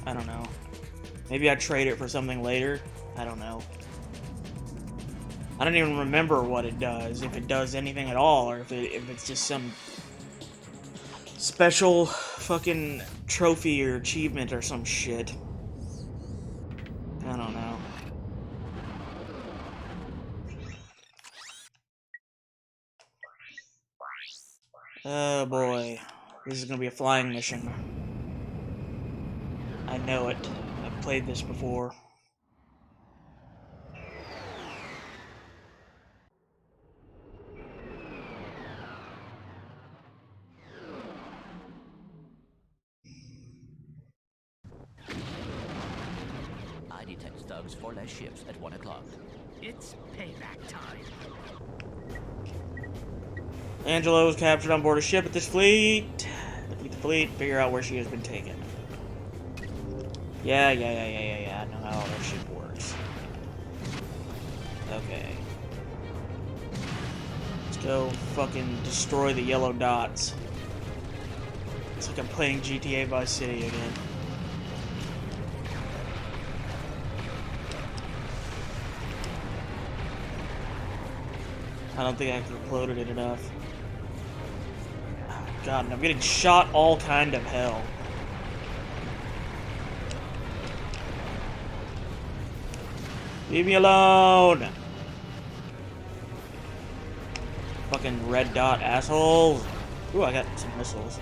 I don't know. Maybe I'd trade it for something later. I don't know. I don't even remember what it does, if it does anything at all, or if it's just some special fucking trophy or achievement or some shit. I don't know. Oh boy. This is gonna be a flying mission. I know it. I've played this before. I detect thugs for less ships at 1 o'clock. It's payback time. Angela was captured on board a ship at this fleet. Defeat the fleet, figure out where she has been taken. Yeah. I know how all that shit works. Okay. Let's go fucking destroy the yellow dots. It's like I'm playing GTA Vice City again. I don't think I uploaded it enough. Oh, God, and I'm getting shot all kind of hell. Leave me alone! Fucking red dot assholes. Ooh, I got some missiles.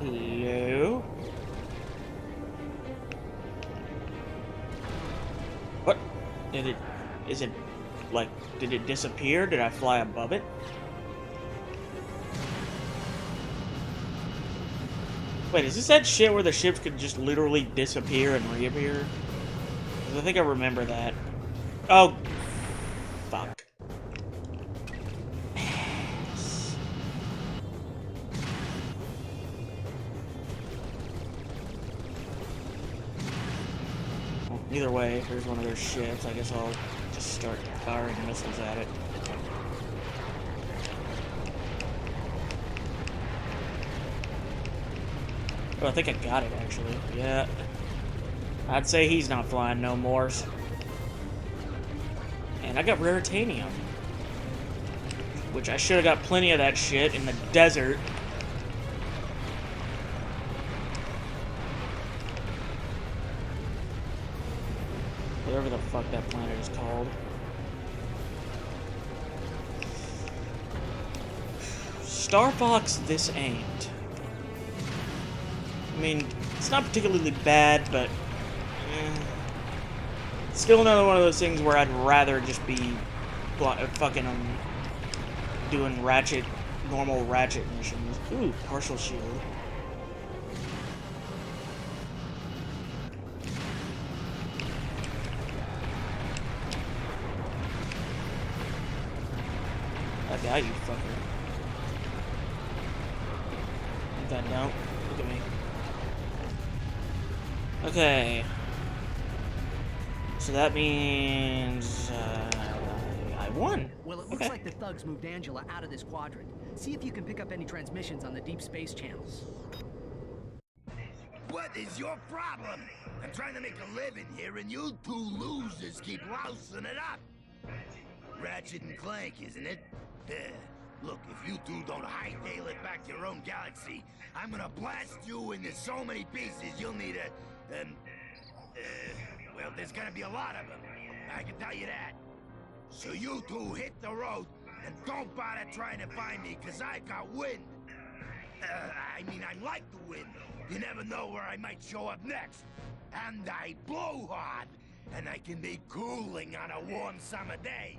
Hello? What? Is it, like, did it disappear? Did I fly above it? Wait, is this that shit where the ships could just literally disappear and reappear? 'Cause I think I remember that. Oh, fuck. Well, either way, if there's one of their ships, I guess I'll just start firing missiles at it. Oh, I think I got it, actually. Yeah. I'd say he's not flying no more. And I got raritanium. Which I should have got plenty of that shit in the desert. Whatever the fuck that planet is called. Star Fox, this ain't. I mean, it's not particularly bad, but still another one of those things where I'd rather just be fucking doing Ratchet, normal Ratchet missions. Ooh, partial shield. I got you, fucker. Think I don't. Look at me. Okay. So that means I won. Well, it looks like the thugs moved Angela out of this quadrant. See if you can pick up any transmissions on the deep space channels. What is your problem? I'm trying to make a living here, and you two losers keep lousing it up. Ratchet and Clank, isn't it? Look, if you two don't hightail it back to your own galaxy, I'm gonna blast you into so many pieces you'll need a, well, there's gonna be a lot of them. I can tell you that. So you two hit the road, and don't bother trying to find me, cause I got wind. I mean, I like the wind. You never know where I might show up next. And I blow hard, and I can be cooling on a warm summer day.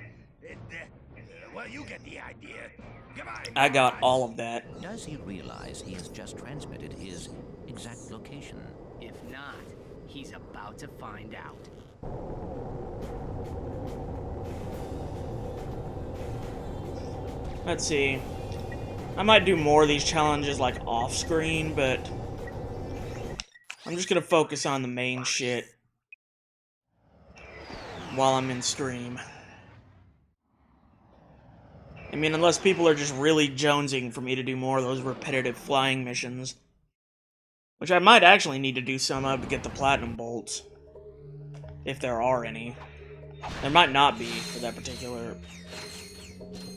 Well, you get the idea. Goodbye. I got all of that. Does he realize he has just transmitted his exact location? If not, he's about to find out. Let's see. I might do more of these challenges like off screen, but I'm just gonna focus on the main shit while I'm in stream. I mean, unless people are just really jonesing for me to do more of those repetitive flying missions. Which I might actually need to do some of to get the platinum bolts. If there are any. There might not be for that particular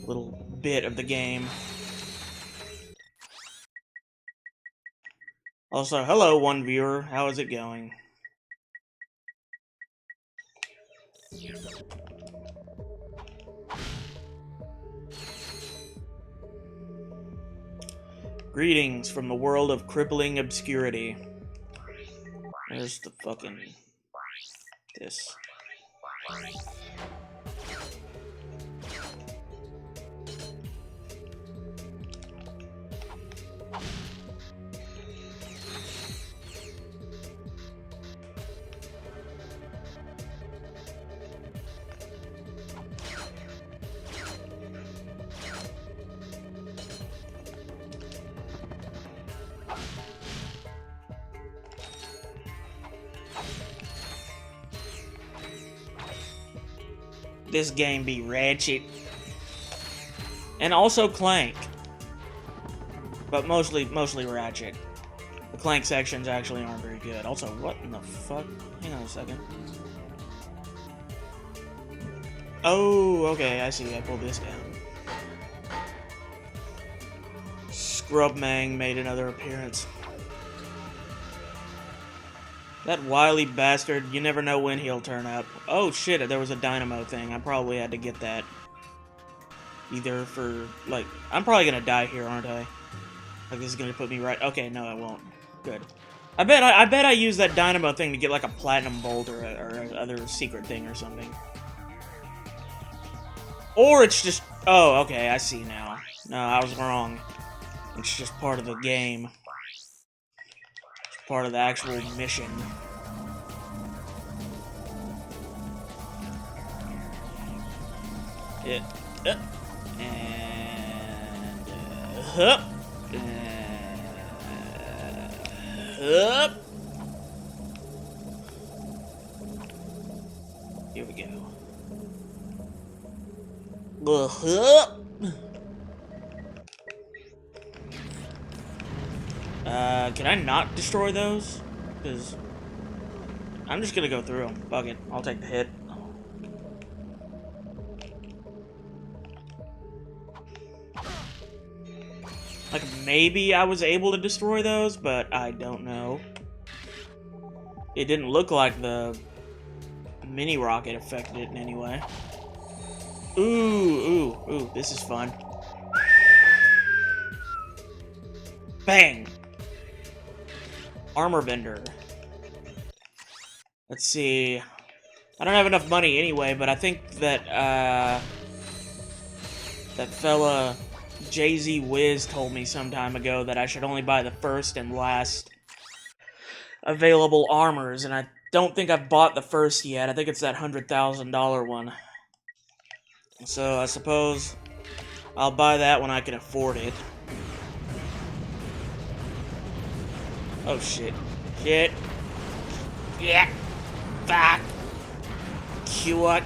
little bit of the game. Also, hello, one viewer. How is it going? Greetings from the world of crippling obscurity. There's the fucking... this. This game be Ratchet. And also Clank. But mostly Ratchet. The Clank sections actually aren't very good. Also, what in the fuck? Hang on a second. Oh, okay, I see. I pulled this down. Scrubmang made another appearance. That wily bastard, you never know when he'll turn up. Oh shit, there was a dynamo thing. I probably had to get that. Either for, like... I'm probably gonna die here, aren't I? Like, this is gonna put me right... Okay, no, I won't. Good. I bet I used that dynamo thing to get, like, a platinum bolt or other secret thing or something. Or it's just... Oh, okay, I see now. No, I was wrong. It's just part of the game. Part of the actual mission. And up, up. Here we go. Up. Can I not destroy those? Because I'm just gonna go through them. Fuck it. I'll take the hit. Like, maybe I was able to destroy those, but I don't know. It didn't look like the mini rocket affected it in any way. Ooh, this is fun. Bang! Armor bender. Let's see. I don't have enough money anyway, but I think that, that fella Jay-Z Wiz told me some time ago that I should only buy the first and last available armors, and I don't think I've bought the first yet. I think it's that $100,000 one. So I suppose I'll buy that when I can afford it. Oh shit. Shit. Yeah. Fuck. Cuck.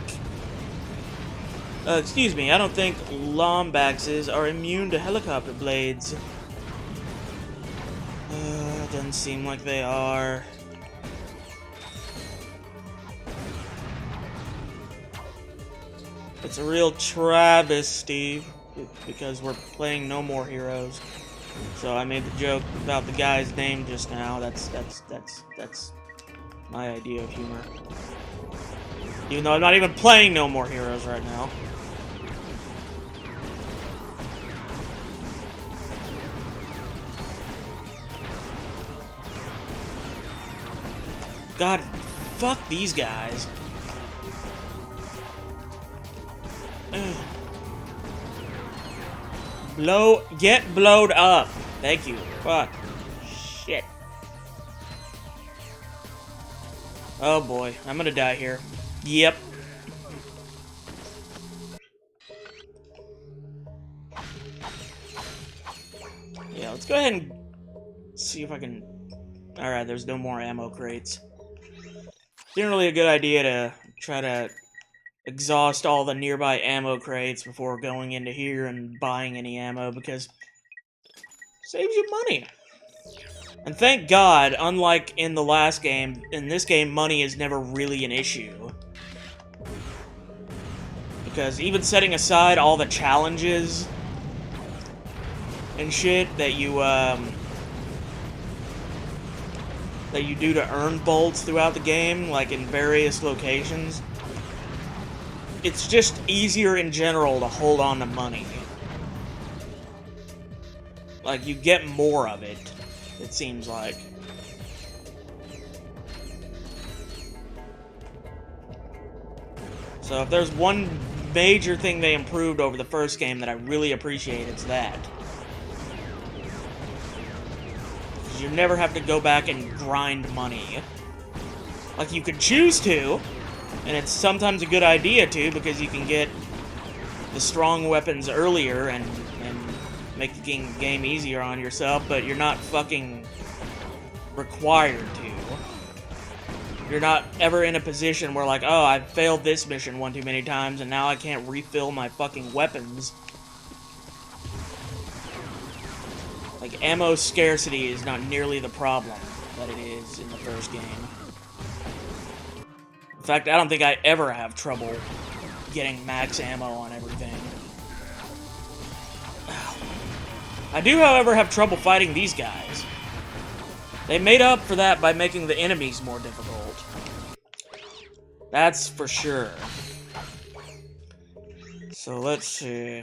Excuse me, I don't think Lombaxes are immune to helicopter blades. Doesn't seem like they are. It's a real travesty, because we're playing No More Heroes. So I made the joke about the guy's name just now. That's my idea of humor. Even though I'm not even playing No More Heroes right now. God, fuck these guys. Ugh. Get blowed up. Thank you. Fuck. Shit. Oh boy, I'm gonna die here. Yep. Yeah, let's go ahead and see if I can... Alright, there's no more ammo crates. Generally a good idea to try to exhaust all the nearby ammo crates before going into here and buying any ammo, because it saves you money. And thank God, unlike in the last game, in this game, money is never really an issue. Because even setting aside all the challenges and shit that you do to earn bolts throughout the game, like in various locations, it's just easier in general to hold on to money. Like, you get more of it, it seems like. So if there's one major thing they improved over the first game that I really appreciate, it's that. You never have to go back and grind money. Like, you could choose to, and it's sometimes a good idea to, because you can get the strong weapons earlier and make the game easier on yourself, but you're not fucking required to. You're not ever in a position where, like, oh, I've failed this mission one too many times, and now I can't refill my fucking weapons. Like, ammo scarcity is not nearly the problem that it is in the first game. In fact, I don't think I ever have trouble getting max ammo on everything. I do, however, have trouble fighting these guys. They made up for that by making the enemies more difficult. That's for sure. So let's see.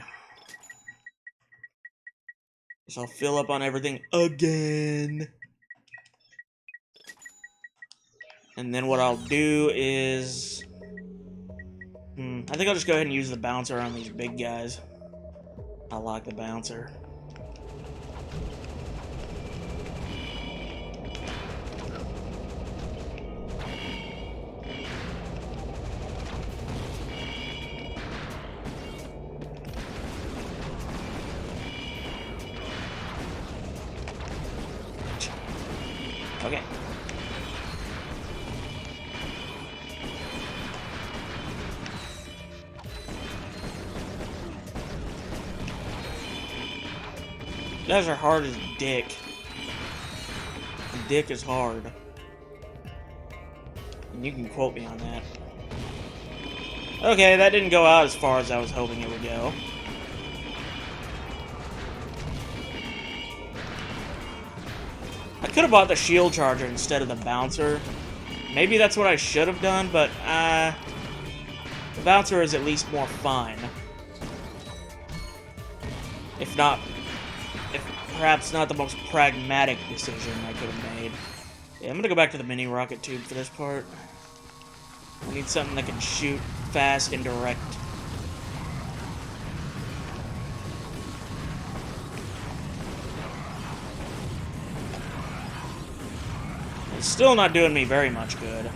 So I'll fill up on everything again. And then what I'll do is... I think I'll just go ahead and use the bouncer on these big guys. I like the bouncer. Okay. You guys are hard as dick. Dick is hard. And you can quote me on that. Okay, that didn't go out as far as I was hoping it would go. I could have bought the shield charger instead of the bouncer. Maybe that's what I should have done, but the bouncer is at least more fun. If perhaps not the most pragmatic decision I could have made. Yeah, I'm gonna go back to the mini rocket tube for this part. I need something that can shoot fast and direct. It's still not doing me very much good.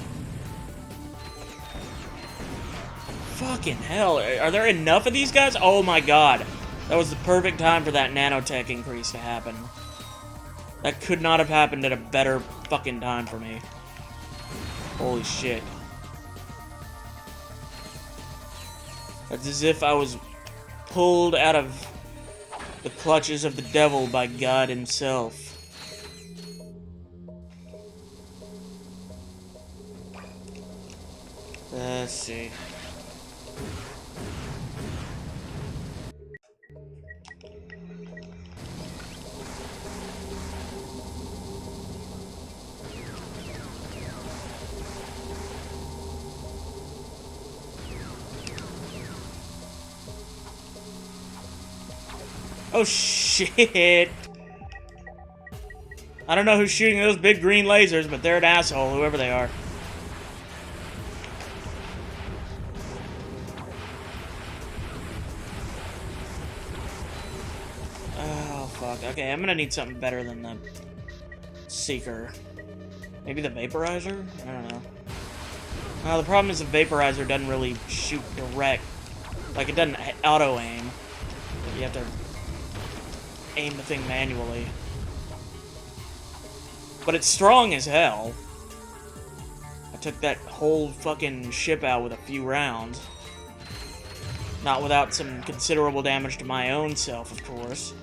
Fucking hell, are there enough of these guys? Oh my god. That was the perfect time for that nanotech increase to happen. That could not have happened at a better fucking time for me. Holy shit. It's as if I was pulled out of the clutches of the devil by God himself. Let's see. Oh shit! I don't know who's shooting those big green lasers, but they're an asshole, whoever they are. Oh fuck. Okay, I'm gonna need something better than the Seeker. Maybe the Vaporizer? I don't know. No, the problem is the Vaporizer doesn't really shoot direct. Like, it doesn't auto-aim. You have to aim the thing manually. But it's strong as hell. I took that whole fucking ship out with a few rounds. Not without some considerable damage to my own self, of course.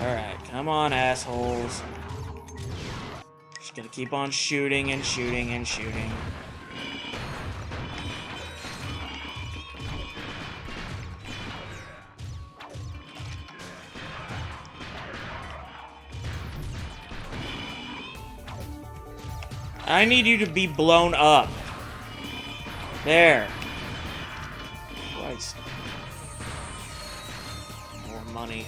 Alright, come on, assholes. Just gonna keep on shooting and shooting and shooting. I need you to be blown up. There. Christ. More money.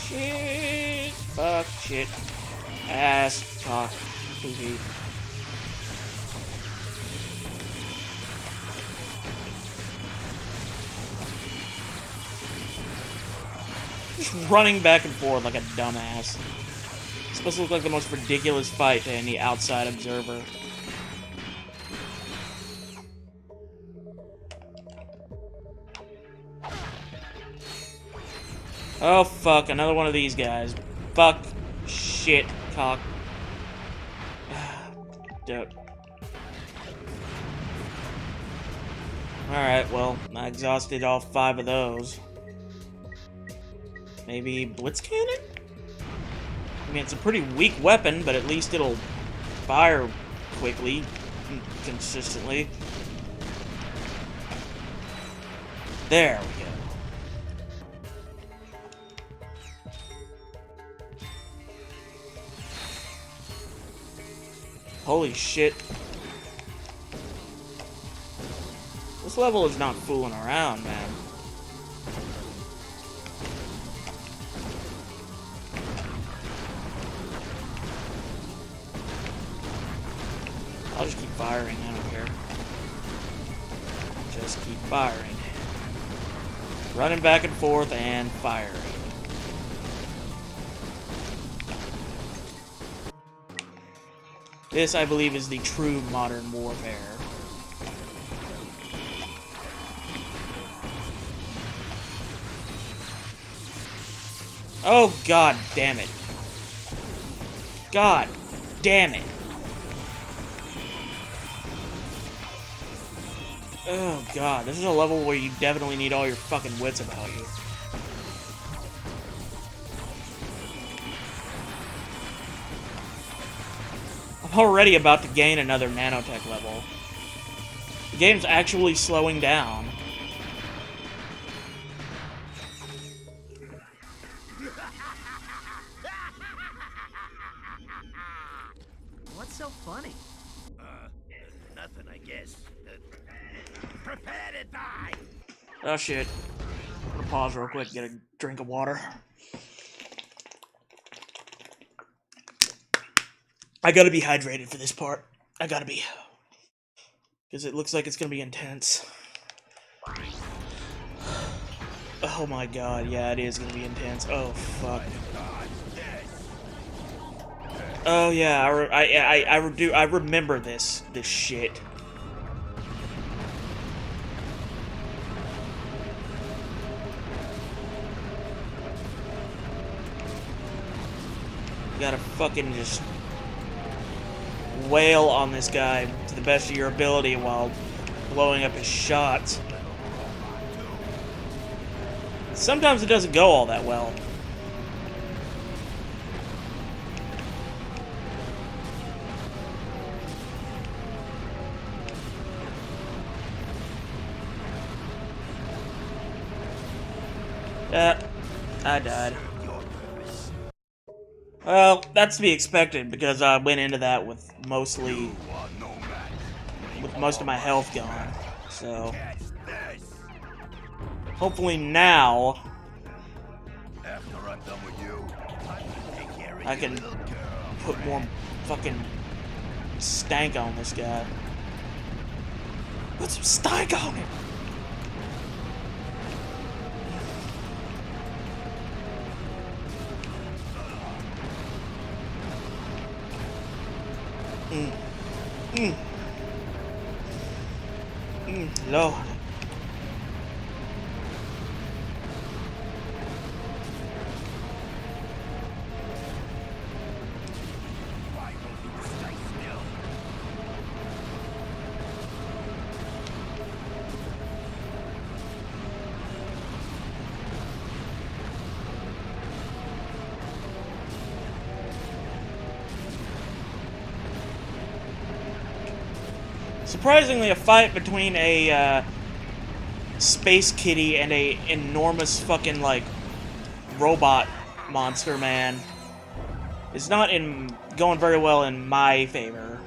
Shit. Fuck. Shit. Ass. Cock. Pee-pee. Just running back and forth like a dumbass. It's supposed to look like the most ridiculous fight to any outside observer. Oh fuck, another one of these guys. Fuck. Shit. Cock. Dope. Alright, well, I exhausted all 5 of those. Maybe Blitz Cannon? I mean, it's a pretty weak weapon, but at least it'll fire quickly, consistently. There we go. Holy shit. This level is not fooling around, man. I'll just keep firing, I don't care. Just keep firing. Running back and forth and firing. This, I believe, is the true modern warfare. Oh, god damn it. God damn it. Oh god, this is a level where you definitely need all your fucking wits about you. I'm already about to gain another nanotech level. The game's actually slowing down. What's so funny? Nothing, I guess. Prepare to die! Oh shit. I'm gonna pause real quick, get a drink of water. I gotta be hydrated for this part. I gotta be. Because it looks like it's gonna be intense. Oh my god, yeah, it is gonna be intense. Oh fuck. Oh yeah, I remember this shit. You gotta fucking just wail on this guy to the best of your ability while blowing up his shots. Sometimes it doesn't go all that well. I died. Well, that's to be expected because I went into that with most of my health gone. So hopefully now I can put more fucking stank on this guy. Put some stank on him. Lord. Why won't you stay still? Surprisingly, a fight between a space kitty and a enormous fucking like robot monster man is not going very well in my favor.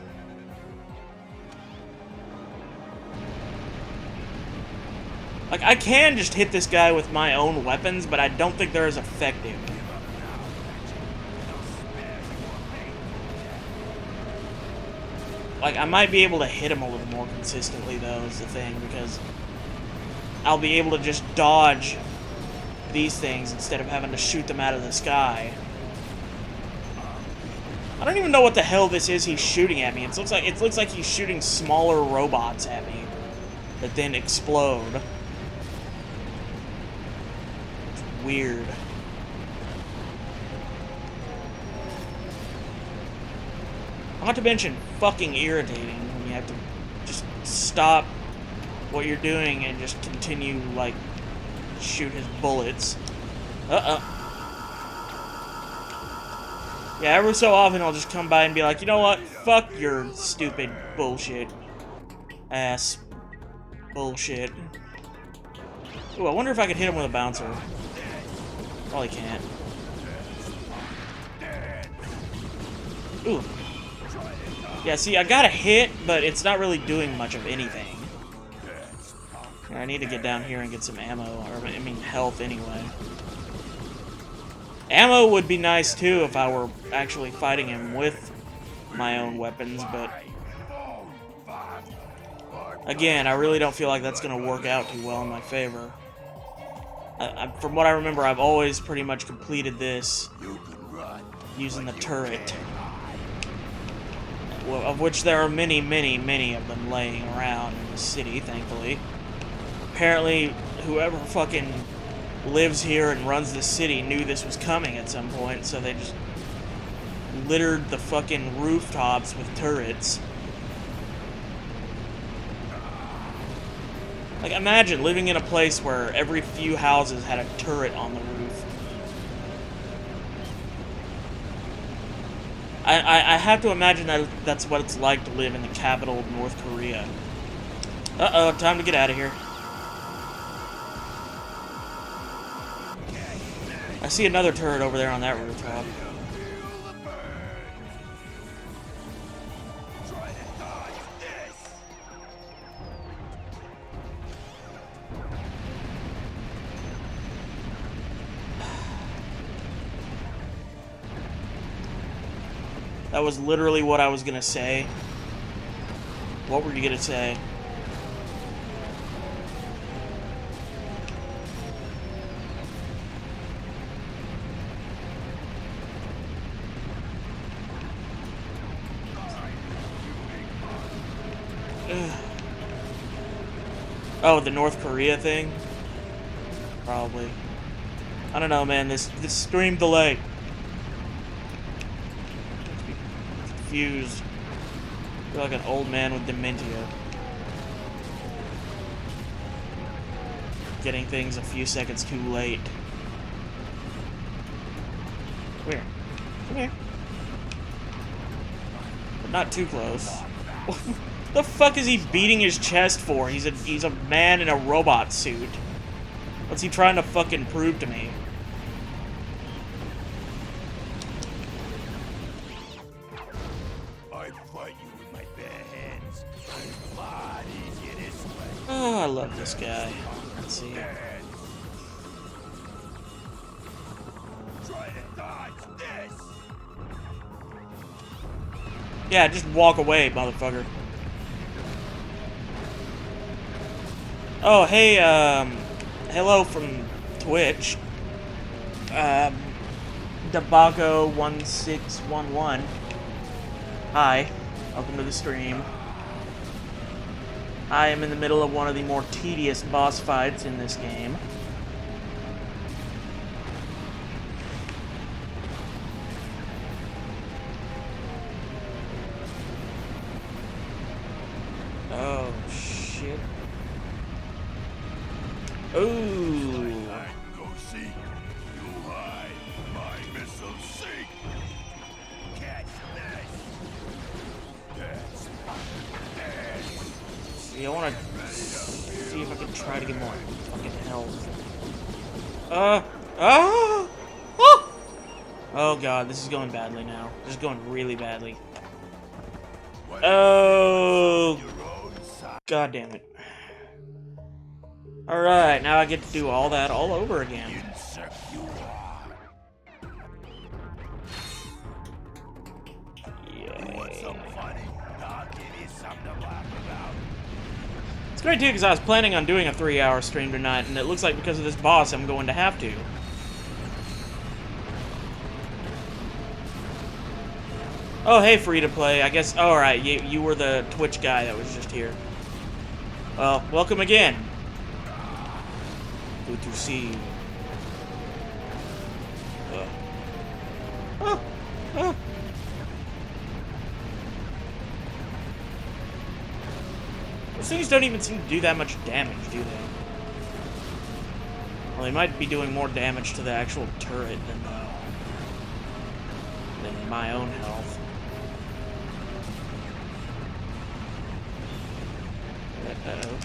Like, I can just hit this guy with my own weapons, but I don't think they're as effective. Like, I might be able to hit him a little more consistently, though, is the thing, because I'll be able to just dodge these things instead of having to shoot them out of the sky. I don't even know what the hell this is he's shooting at me. It looks like he's shooting smaller robots at me that then explode. It's weird. Not to mention fucking irritating when you have to just stop what you're doing and just continue, like, shoot his bullets. Yeah, every so often I'll just come by and be like, you know what? Fuck your stupid bullshit. Ass bullshit. Ooh, I wonder if I could hit him with a bouncer. Probably can't. Ooh. Yeah, see, I got a hit, but it's not really doing much of anything. I need to get down here and get some ammo, or I mean health anyway. Ammo would be nice too if I were actually fighting him with my own weapons, but again, I really don't feel like that's going to work out too well in my favor. From what I remember, I've always pretty much completed this using the turret, of which there are many, many, many of them laying around in the city, thankfully. Apparently, whoever fucking lives here and runs the city knew this was coming at some point, so they just littered the fucking rooftops with turrets. Like, imagine living in a place where every few houses had a turret on the roof. I have to imagine that that's what it's like to live in the capital of North Korea. Uh-oh, time to get out of here. I see another turret over there on that rooftop. That was literally what I was gonna say. What were you gonna say? Oh, the North Korea thing? Probably. I don't know, man. This stream delay. Confused. I feel like an old man with dementia. Getting things a few seconds too late. Come here. Come here. But not too close. What the fuck is he beating his chest for? He's a man in a robot suit. What's he trying to fucking prove to me? I fight you with my bare hands. It's a lot easier this way. Oh, I love this guy. Let's see. Try to dodge this. Yeah, just walk away, motherfucker. Oh, hey, hello from Twitch. Debago1611. Hi, welcome to the stream. I am in the middle of one of the more tedious boss fights in this game. Oh, shit. Ooh. Go seek. You hide. My missile seek. Catch this. See, I want to see if I can try to get more fucking health. Oh god, this is going badly now. This is going really badly. Oh, god damn it. Alright, now I get to do all that all over again. It's great too, because I was planning on doing a 3-hour stream tonight, and it looks like because of this boss, I'm going to have to. Oh, hey, free to play. I guess. Oh, alright, you were the Twitch guy that was just here. Well, welcome again. Good to see you. Those things don't even seem to do that much damage, do they? Well, they might be doing more damage to the actual turret than my own health. Uh-oh.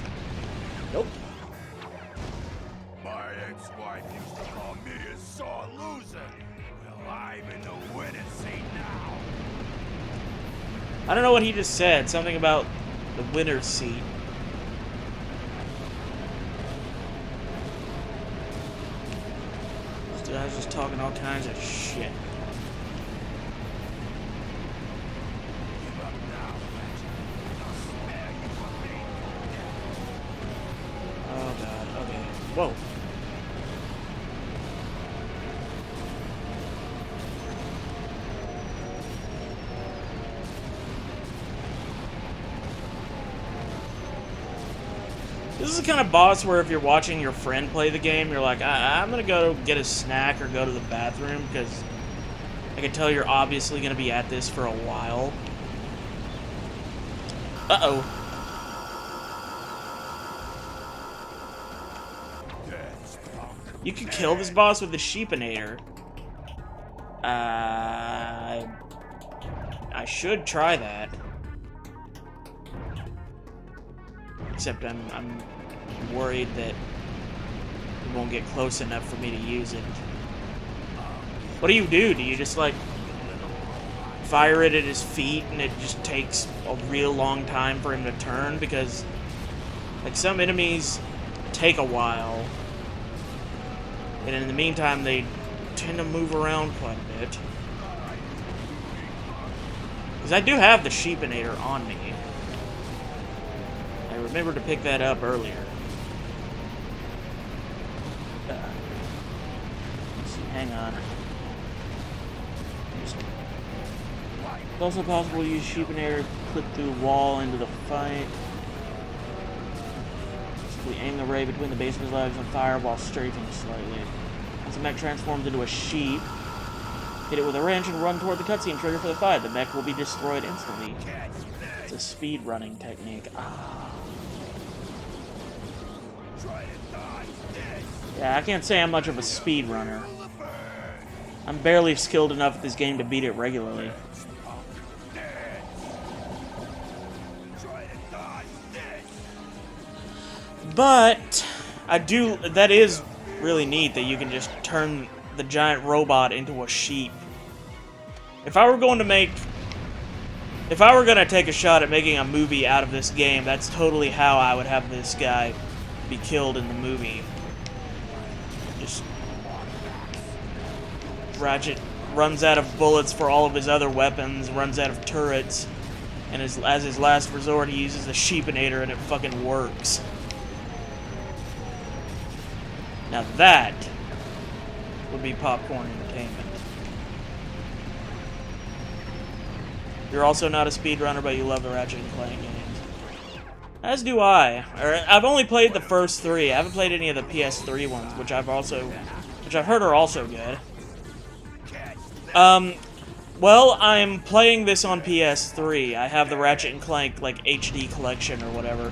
Nope. My ex-wife used to call me a sore loser. Well, I'm in the winning seat now. I don't know what he just said. Something about the winner's seat. This guy's just talking all kinds of shit. Oh god, okay. Whoa. This is the kind of boss where if you're watching your friend play the game, you're like, I'm gonna go get a snack or go to the bathroom, because I can tell you're obviously gonna be at this for a while. Uh-oh. You could kill this boss with the Sheepinator. I should try that. Except I'm worried that it won't get close enough for me to use it. What do? Do you just, like, fire it at his feet and it just takes a real long time for him to turn? Because, like, some enemies take a while. And in the meantime, they tend to move around quite a bit. Because I do have the Sheepinator on me. I remembered to pick that up earlier. Let's see, hang on. It's also possible to use Sheepinator to clip through a wall into the fight. Simply aim the ray between the base of his legs and fire while strafing slightly. Once the mech transforms into a sheep, hit it with a wrench and run toward the cutscene trigger for the fight. The mech will be destroyed instantly. It's a speed running technique. Yeah, I can't say I'm much of a speed runner. I'm barely skilled enough at this game to beat it regularly. But that is really neat that you can just turn the giant robot into a sheep. If I were going to take a shot at making a movie out of this game, that's totally how I would have this guy be killed in the movie. Just Ratchet runs out of bullets for all of his other weapons, runs out of turrets, and as his last resort he uses the Sheepinator and it fucking works. Now that would be popcorn entertainment. You're also not a speedrunner, but you love the Ratchet and Clank games. As do I. I've only played the first 3. I haven't played any of the PS3 ones, which I've heard are also good. Well, I'm playing this on PS3. I have the Ratchet and Clank, like, HD collection or whatever,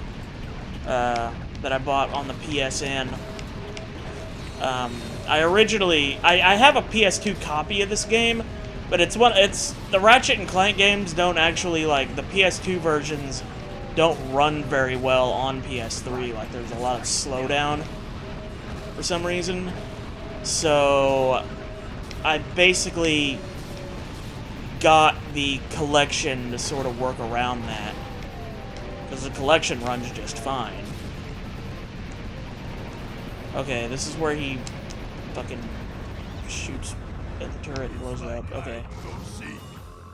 that I bought on the PSN. I have a PS2 copy of this game, but the Ratchet and Clank games don't actually, like, the PS2 versions don't run very well on PS3. Like, there's a lot of slowdown for some reason. So, I basically got the collection to sort of work around that, because the collection runs just fine. Okay, this is where he fucking shoots at the turret and blows it up. Okay.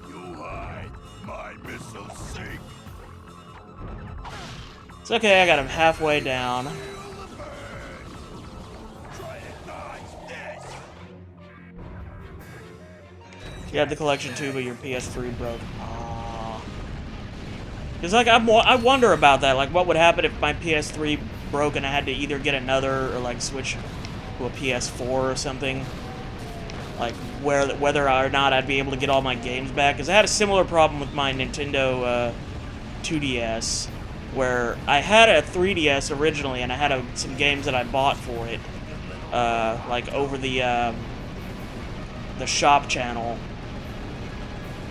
You hide, my missiles sink. It's okay, I got him halfway down. You had the collection too, but your PS3 broke. Because, like, I wonder about that. Like, what would happen if my PS3 broke and I had to either get another or, like, switch to a PS4 or something? Like, whether or not I'd be able to get all my games back. Because I had a similar problem with my Nintendo 2DS, where I had a 3DS originally, and I had some games that I bought for it, like, over the shop channel.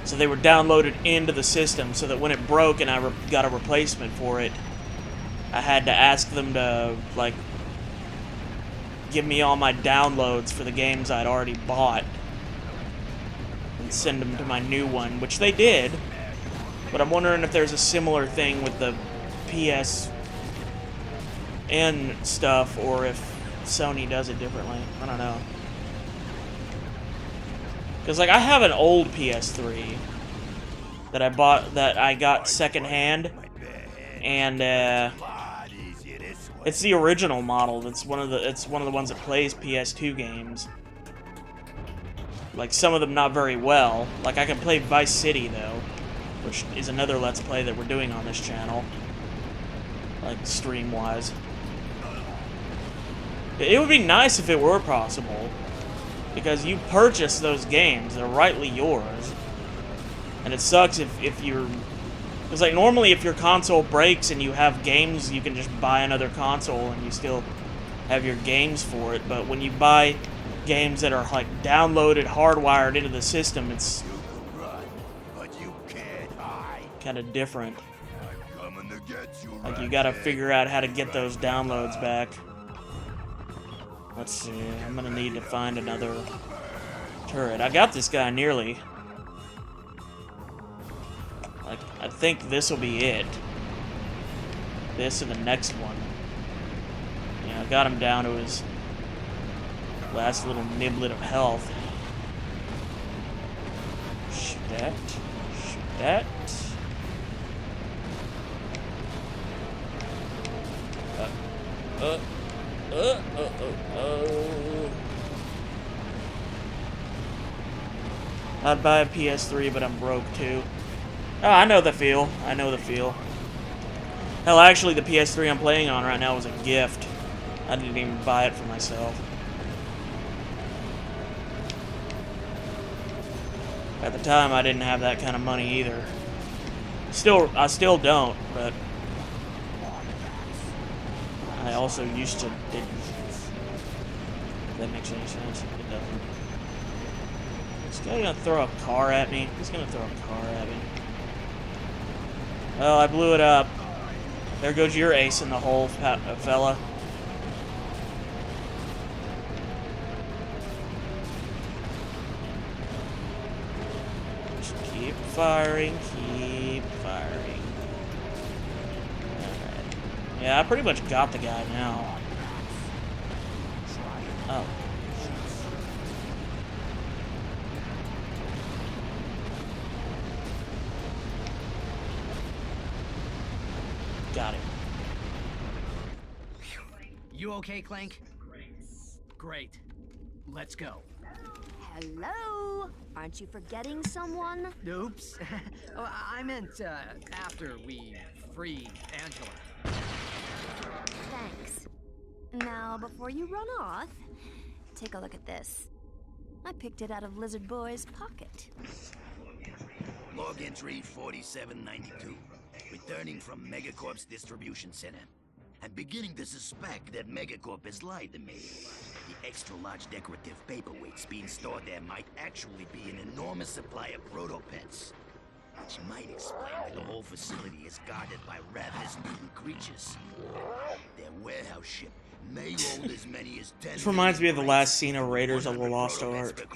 So they were downloaded into the system, so that when it broke and I got a replacement for it, I had to ask them to, like, give me all my downloads for the games I'd already bought and send them to my new one, which they did. But I'm wondering if there's a similar thing with the PSN stuff, or if Sony does it differently. I don't know. Because, like, I have an old PS3 that I got secondhand, and it's the original model. It's one of the ones that plays PS2 games. Like, some of them not very well. Like, I can play Vice City though, which is another Let's Play that we're doing on this channel, like, stream-wise. It would be nice if it were possible, because you purchase those games, they're rightly yours. And it sucks if you're... Because, like, normally if your console breaks and you have games, you can just buy another console and you still have your games for it. But when you buy games that are, like, downloaded, hardwired into the system, it's kind of different. Like, you gotta figure out how to get those downloads back. Let's see, I'm gonna need to find another turret. I got this guy nearly. Like, I think this will be it. This and the next one. Yeah, I got him down to his last little niblet of health. Shoot that. Shoot that. I'd buy a PS3, but I'm broke too. Oh, I know the feel. I know the feel. Hell, actually, the PS3 I'm playing on right now was a gift. I didn't even buy it for myself. At the time, I didn't have that kind of money either. I still don't, but I also used to didn't. If that makes any sense. It doesn't. This guy gonna throw a car at me? He's gonna throw a car at me. Well, I blew it up. There goes your ace in the hole, fella. Just keep firing, keep firing. Alright. Yeah, I pretty much got the guy now. Oh. Got it. You okay, Clank? Great. Let's go. Hello? Aren't you forgetting someone? Oops. Oh, I meant, after we free Angela. Now, before you run off, take a look at this. I picked it out of Lizard Boy's pocket. Log entry 4792. Returning from Megacorp's distribution center. I'm beginning to suspect that Megacorp has lied to me. The extra-large decorative paperweights being stored there might actually be an enormous supply of protopets. Which might explain why the whole facility is guarded by ravenous mutant creatures. Their warehouse ship may hold as many as 10. This reminds me of the last scene of Raiders of the Lost Ark.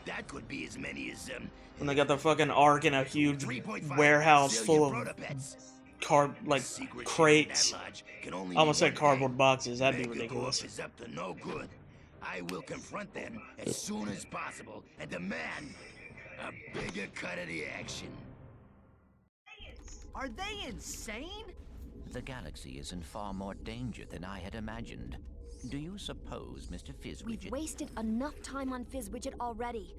That could be as many as When they got the fucking Ark in a huge warehouse full of crates. Almost like cardboard boxes. That'd be ridiculous. Is up to no good. I will confront them as soon as possible and demand a bigger cut of the action. Are they insane? The galaxy is in far more danger than I had imagined. Do you suppose, Mr. Fizzwidget... We've wasted enough time on Fizzwidget already.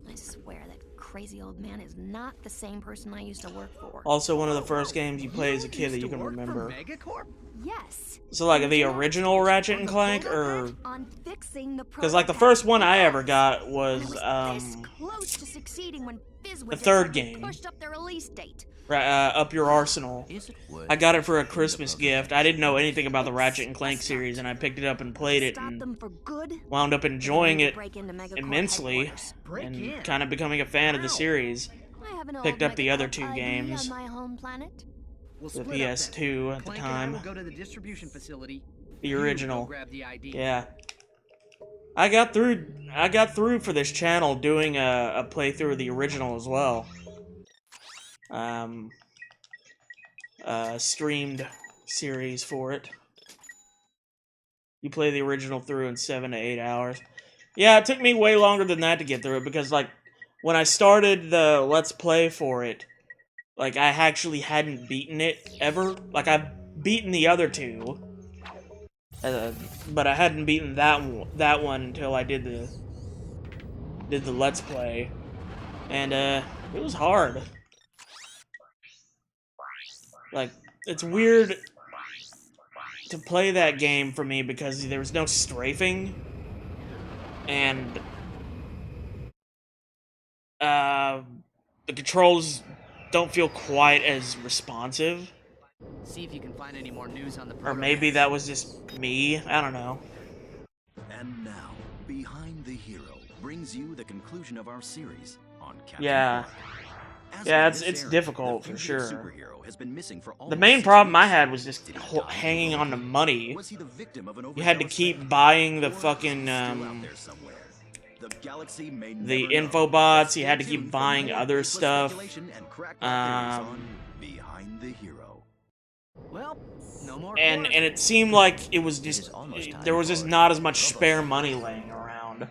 I swear that crazy old man is not the same person I used to work for. Also, one of the first games you play as a kid that you can remember. Yes. So, like, the original Ratchet and Clank, or... On fixing the Because, like, the first one I ever got was, close to succeeding when the third game. Pushed up their release date. Up Your Arsenal. Is it worth I got it for a Christmas gift. I didn't know anything about the Ratchet and Clank series, and I picked it up and played it, Stop and them for good. wound up enjoying it Break into Megacorp immensely, headquarters. and kind of becoming a fan of the series. I have an Picked old up the other Megacorp two ID games. on my home planet. We'll The split up then. PS2 at the Clank and I time. will go to the distribution facility. The You original. go grab the ID. Yeah. I got through for this channel doing a playthrough of the original as well. Streamed series for it. You play the original through in 7 to 8 hours. Yeah, it took me way longer than that to get through it, because, like, when I started the Let's Play for it, like, I actually hadn't beaten it ever. Like, I've beaten the other two, but I hadn't beaten that one until I did the Let's Play, and it was hard. Like, it's weird to play that game for me because there was no strafing, and the controls don't feel quite as responsive. See if you can find any more news on the Or maybe that was just me. I don't know. And now, Behind the Hero brings you the conclusion of our series on Captain Yeah. Quark. As Yeah, of it's this airing, difficult the for fugitive sure. superhero has been missing for The almost main 6 problem I weeks. had was just Did he die hanging on to money. Was he the victim of an You had to overzealous keep fan? buying the Or is he fucking, still out there somewhere? The galaxy may the never know. info bots. Stay You had to tuned keep for buying more other baseless stuff. speculation and crackpot theories Um, on Behind the Hero. Well, no more. And Quark. it seemed like it was It just is almost time there was just for not as much Robo spare Science. money laying around.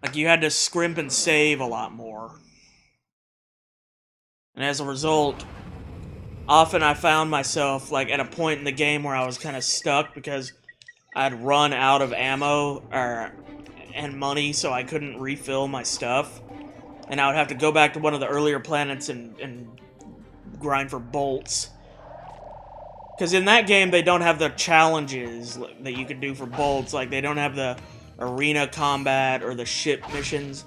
Like, you had to scrimp and save a lot more. And as a result, often I found myself, like, at a point in the game where I was kind of stuck because I'd run out of ammo and money, so I couldn't refill my stuff. And I would have to go back to one of the earlier planets and grind for bolts. Because in that game, they don't have the challenges that you can do for bolts. Like, they don't have the arena combat or the ship missions.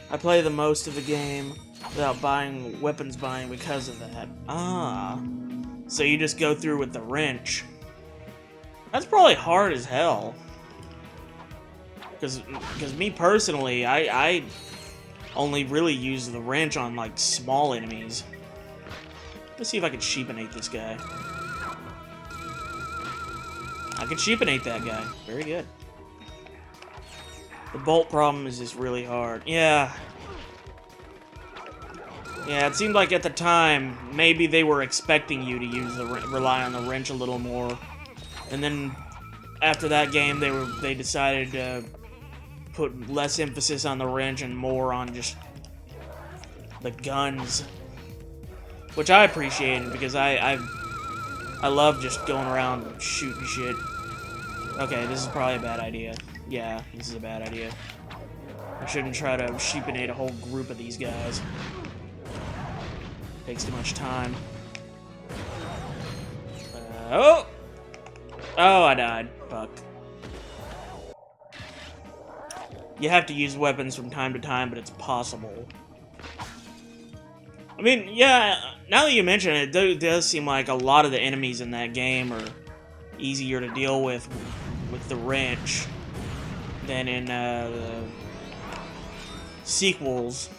I play the most of the game without weapons buying because of that. Ah. So you just go through with the wrench. That's probably hard as hell. Because me personally, I only really use the wrench on, like, small enemies. Let's see if I can sheepanate this guy. I can sheepanate that guy. Very good. The bolt problem is just really hard. Yeah. Yeah, it seemed like at the time, maybe they were expecting you to use rely on the wrench a little more. And then, after that game, they decided to put less emphasis on the wrench and more on just the guns. Which I appreciated, because I love just going around shooting shit. Okay, this is probably a bad idea. Yeah, this is a bad idea. I shouldn't try to sheepanate a whole group of these guys. Takes too much time. Oh! Oh, I died. Fuck. You have to use weapons from time to time, but it's possible. I mean, yeah, now that you mention it, it does seem like a lot of the enemies in that game are easier to deal with the wrench than in the sequels,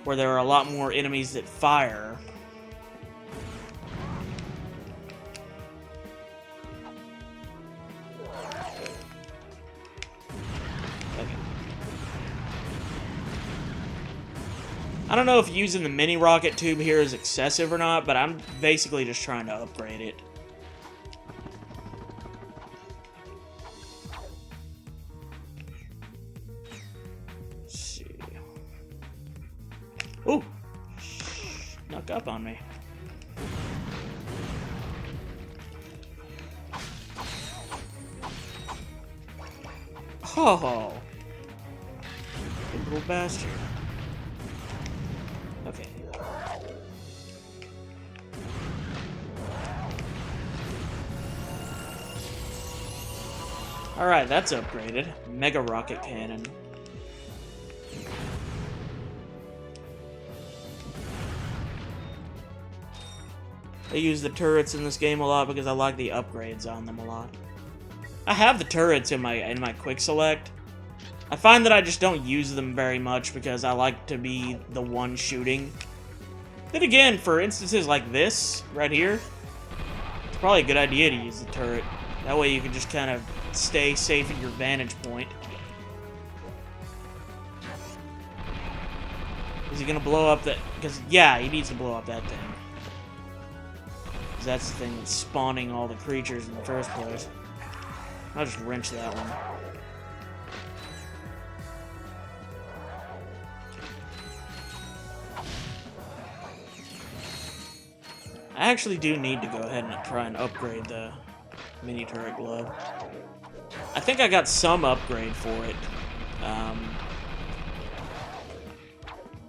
where there are a lot more enemies that fire. I don't know if using the mini rocket tube here is excessive or not, but I'm basically just trying to upgrade it. Let's see. Ooh! Snuck up on me. Oh! Good little bastard. Okay. Alright, that's upgraded. Mega rocket cannon. I use the turrets in this game a lot because I like the upgrades on them a lot. I have the turrets in my quick select. I find that I just don't use them very much because I like to be the one shooting. Then again, for instances like this, right here, it's probably a good idea to use the turret. That way you can just kind of stay safe at your vantage point. Is he gonna blow up that? Because, yeah, he needs to blow up that thing. Because that's the thing that's spawning all the creatures in the first place. I'll just wrench that one. I actually do need to go ahead and try and upgrade the mini turret glove. I think I got some upgrade for it.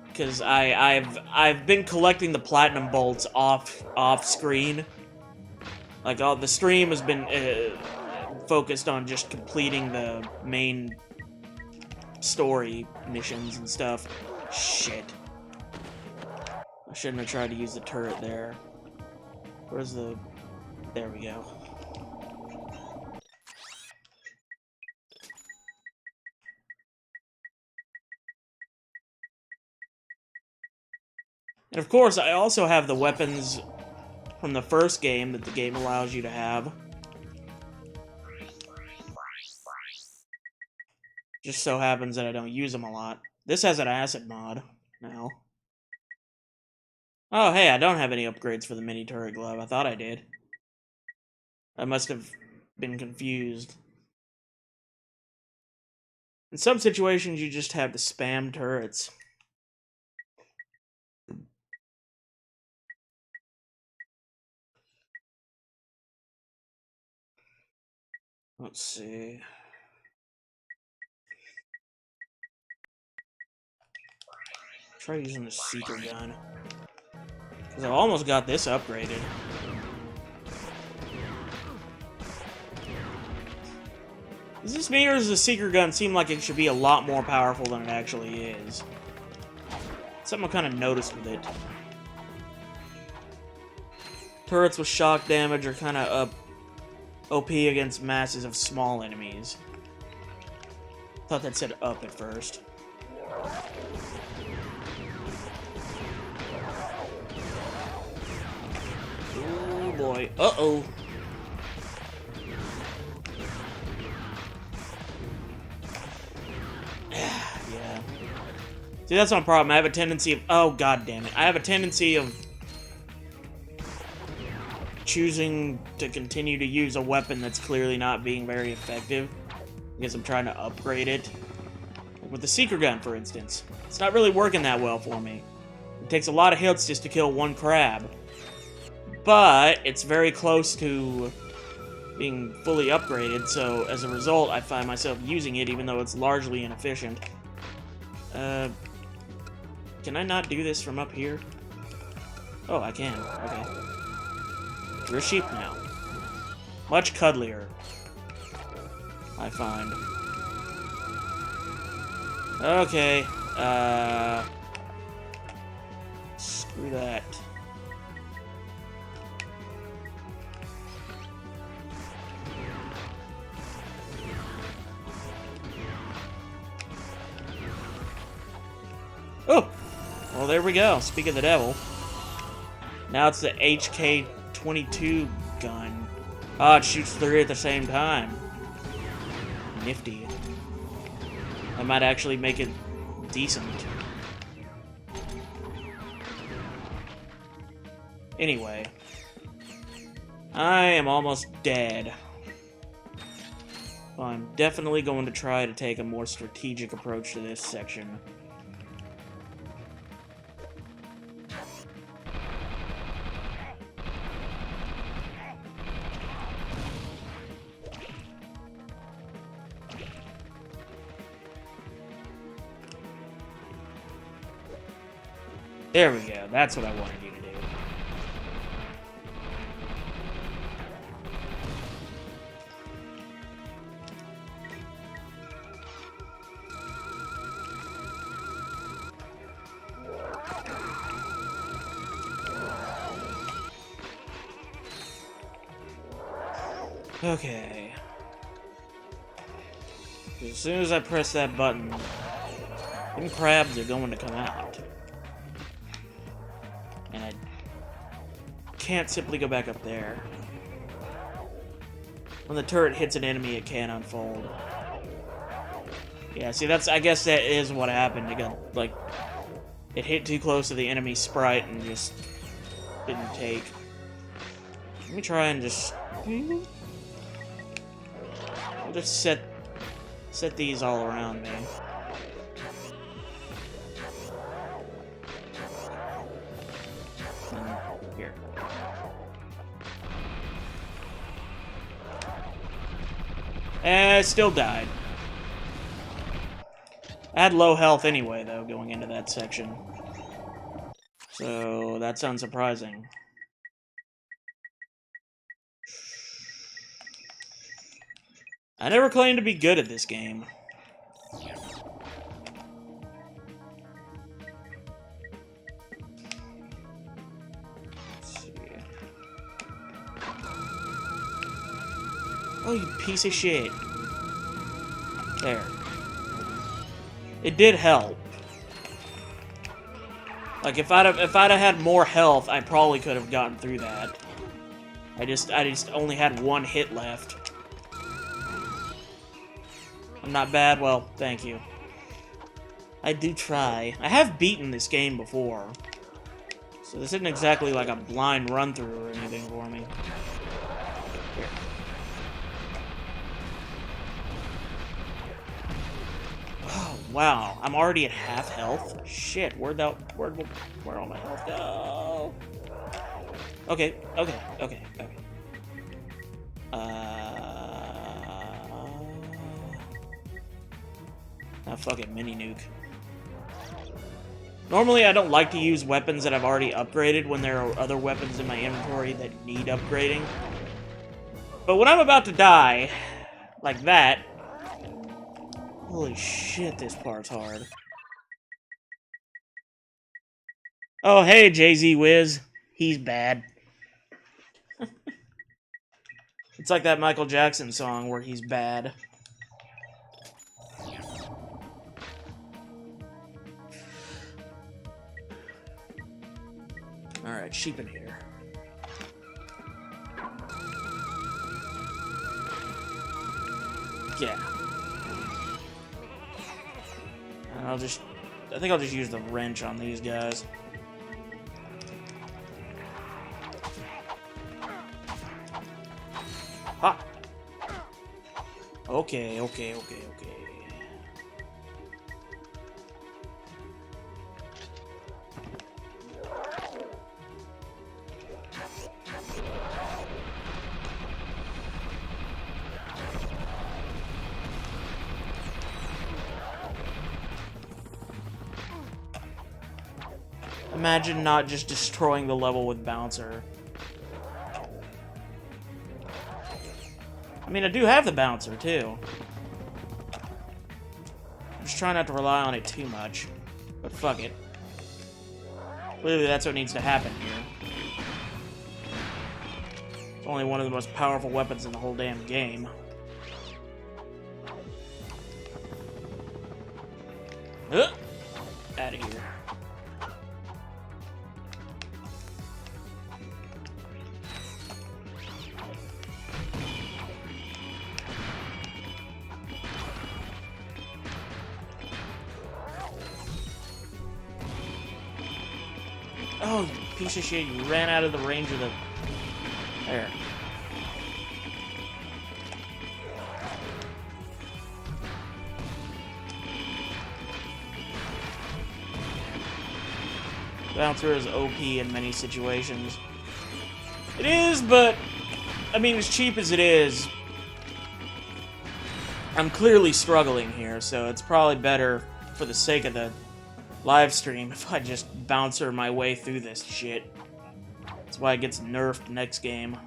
Because I've been collecting the platinum bolts off screen. Like all the stream has been focused on just completing the main story missions and stuff. Shit. I shouldn't have tried to use the turret there. Where's the... There we go. And of course, I also have the weapons from the first game that the game allows you to have. Just so happens that I don't use them a lot. This has an acid mod now. Oh, hey, I don't have any upgrades for the mini turret glove. I thought I did. I must have been confused. In some situations, you just have to spam turrets. Let's see. Try using the seeker gun. Because I've almost got this upgraded. Is this me, or does the seeker gun seem like it should be a lot more powerful than it actually is? Something I kind of noticed with it. Turrets with shock damage are kind of OP against masses of small enemies. Thought that said up at first. Oh boy. Uh-oh. Yeah. See, that's my problem. I have a tendency of... Oh, god damn it. I have a tendency of choosing to continue to use a weapon that's clearly not being very effective because I'm trying to upgrade it. Like with the seeker gun, for instance. It's not really working that well for me. It takes a lot of hits just to kill one crab. But it's very close to being fully upgraded, so as a result, I find myself using it even though it's largely inefficient. Can I not do this from up here? Oh, I can. Okay. You're a sheep now. Much cuddlier, I find. Okay, screw that. Oh! Well, there we go. Speak of the devil. Now it's the HK-22 gun. Oh, it shoots 3 at the same time. Nifty. I might actually make it decent. Anyway. I am almost dead. Well, I'm definitely going to try to take a more strategic approach to this section. There we go. That's what I wanted you to do. Okay. As soon as I press that button, them crabs are going to come out. And I can't simply go back up there. When the turret hits an enemy, it can unfold. Yeah, see, I guess that is what happened. It got, like, it hit too close to the enemy sprite and just didn't take. Let me try and just... I'll just set these all around me. Here. I still died. I had low health anyway, though, going into that section. So, that's unsurprising. I never claimed to be good at this game. Oh, you piece of shit. There. It did help. Like, if I'd have had more health, I probably could have gotten through that. I just only had 1 hit left. I'm not bad? Well, thank you. I do try. I have beaten this game before. So this isn't exactly like a blind run-through or anything for me. Here. Oh, wow. I'm already at half health? Shit, where'd all my health go? Okay. Fucking mini nuke. Normally, I don't like to use weapons that I've already upgraded when there are other weapons in my inventory that need upgrading. But when I'm about to die, like that... Holy shit, this part's hard. Oh, hey, Jay-Z Wiz. He's bad. It's like that Michael Jackson song where he's bad. Alright, sheep in here. Yeah. I think I'll just use the wrench on these guys. Ha! Okay. Imagine not just destroying the level with Bouncer. I mean, I do have the bouncer, too. I'm just trying not to rely on it too much. But fuck it. Clearly, that's what needs to happen here. It's only one of the most powerful weapons in the whole damn game. Out of here. Oh, you piece of shit, you ran out of the range of the... There. Bouncer is OP in many situations. It is, but... I mean, as cheap as it is... I'm clearly struggling here, so it's probably better, for the sake of the live stream, if I just bouncer my way through this shit. That's why it gets nerfed next game.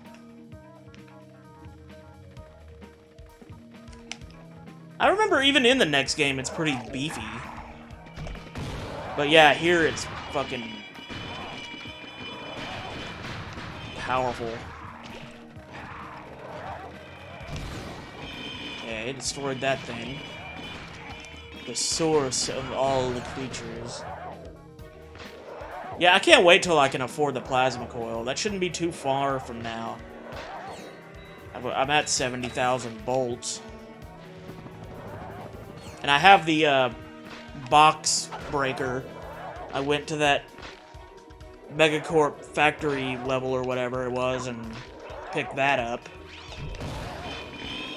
I remember even in the next game it's pretty beefy. But yeah, here it's fucking powerful. Okay, destroyed that thing. The source of all the creatures. Yeah, I can't wait till I can afford the plasma coil. That shouldn't be too far from now. I'm at 70,000 bolts. And I have the box breaker. I went to that Megacorp factory level or whatever it was and picked that up.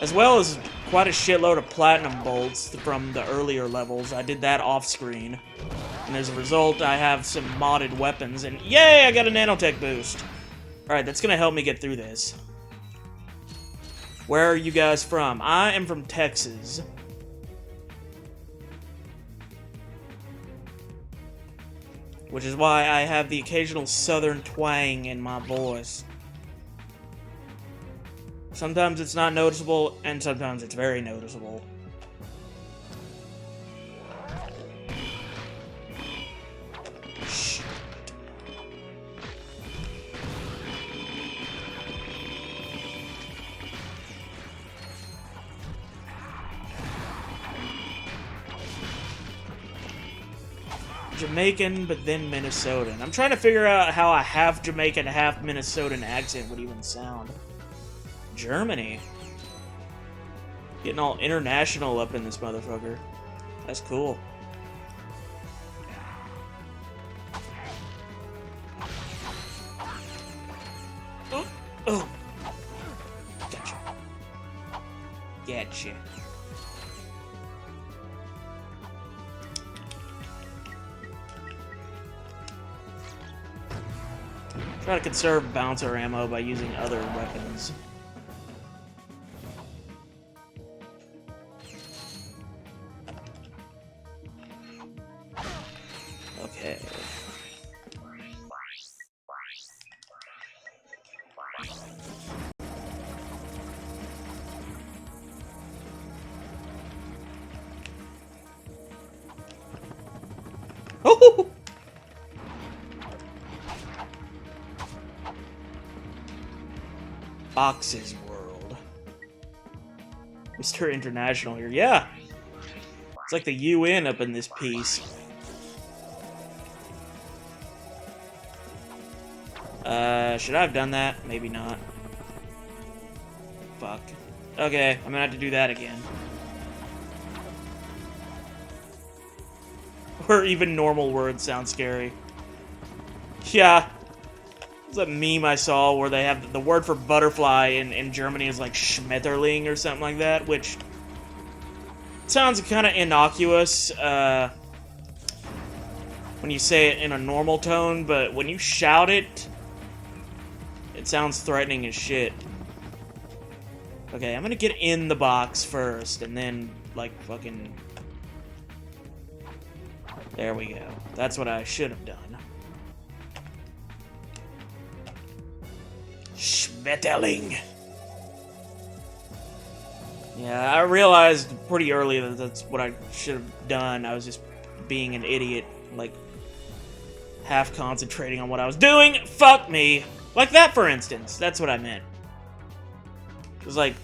As well as quite a shitload of platinum bolts from the earlier levels. I did that off screen. And as a result, I have some modded weapons, and yay, I got a nanotech boost! Alright, that's gonna help me get through this. Where are you guys from? I am from Texas. Which is why I have the occasional southern twang in my voice. Sometimes it's not noticeable, and sometimes it's very noticeable. Jamaican, but then Minnesotan. I'm trying to figure out how a half Jamaican, half Minnesotan accent would even sound. Germany. Getting all international up in this motherfucker. That's cool. Oh, oh. Gotcha. Gotcha. Try to conserve bouncer ammo by using other weapons. Okay. Oh! Boxes World. Mr. International here. Yeah! It's like the UN up in this piece. Should I have done that? Maybe not. Fuck. Okay, I'm gonna have to do that again. Or even normal words sound scary. Yeah. There's a meme I saw where they have the word for butterfly in Germany is like Schmetterling or something like that, which sounds kind of innocuous when you say it in a normal tone, but when you shout it, it sounds threatening as shit. Okay, I'm gonna get in the box first, and then, like, fucking... There we go. That's what I should have done. Schmetterling. Yeah, I realized pretty early that that's what I should have done. I was just being an idiot, like, half concentrating on what I was doing. Fuck me. Like that, for instance. That's what I meant. It was like,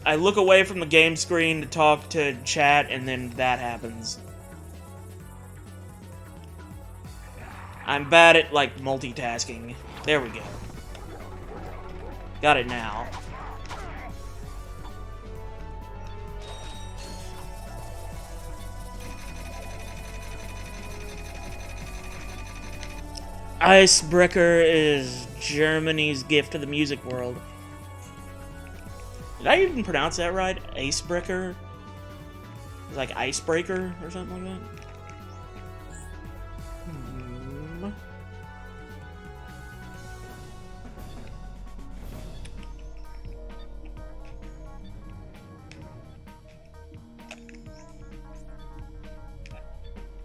I look away from the game screen to talk to chat, and then that happens. I'm bad at, like, multitasking. There we go. Got it now. Icebreaker is Germany's gift to the music world. Did I even pronounce that right? Icebreaker? It's like icebreaker or something like that?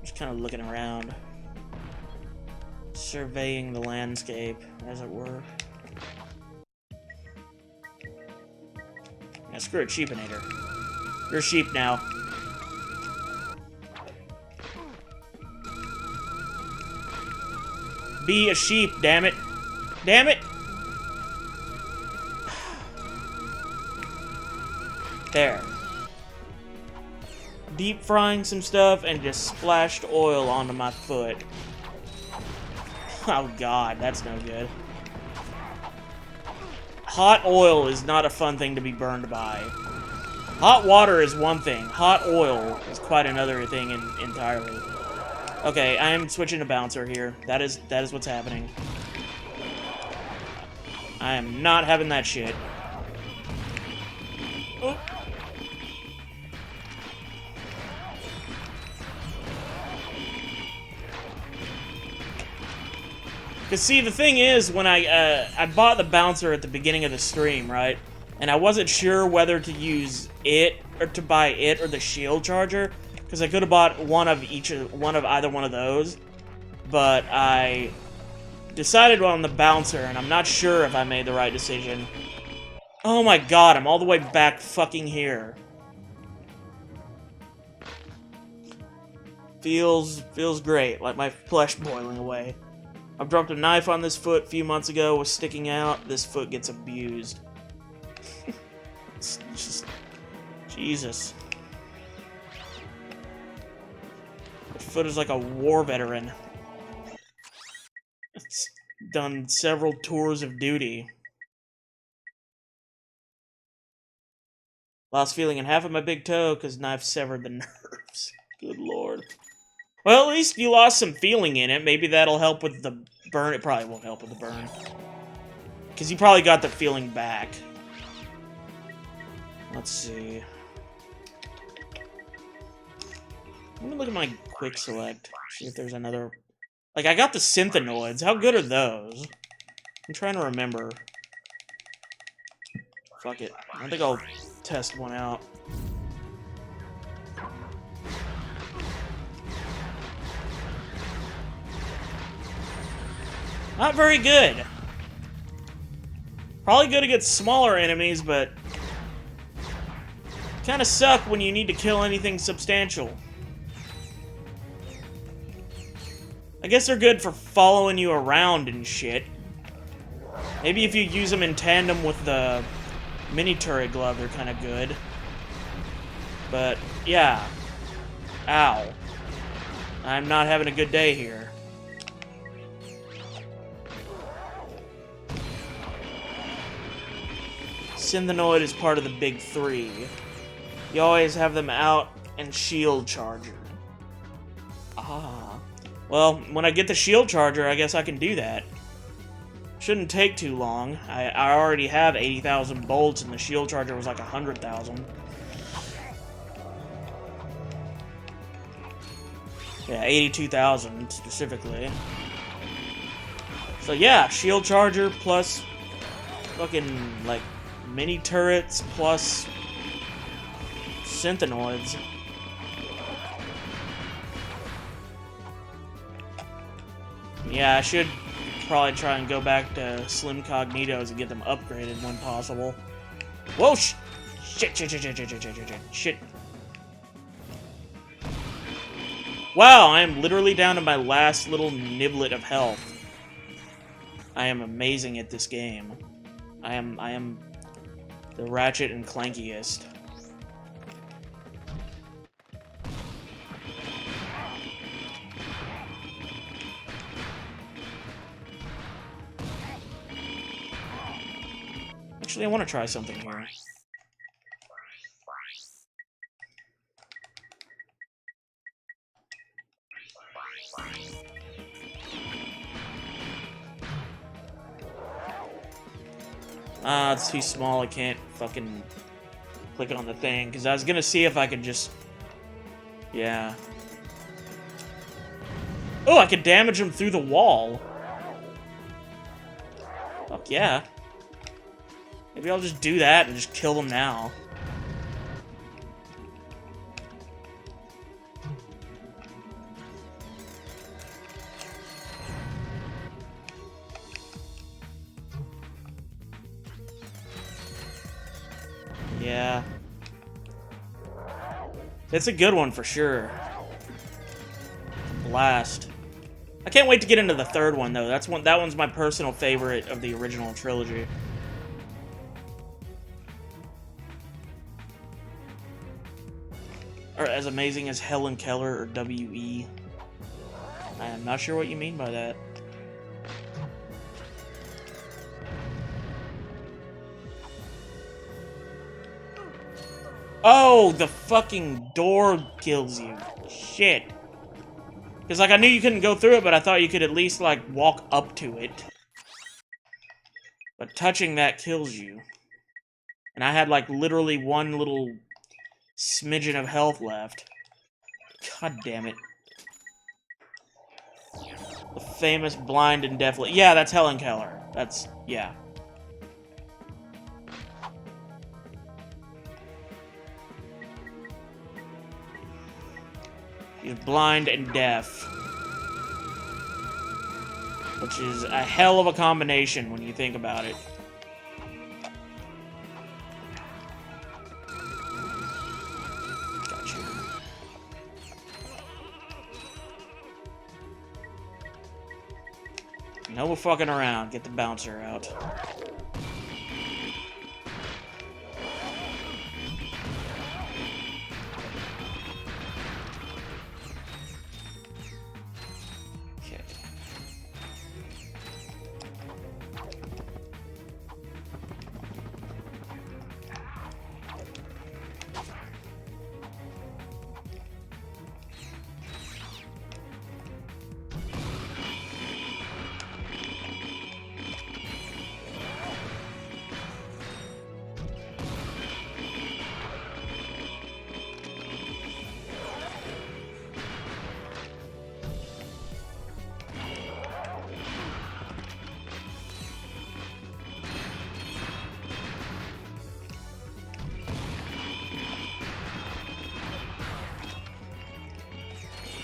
Just kind of looking around. Surveying the landscape, as it were. Yeah, screw it, Sheepinator. You're a sheep now. Be a sheep, damn it. Damn it! There. Deep frying some stuff and just splashed oil onto my foot. Oh god, that's no good. Hot oil is not a fun thing to be burned by. Hot water is one thing. Hot oil is quite another thing entirely. Okay, I am switching to Bouncer here. That is what's happening. I am not having that shit. Oh. Cause see, the thing is, when I bought the Bouncer at the beginning of the stream, right? And I wasn't sure whether to use it or to buy it or the shield charger, because I could have bought one of either one of those, but I decided on the Bouncer, and I'm not sure if I made the right decision. Oh my god, I'm all the way back fucking here. Feels great, like my flesh boiling away. I've dropped a knife on this foot a few months ago, was sticking out. This foot gets abused. It's just... Jesus. This foot is like a war veteran. It's done several tours of duty. Lost feeling in half of my big toe because knife severed the nerves. Good lord. Well, at least you lost some feeling in it. Maybe that'll help with the burn. It probably won't help with the burn. Because you probably got the feeling back. Let's see. Let me look at my quick select. See if there's another... Like, I got the Synthenoids. How good are those? I'm trying to remember. Fuck it. I think I'll test one out. Not very good. Probably good against smaller enemies, but kind of suck when you need to kill anything substantial. I guess they're good for following you around and shit. Maybe if you use them in tandem with the mini turret glove, they're kind of good. But, yeah. Ow. I'm not having a good day here. Synthenoid is part of the big three. You always have them out and shield charger. Ah. Well, when I get the shield charger, I guess I can do that. Shouldn't take too long. I already have 80,000 bolts and the shield charger was like 100,000. Yeah, 82,000 specifically. So yeah, shield charger plus fucking like mini turrets plus Synthenoids. Yeah, I should probably try and go back to Slim Cognitos and get them upgraded when possible. Whoa, Shit. Wow, I am literally down to my last little niblet of health. I am amazing at this game. I am the Ratchet and Clankiest. Actually, I want to try something here. Ah, it's too small. I can't fucking click on the thing. Because I was going to see if I could just... Yeah. Oh, I could damage him through the wall. Fuck yeah. Maybe I'll just do that and just kill them now. Yeah. It's a good one for sure. Blast. I can't wait to get into the third one though. That one's my personal favorite of the original trilogy. Or as amazing as Helen Keller or W.E. I am not sure what you mean by that. Oh, the fucking door kills you. Shit. Because, like, I knew you couldn't go through it, but I thought you could at least, like, walk up to it. But touching that kills you. And I had, like, literally one little smidgen of health left. God damn it. The famous blind and deaf... Yeah, that's Helen Keller. That's... yeah. She's blind and deaf. Which is a hell of a combination when you think about it. Gotcha. No fucking around. Get the bouncer out.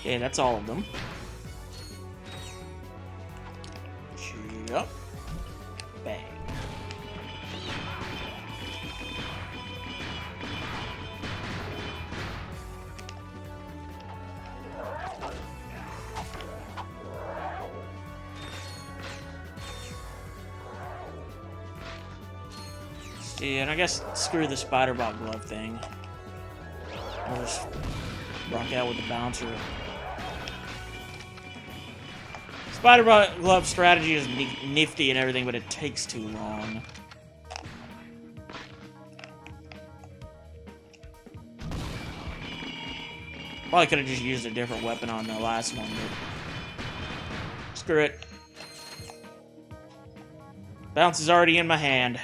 Okay, that's all of them. Yup. Bang. See, and I guess screw the spider bot glove thing. I'll just rock out with the bouncer. Spider glove strategy is nifty and everything, but it takes too long. Probably could have just used a different weapon on the last one, but screw it. Bounce is already in my hand.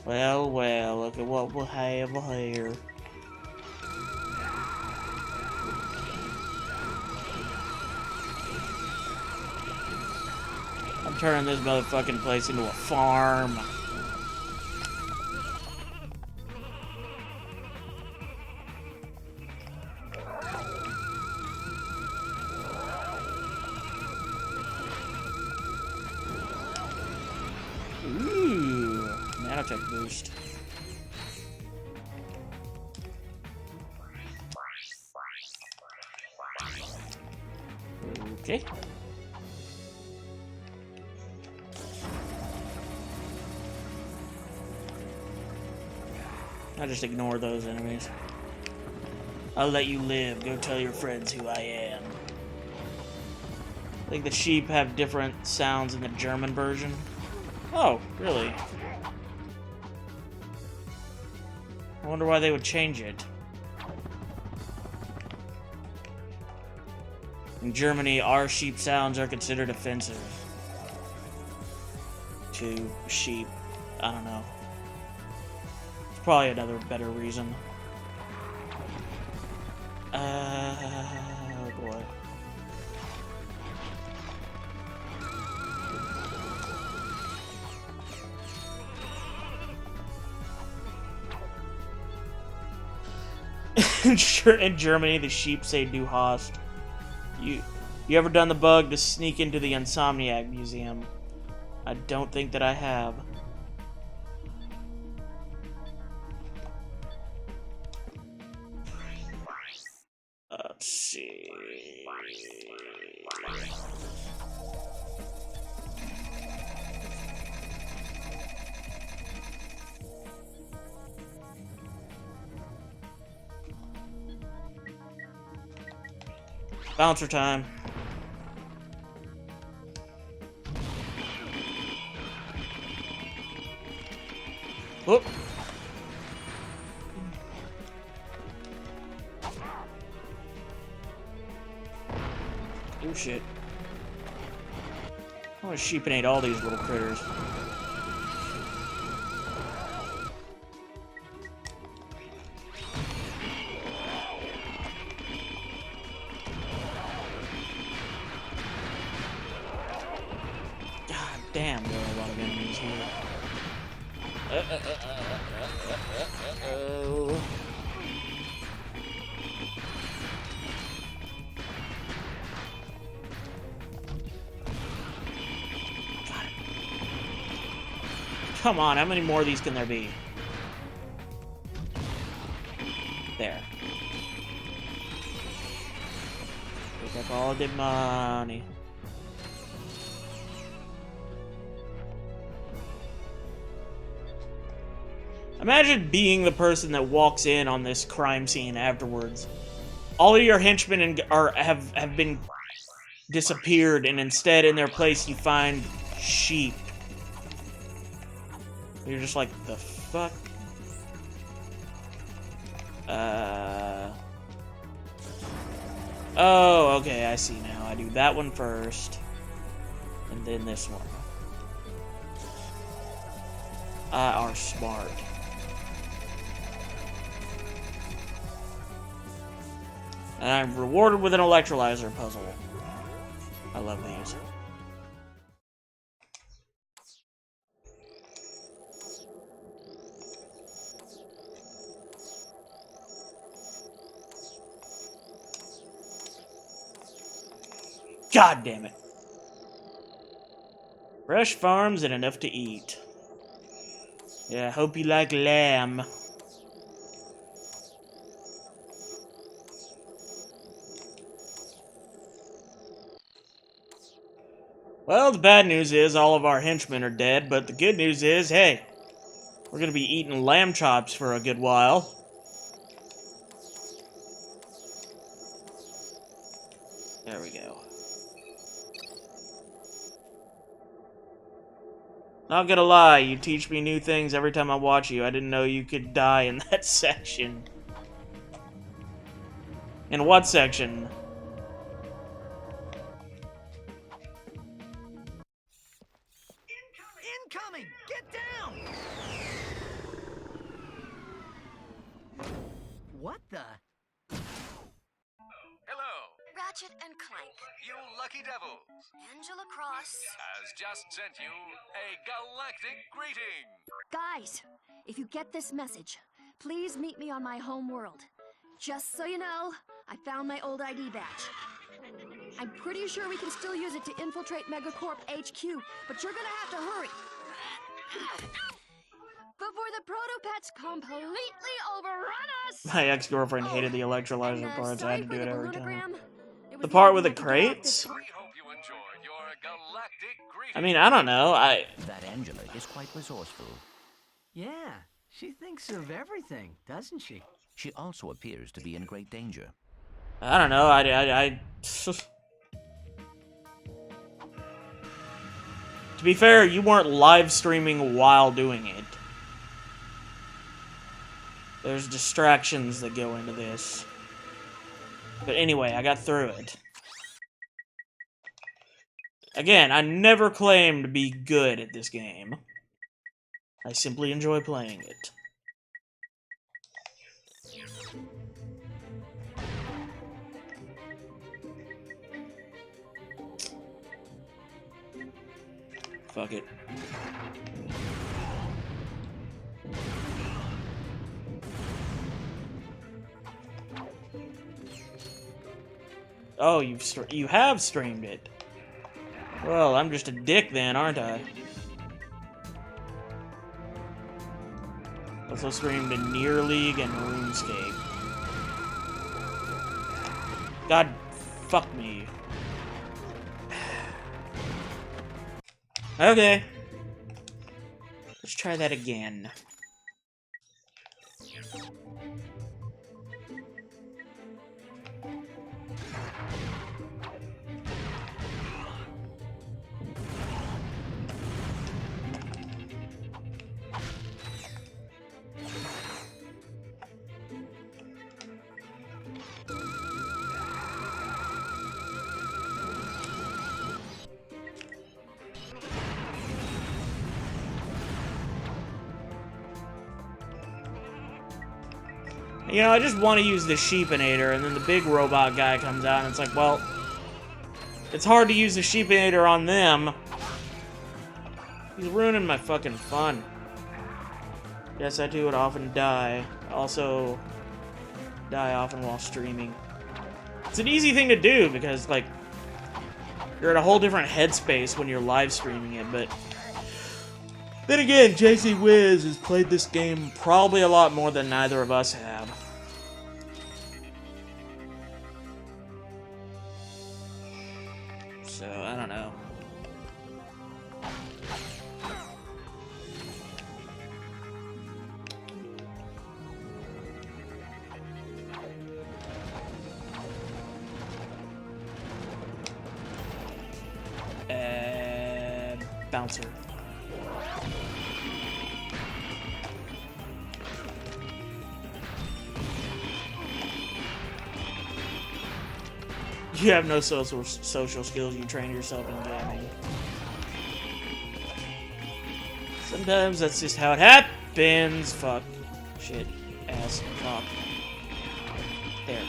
Well, well, look at what we have here. turning this motherfucking place into a farm. Ooh, nanotech boost. Okay. I'll just ignore those enemies. I'll let you live. Go tell your friends who I am. I think the sheep have different sounds in the German version. Oh, really? I wonder why they would change it. In Germany, our sheep sounds are considered offensive to sheep. I don't know. It's probably another better reason. Oh boy. In Germany, the sheep say "Du hast." You ever done the bug to sneak into the Insomniac Museum? I don't think that I have. Let's see. Bouncer time. Whoop. Oh shit. I want to sheepinate all these little critters. God damn, there are a lot of enemies here. Uh-oh. Come on, how many more of these can there be? There. Pick up all the money. Imagine being the person that walks in on this crime scene afterwards. All of your henchmen have been disappeared, and instead in their place you find sheep. You're just like, the fuck? Oh, okay, I see now. I do that one first, and then this one. Are smart. And I'm rewarded with an electrolyzer puzzle. I love these. God damn it. Fresh farms and enough to eat. Yeah, I hope you like lamb. Well, the bad news is all of our henchmen are dead, but the good news is, hey, we're gonna be eating lamb chops for a good while. There we go. Not gonna lie, you teach me new things every time I watch you. I didn't know you could die in that section. In what section? Incoming! Get down! What the? Hello. Ratchet and Clank. You lucky devils! Angela Cross. Has just sent you a galactic greeting! Guys, if you get this message, please meet me on my home world. Just so you know, I found my old ID badge. I'm pretty sure we can still use it to infiltrate Megacorp HQ, but you're gonna have to hurry. Before the Protopets completely overrun us! My ex-girlfriend hated the electrolyzer And, parts. I sorry had to for do the it every time. balloonogram. It was The part the with the only way I could get off crates? this- We hope you enjoyed your galactic greeting. I mean, I don't know. That Angela is quite resourceful. Yeah, she thinks of everything, doesn't she? She also appears to be in great danger. I don't know. To be fair, you weren't live streaming while doing it. There's distractions that go into this. But anyway, I got through it. Again, I never claimed to be good at this game. I simply enjoy playing it. Fuck it. Oh, you have streamed it. Well, I'm just a dick then, aren't I? Also streamed in Near League and RuneScape. God, fuck me. Okay. Let's try that again. You know, I just want to use the Sheepinator, and then the big robot guy comes out, and it's like, well, it's hard to use the Sheepinator on them. He's ruining my fucking fun. Yes, I too would often die. Also, die often while streaming. It's an easy thing to do, because, like, you're in a whole different headspace when you're live streaming it, but... Then again, JC Wiz has played this game probably a lot more than neither of us have. So, I don't know. Bouncer. You have no social skills, you train yourself in gaming. Sometimes that's just how it happens. Fuck. Shit. Ass. Fuck. There.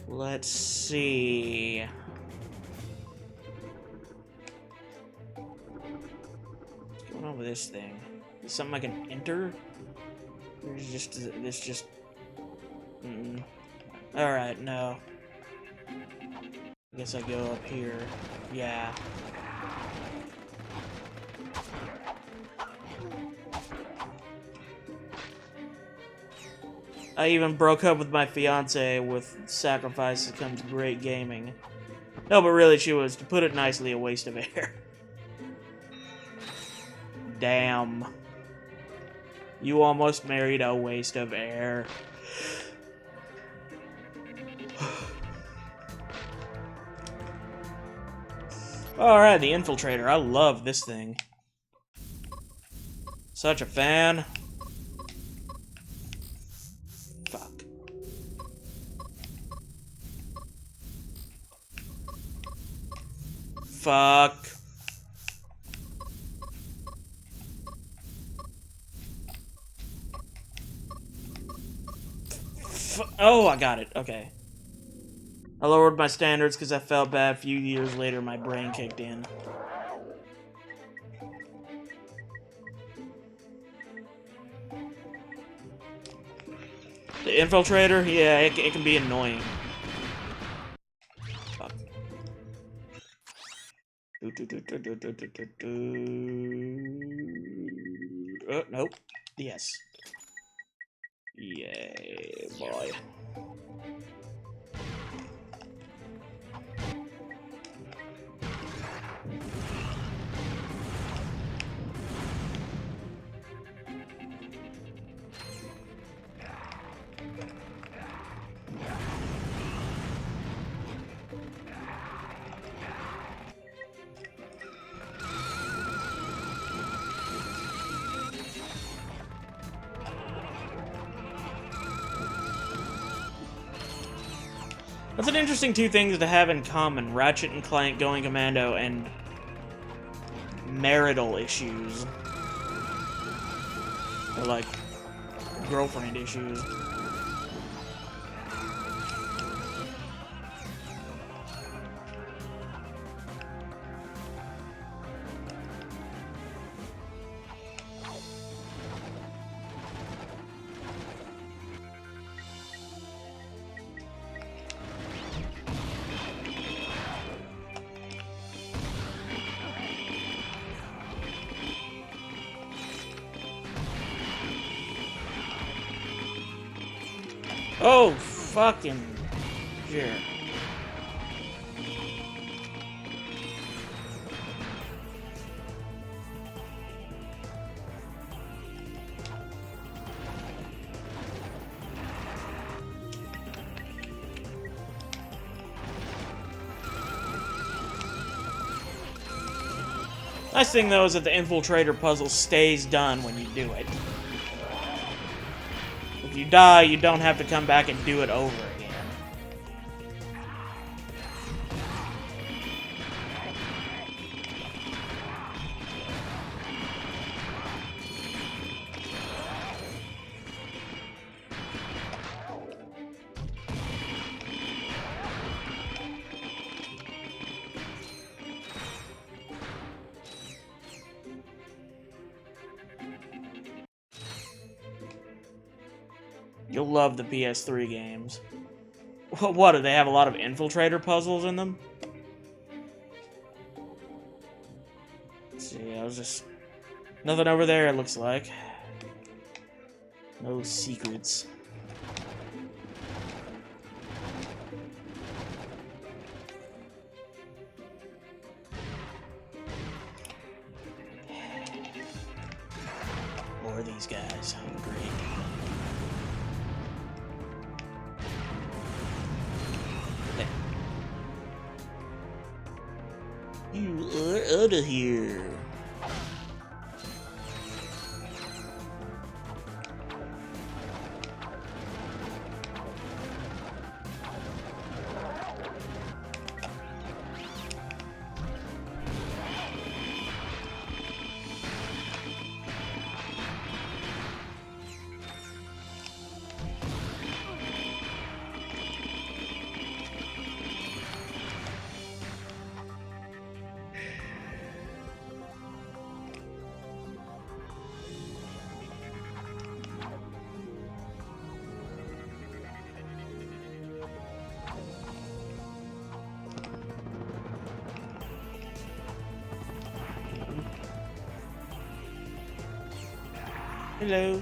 Let's see. What's going on with this thing? Is something I can enter? There's just this just. All right, no. I guess I go up here. Yeah. I even broke up with my fiance with sacrifices comes great gaming. No, but really, she was, to put it nicely, a waste of air. Damn. You almost married a waste of air. Alright, the Infiltrator. I love this thing. Such a fan. Fuck. Fuck. Oh, I got it. Okay. I lowered my standards because I felt bad. A few years later, my brain kicked in. The infiltrator? Yeah, it can be annoying. Fuck. Nope. Yes. Yay, boy. That's an interesting two things to have in common. Ratchet and Clank going commando and marital issues. Or like girlfriend issues. Oh, fucking shit. Nice thing though is that the infiltrator puzzle stays done when you do it. If you die, you don't have to come back and do it over again. You'll love the PS3 games. What, do they have a lot of infiltrator puzzles in them? Let's see, I was just... Nothing over there, it looks like. No secrets. More of these guys. Great. You are out of here. Hello.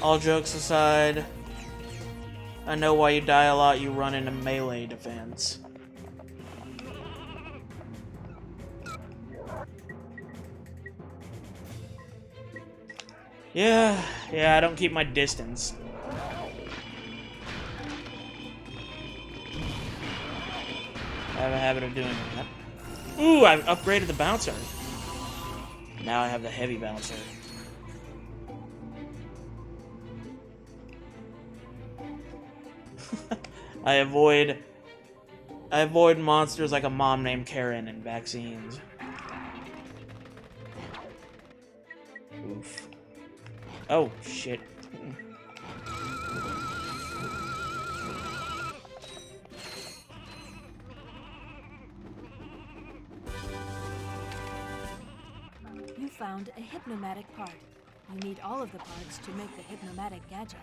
All jokes aside, I know why you die a lot. You run into melee defense. Yeah, I don't keep my distance. I have a habit of doing that. Ooh, I've upgraded the bouncer. Now I have the heavy bouncer. I avoid monsters like a mom named Karen and vaccines. Oof. Oh, shit. You found a hypnomatic part. You need all of the parts to make the hypnomatic gadget.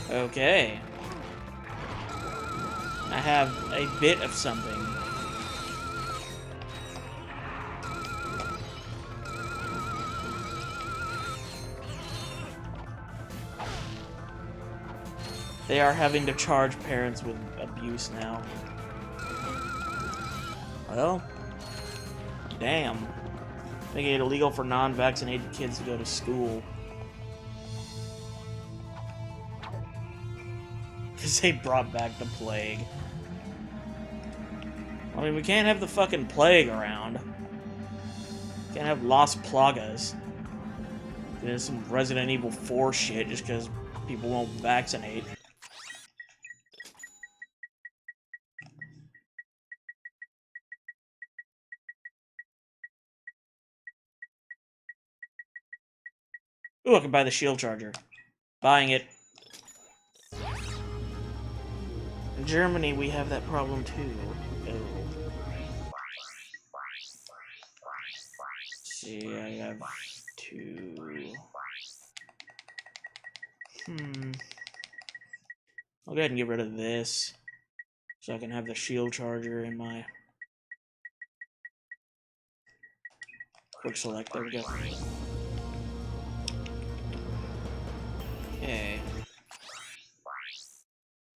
Okay. I have a bit of something. They are having to charge parents with abuse now. Well, damn. Making it illegal for non-vaccinated kids to go to school. Because they brought back the plague. I mean, we can't have the fucking plague around. Can't have Las Plagas. There's some Resident Evil 4 shit just because people won't vaccinate. Ooh, I can buy the shield charger. Buying it. In Germany, we have that problem too. Oh. See, I have two. I'll go ahead and get rid of this. So I can have the shield charger in my quick select. There we go. Okay.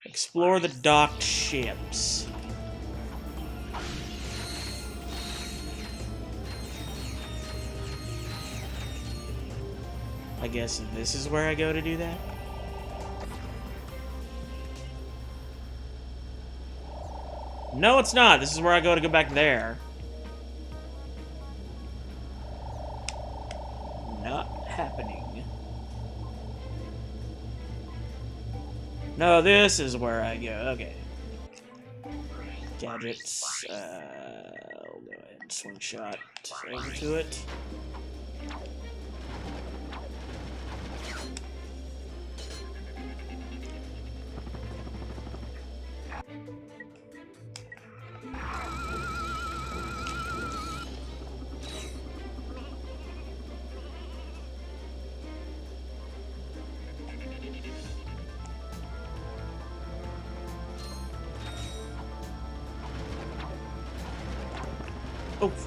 Explore the docked ships. I guess this is where I go to do that? No, it's not. This is where I go to go back there. Not happening. No, this is where I go. Okay. Gadgets. I'll go ahead and swing shot over to it.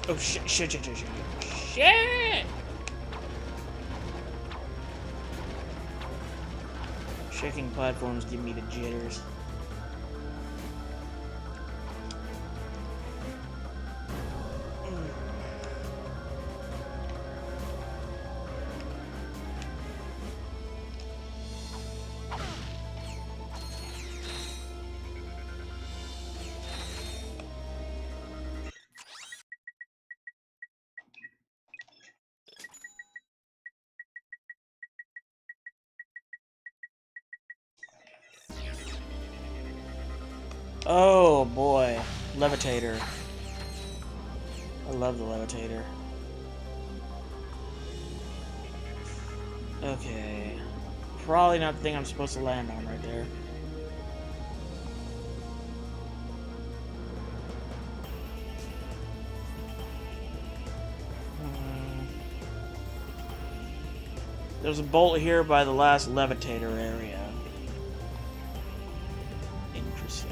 Oh, shit. Shaking platforms give me the jitters. Oh boy, levitator. I love the levitator. Okay. Probably not the thing I'm supposed to land on right there. There's a bolt here by the last levitator area. Interesting.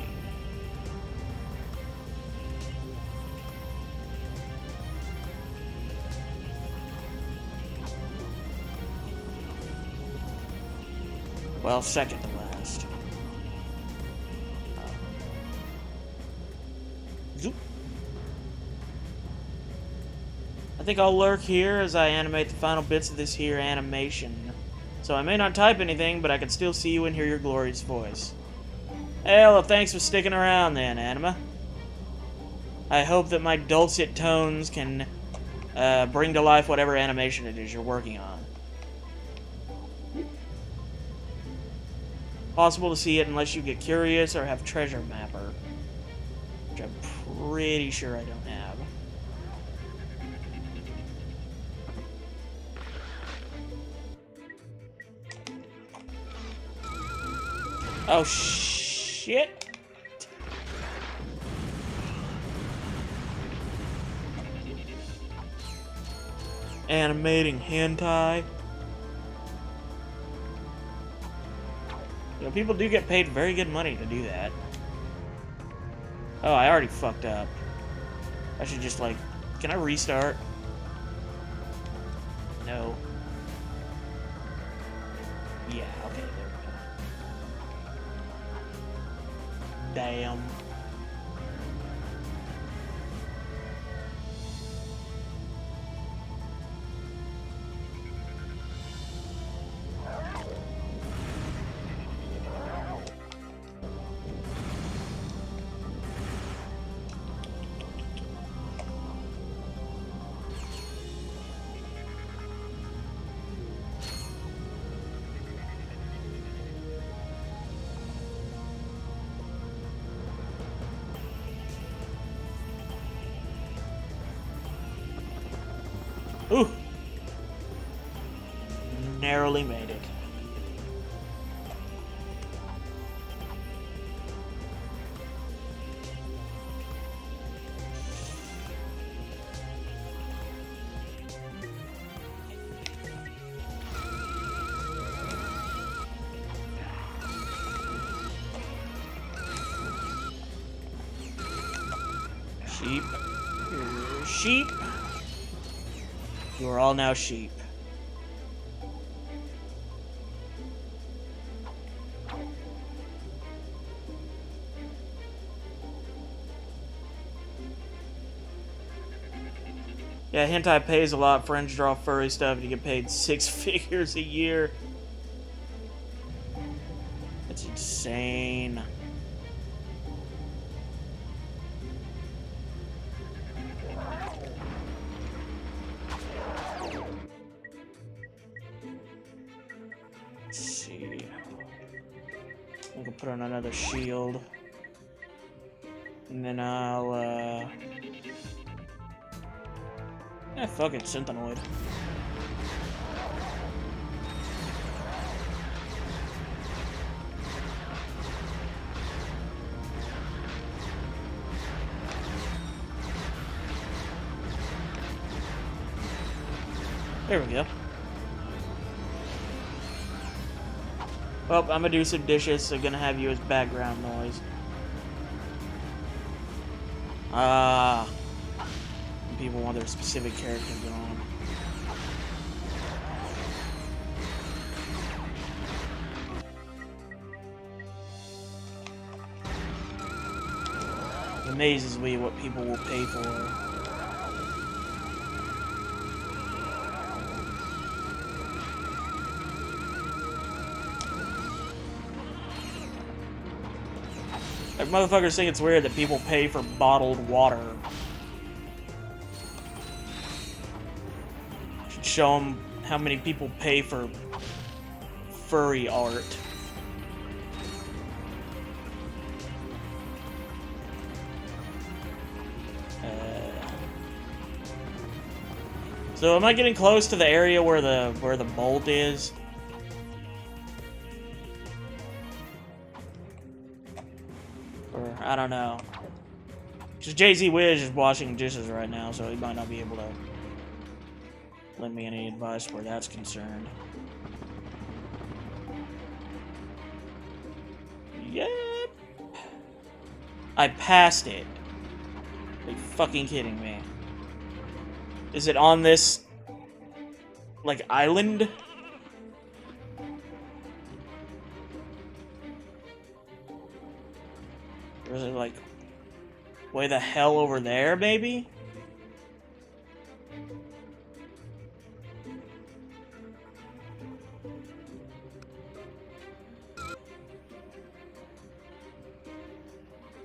Well, second to last. Zoop. I think I'll lurk here as I animate the final bits of this here animation. So I may not type anything, but I can still see you and hear your glorious voice. Well, thanks for sticking around then, Anima. I hope that my dulcet tones can bring to life whatever animation it is you're working on. Possible to see it unless you get curious or have treasure mapper. Which I'm pretty sure I don't have. Oh, shit. Animating hentai. You know, people do get paid very good money to do that. Oh, I already fucked up. I should just, like... Can I restart? No. Yeah, okay, there we go. Damn. Ooh! Narrowly made it. Sheep. Sheep. You are all now sheep. Yeah, hentai pays a lot. Friends draw furry stuff and you get paid 6 figures a year. That's insane. Let's see. I'm gonna put on another shield. And then I'll, fuck it, Synthanoid. There we go. Well, I'm gonna do some dishes, so I'm gonna have you as background noise. People want their specific characters on. It amazes me what people will pay for. Like, motherfuckers think it's weird that people pay for bottled water. Should show them how many people pay for furry art. So am I getting close to the area where the bolt is? Or I don't know. Just Jay-Z Wiz is washing dishes right now, so he might not be able to lend me any advice where that's concerned. Yep. I passed it. Are you fucking kidding me? Is it on this, like, island? Or is it, like, way the hell over there, maybe?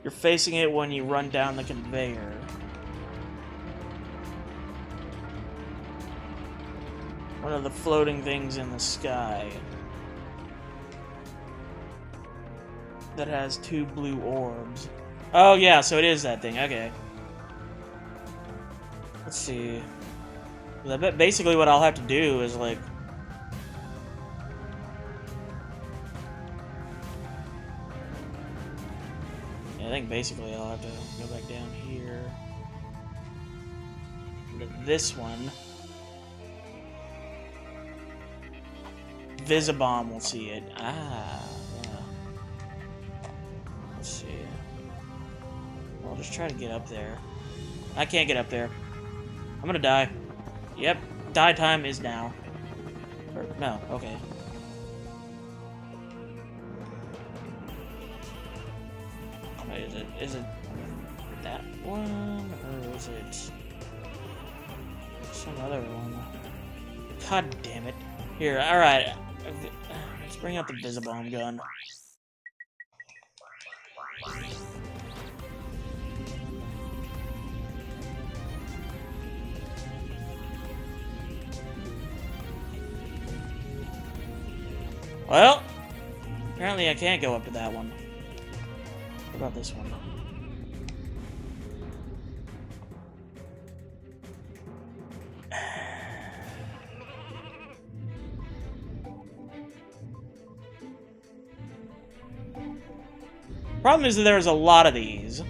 You're facing it when you run down the conveyor. One of the floating things in the sky. that has 2 blue orbs. Oh yeah, so it is that thing. Okay. Let's see. I bet basically what I'll have to do is like. Yeah, I think basically I'll have to go back down here. To this one. Visibomb will see it. Ah, yeah. Let's see. I'll just try to get up there. I can't get up there. I'm gonna die. Yep, die time is now. Or, no, okay. Wait, is it that one, or is it some other one? God damn it. Here, alright. Let's bring out the Visibomb gun. Well, apparently I can't go up to that one. What about this one? Problem is that there's a lot of these.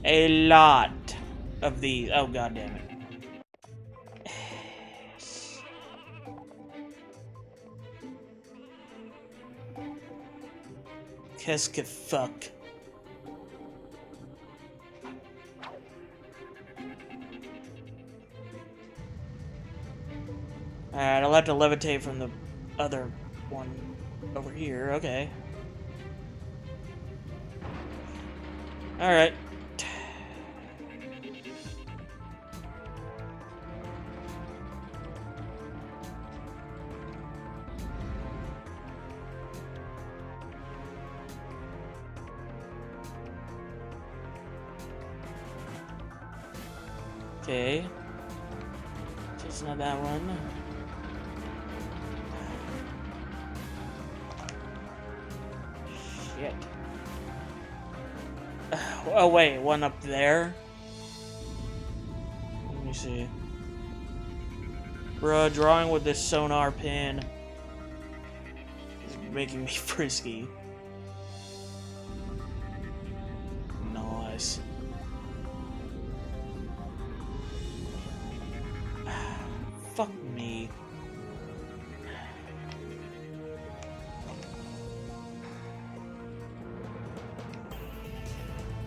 A lot of these. Oh, god damn it. Qu'est-ce que fuck? Alright, I'll have to levitate from the other one over here. Okay. Alright. Okay. Just not that one. Shit. Oh wait, one up there? Let me see. Bruh, drawing with this sonar pin is making me frisky. Nice. Fuck me.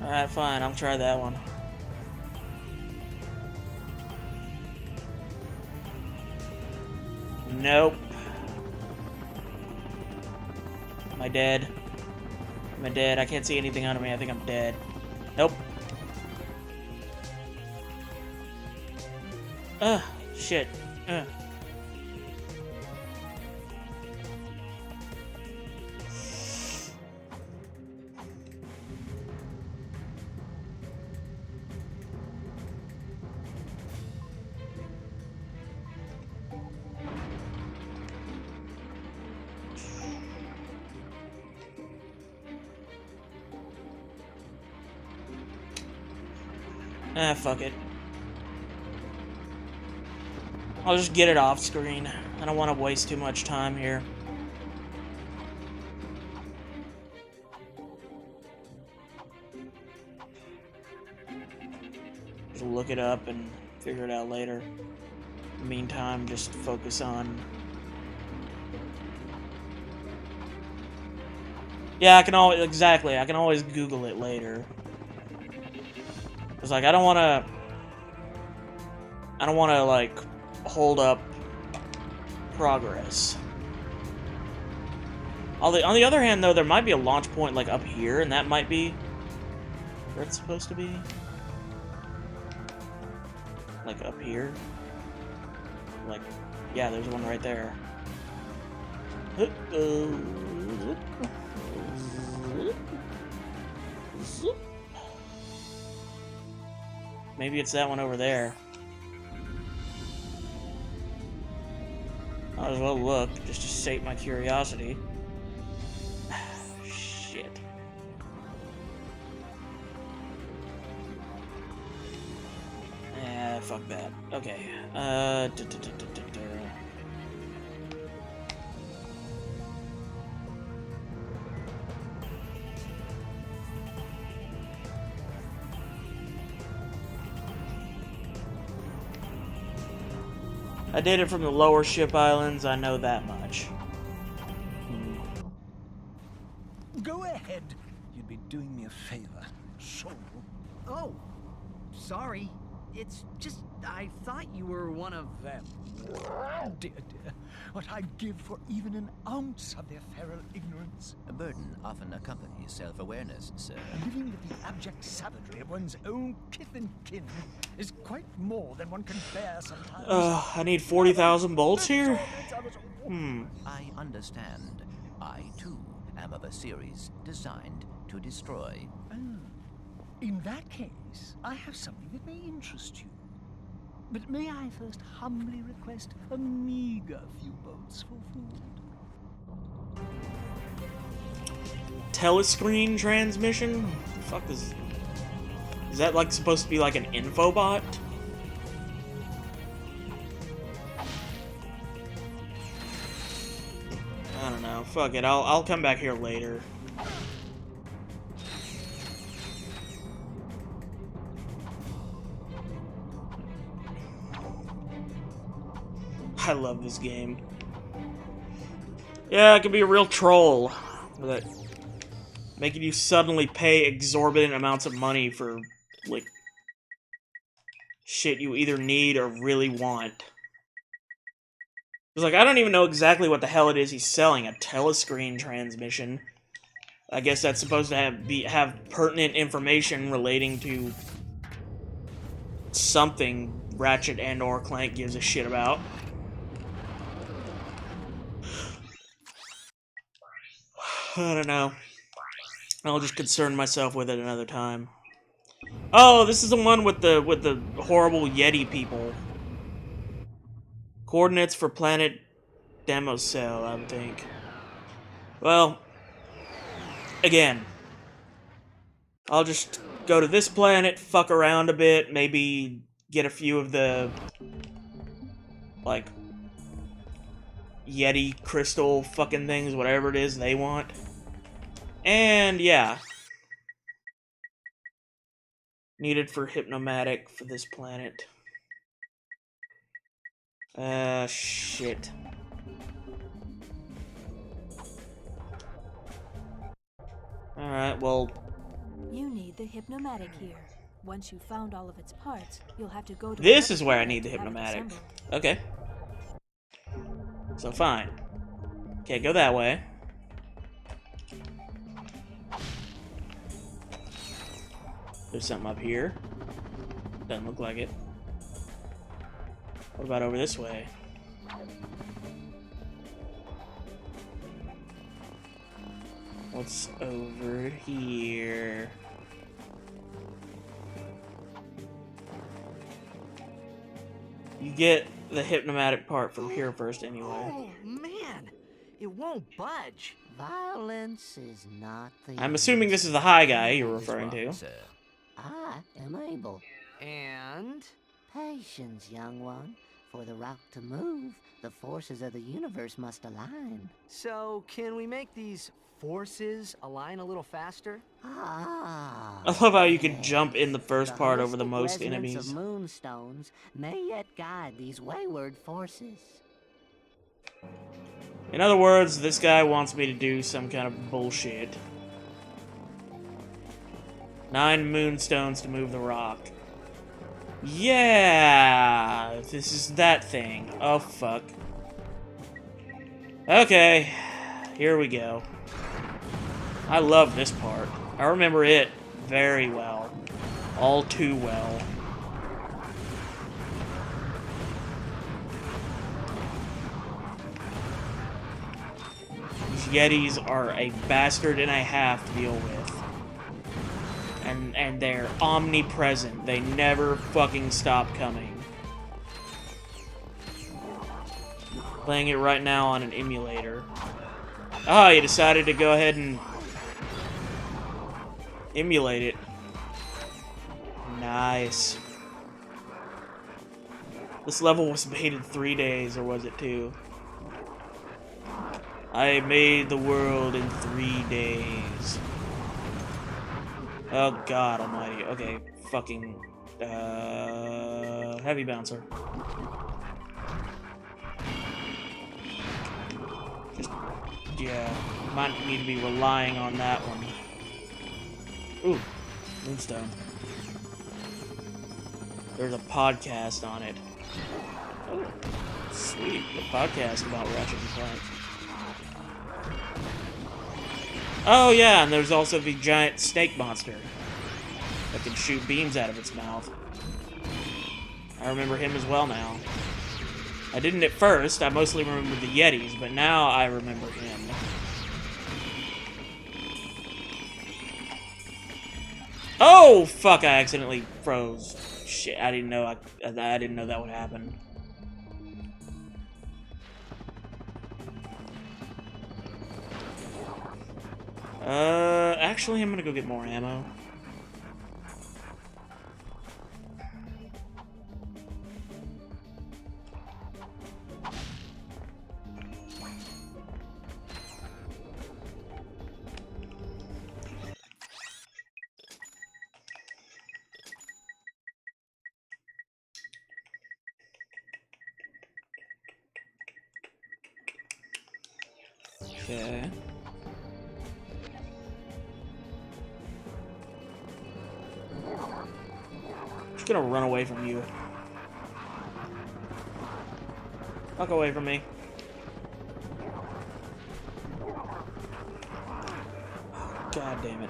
Alright, fine, I'll try that one. Nope. Am I dead? Am I dead? I can't see anything under me. I think I'm dead. Nope. Ugh, shit. Ugh. Ah, fuck it. I'll just get it off screen. I don't want to waste too much time here. Just look it up and figure it out later. In the meantime, just focus on... Yeah, I can always... Exactly, I can always Google it later. It's like, I don't want to, like, hold up progress. On the other hand, though, there might be a launch point, like, up here, and that might be where it's supposed to be. Like, up here. Like, yeah, there's one right there. Maybe it's that one over there. Might as well look, just to sate my curiosity. fuck that. Okay. I did it from the lower ship islands, I know that much. Go ahead. You'd be doing me a favor. So. Oh, sorry. It's just, I thought you were one of them. Dear, dear, what I'd give for even an ounce of their feral ignorance. A burden often accompanies self-awareness, sir. Living with the abject savagery of one's own kith and kin is quite more than one can bear sometimes. I need 40,000 bolts here? I understand. I, too, am of a series designed to destroy. In that case, I have something that may interest you. But may I first humbly request a meager few bolts for food? Telescreen transmission? Fuck is that like supposed to be like an infobot? I don't know. Fuck it. I'll come back here later. I love this game. Yeah, it can be a real troll. With it making you suddenly pay exorbitant amounts of money for, like, shit you either need or really want. It's like, I don't even know exactly what the hell it is he's selling. A telescreen transmission. I guess that's supposed to have pertinent information relating to something Ratchet and or Clank gives a shit about. I don't know. I'll just concern myself with it another time. Oh, this is the one with the horrible Yeti people. Coordinates for planet demo cell, I would think. Well, again, I'll just go to this planet, fuck around a bit, maybe get a few of the, like, Yeti crystal fucking things, whatever it is they want. And, yeah. Needed for Hypnomatic for this planet. Shit. Alright, well... You need the Hypnomatic here. Once you've found all of its parts, you'll have to go to... This is where I need the Hypnomatic. Assembled. Okay. So, fine. Okay, go that way. There's something up here. Doesn't look like it. What about over this way? What's over here? You get the Hypnomatic part from here first anyway. Oh, man. It won't budge. Violence is not the... I'm assuming this is the high guy you're referring to. Sir. I am able. And? Patience, young one. For the rock to move, the forces of the universe must align. So, can we make these forces align a little faster? Ah. I love how you can jump in the first part over the holistic most resonance enemies. of moonstones may yet guide these wayward forces. In other words, this guy wants me to do some kind of bullshit. 9 moonstones to move the rock. Yeah! This is that thing. Oh, fuck. Okay. Here we go. I love this part. I remember it very well. All too well. These Yetis are a bastard and a half to deal with. And they're omnipresent. They never fucking stop coming. Playing it right now on an emulator. Ah, you decided to go ahead and emulate it. Nice. This level was made in 3 days, or was it 2? I made the world in 3 days. Oh god almighty. Okay, fucking... heavy bouncer. Just... yeah, might need to be relying on that one. Ooh, moonstone. There's a podcast on it. Oh, sweet. A podcast about Ratchet and Clank. Oh yeah, and there's also the giant snake monster that can shoot beams out of its mouth. I remember him as well now. I didn't at first, I mostly remembered the Yetis, but now I remember him. Oh fuck, I accidentally froze. Shit, I didn't know I didn't know that would happen. Actually, I'm gonna go get more ammo. Okay. Just gonna run away from you. Fuck away from me. God damn it.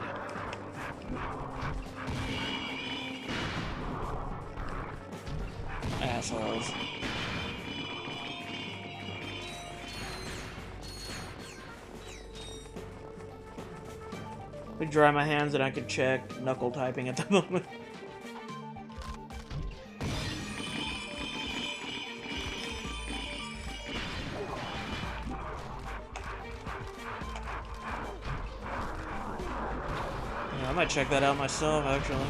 Assholes. Let me dry my hands and I can check knuckle typing at the moment. Yeah, I might check that out myself, actually.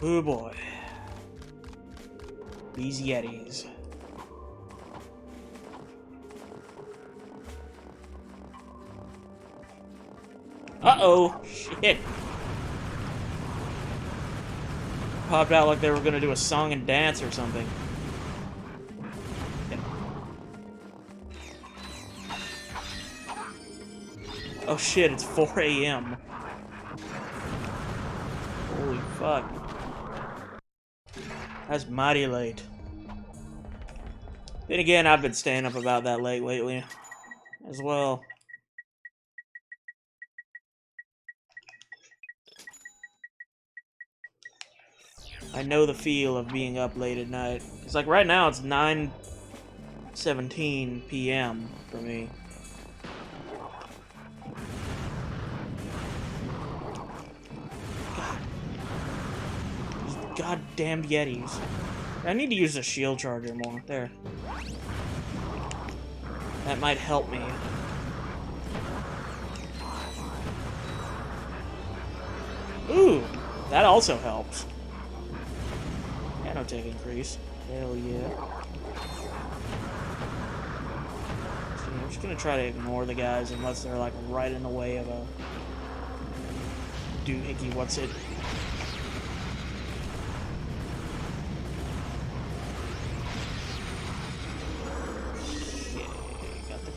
Oh boy. These Yetis. Uh-oh! Shit! Popped out like they were gonna do a song and dance or something. Yeah. Oh shit, it's 4 a.m. Holy fuck. That's mighty late. Then again, I've been staying up about that late lately as well. I know the feel of being up late at night. It's like right now it's 9:17 p.m. for me. God. These goddamned Yetis. I need to use the shield charger more. There. That might help me. Ooh, that also helps. Nanotech increase. Hell yeah. So I'm just gonna try to ignore the guys unless they're like right in the way of a doohickey what's it.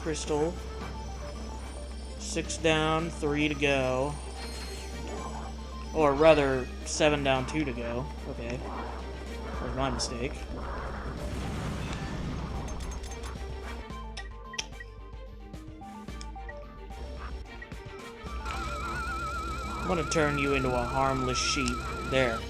Crystal. 6 down, 3 to go. Or rather, 7 down, 2 to go. Okay. That was my mistake. I'm gonna turn you into a harmless sheep. There.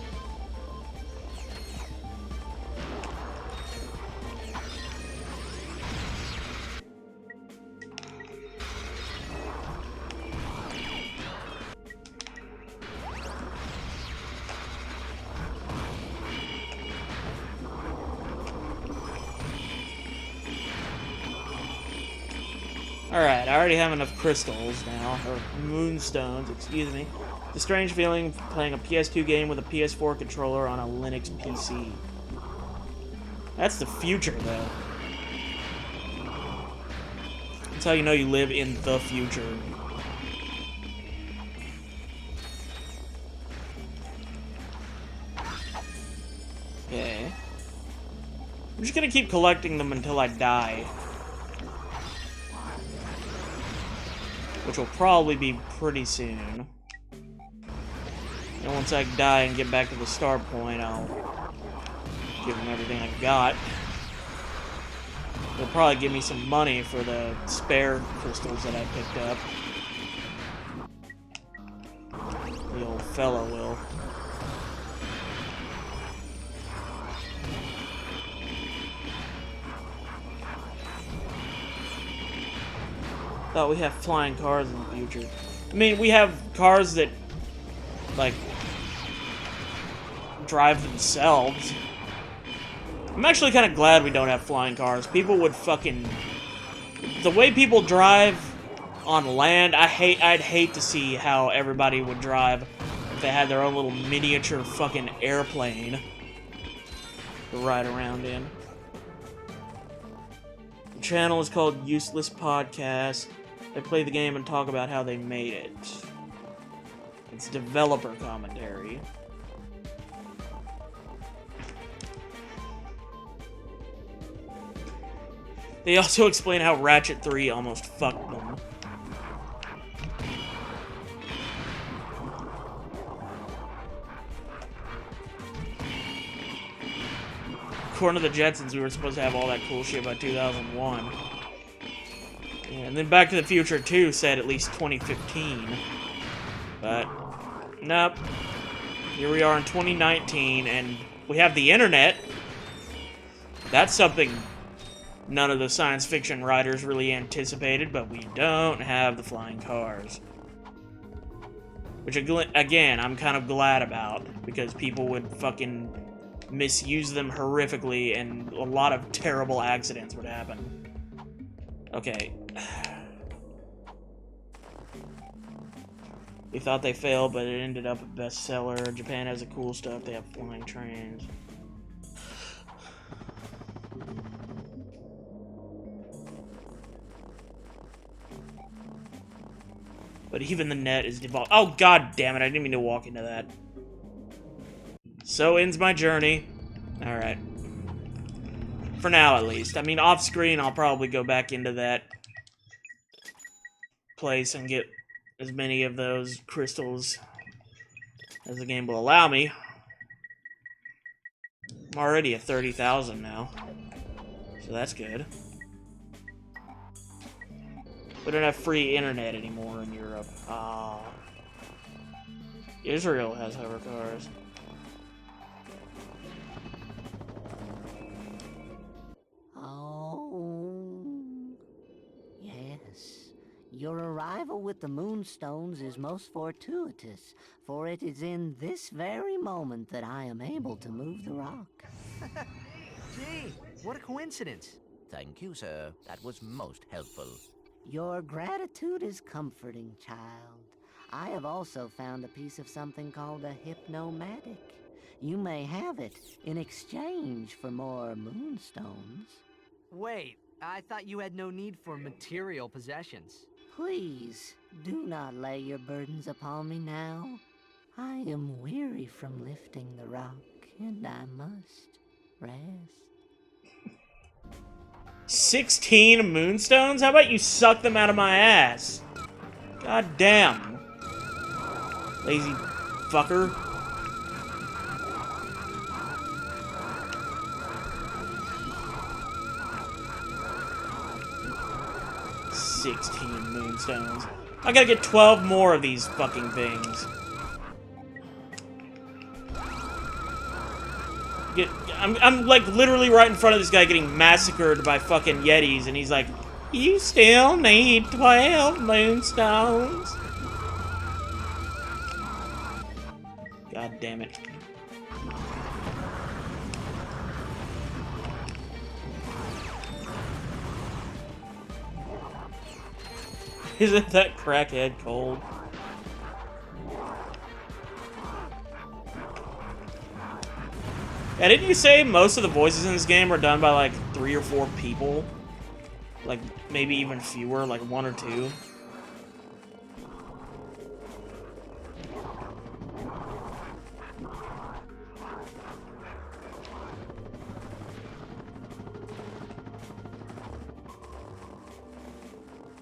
Alright, I already have enough crystals now, or moonstones, excuse me. It's a strange feeling playing a PS2 game with a PS4 controller on a Linux PC. That's the future, though. That's how you know you live in the future. Okay. I'm just gonna keep collecting them until I die. Which will probably be pretty soon. And once I die and get back to the start point, I'll give them everything I've got. They'll probably give me some money for the spare crystals that I picked up. The old fellow will. Thought we have flying cars in the future. I mean, we have cars that, like, drive themselves. I'm actually kind of glad we don't have flying cars. People would fucking... The way people drive on land, I'd hate to see how everybody would drive if they had their own little miniature fucking airplane to ride around in. The channel is called Useless Podcast. They play the game and talk about how they made it. It's developer commentary. They also explain how Ratchet 3 almost fucked them. According to the Jetsons, we were supposed to have all that cool shit by 2001. Yeah, and then Back to the Future 2 said at least 2015. But, nope. Here we are in 2019, and we have the internet. That's something none of the science fiction writers really anticipated, but we don't have the flying cars. Which, again, I'm kind of glad about, because people would fucking misuse them horrifically, and a lot of terrible accidents would happen. Okay. We thought they failed, but it ended up a bestseller. Japan has the cool stuff. They have flying trains. But even the net is devolved. Oh, god damn it. I didn't mean to walk into that. So ends my journey. Alright. For now, at least. I mean, off-screen, I'll probably go back into that place and get as many of those crystals as the game will allow me. I'm already at 30,000 now. So that's good. We don't have free internet anymore in Europe. Ah. Israel has hover cars. Your arrival with the Moonstones is most fortuitous, for it is in this very moment that I am able to move the rock. Gee, what a coincidence. Thank you, sir. That was most helpful. Your gratitude is comforting, child. I have also found a piece of something called a hypnomatic. You may have it in exchange for more Moonstones. Wait, I thought you had no need for material possessions. Please, do not lay your burdens upon me now. I am weary from lifting the rock, and I must rest. 16 moonstones? How about you suck them out of my ass? God damn. Lazy fucker. Moonstones. I gotta get 12 more of these fucking things. I'm like literally right in front of this guy getting massacred by fucking Yetis, and he's like, "You still need 12 moonstones." God damn it. Isn't that crackhead cold? Yeah, didn't you say most of the voices in this game are done by like 3 or 4 people? Like, maybe even fewer, like 1 or 2?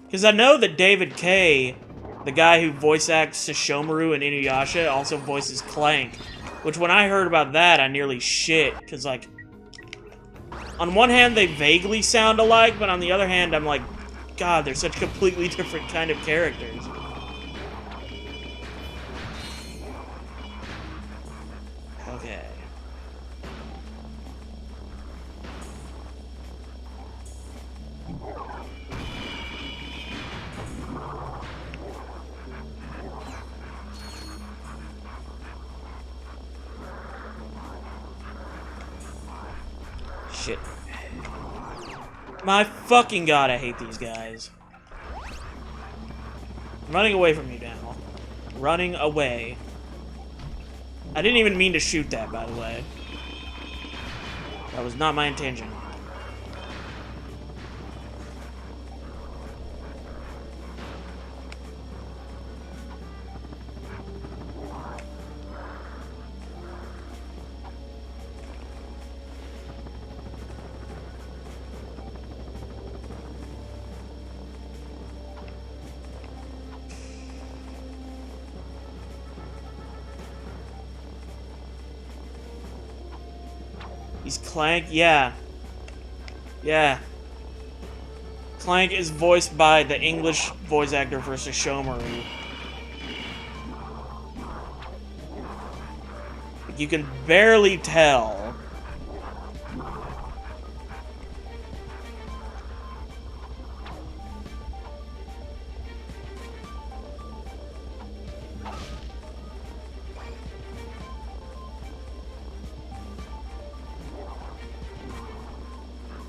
Because I know that David Kaye, the guy who voice acts Sesshomaru and Inuyasha, also voices Clank. Which, when I heard about that, I nearly shit. Because, like, on one hand, they vaguely sound alike, but on the other hand, I'm like, God, they're such completely different kind of characters. Okay. Shit. My fucking god, I hate these guys. I'm running away from you now. Running away. I didn't even mean to shoot that, by the way. That was not my intention. He's Clank? Yeah. Yeah. Clank is voiced by the English voice actor for Sesshomaru. You can barely tell.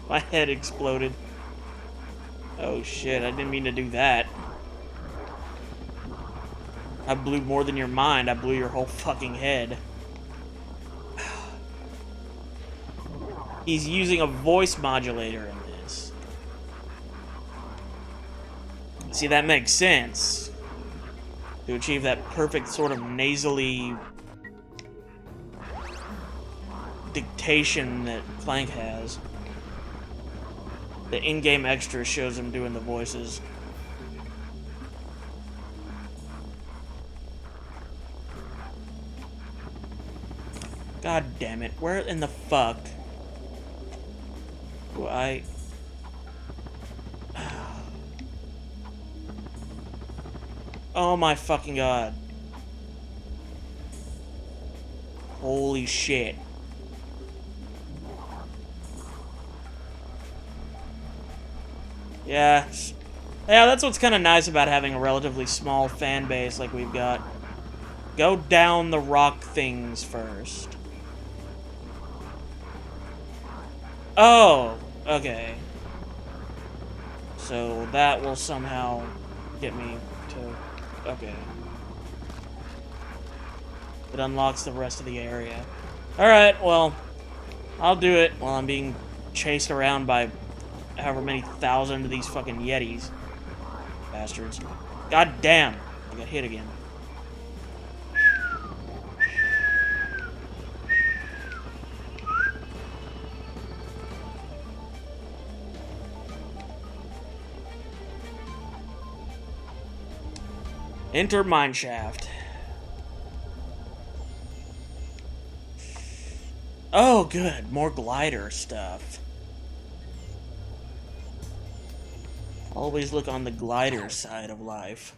My head exploded. Oh shit, I didn't mean to do that. I blew more than your mind, I blew your whole fucking head. He's using a voice modulator in this. See, that makes sense. To achieve that perfect sort of nasally dictation that Clank has. The in-game extra shows him doing the voices. God damn it. Where in the fuck do I... Oh my fucking god. Holy shit. Yeah. Yeah, that's what's kind of nice about having a relatively small fan base like we've got. Go down the rock things first. Oh, okay. So that will somehow get me to... Okay. It unlocks the rest of the area. Alright, well, I'll do it while I'm being chased around by however many thousand of these fucking Yetis. Bastards. God damn! I got hit again. Enter mineshaft. Oh, good. More glider stuff. Always look on the glider side of life.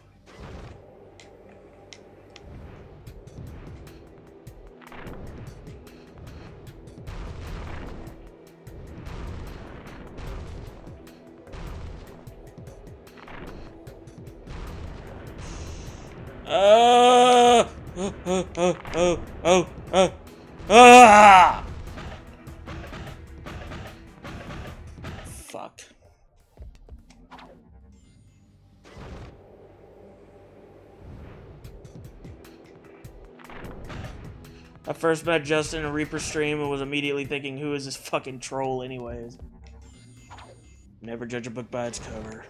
Ah! Fuck. I first met Justin in a Reaper stream and was immediately thinking, who is this fucking troll anyways? Never judge a book by its cover.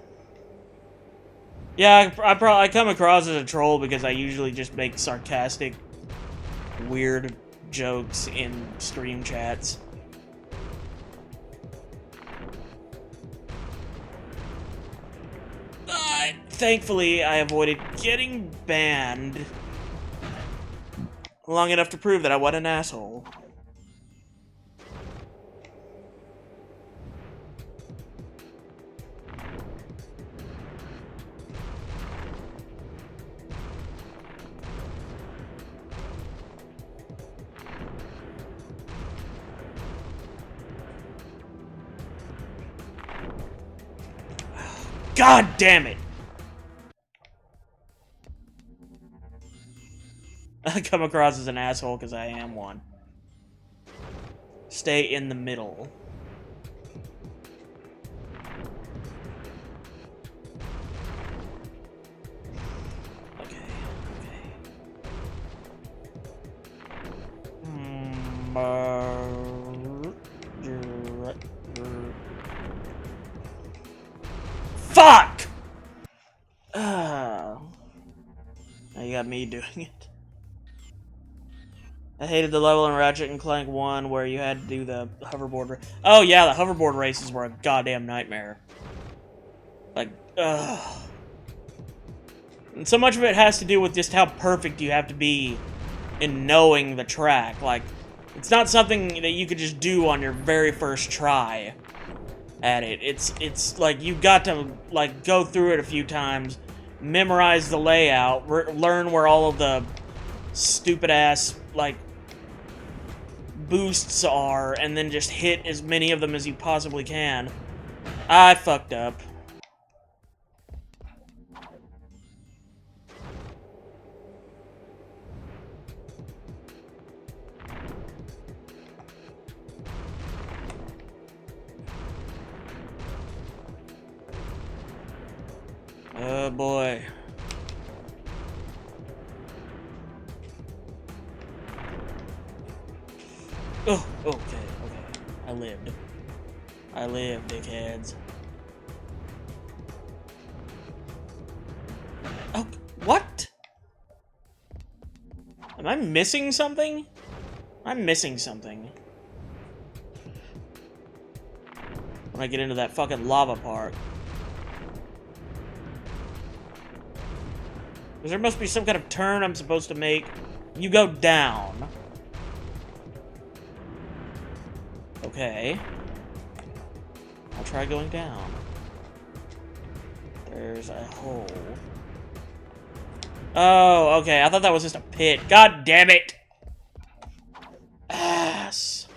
Yeah, I come across as a troll because I usually just make sarcastic, weird jokes in stream chats. But thankfully, I avoided getting banned long enough to prove that I wasn't an asshole. God damn it! I come across as an asshole because I am one. Stay in the middle. Okay, okay. Fuck! Now you got me doing it. I hated the level in Ratchet and Clank 1 where you had to do the hoverboard Oh yeah, the hoverboard races were a goddamn nightmare. Like, ugh. And so much of it has to do with just how perfect you have to be in knowing the track. Like, it's not something that you could just do on your very first try at it. It's like you've got to like go through it a few times, memorize the layout, learn where all of the stupid ass like boosts are, and then just hit as many of them as you possibly can. I fucked up. Oh boy. Oh, okay, okay. I lived. I lived, dickheads. Oh, what? Am I missing something? I'm missing something. When I get into that fucking lava park. Because there must be some kind of turn I'm supposed to make. You go down. Okay. I'll try going down. There's a hole. Oh, okay. I thought that was just a pit. God damn it! Ass.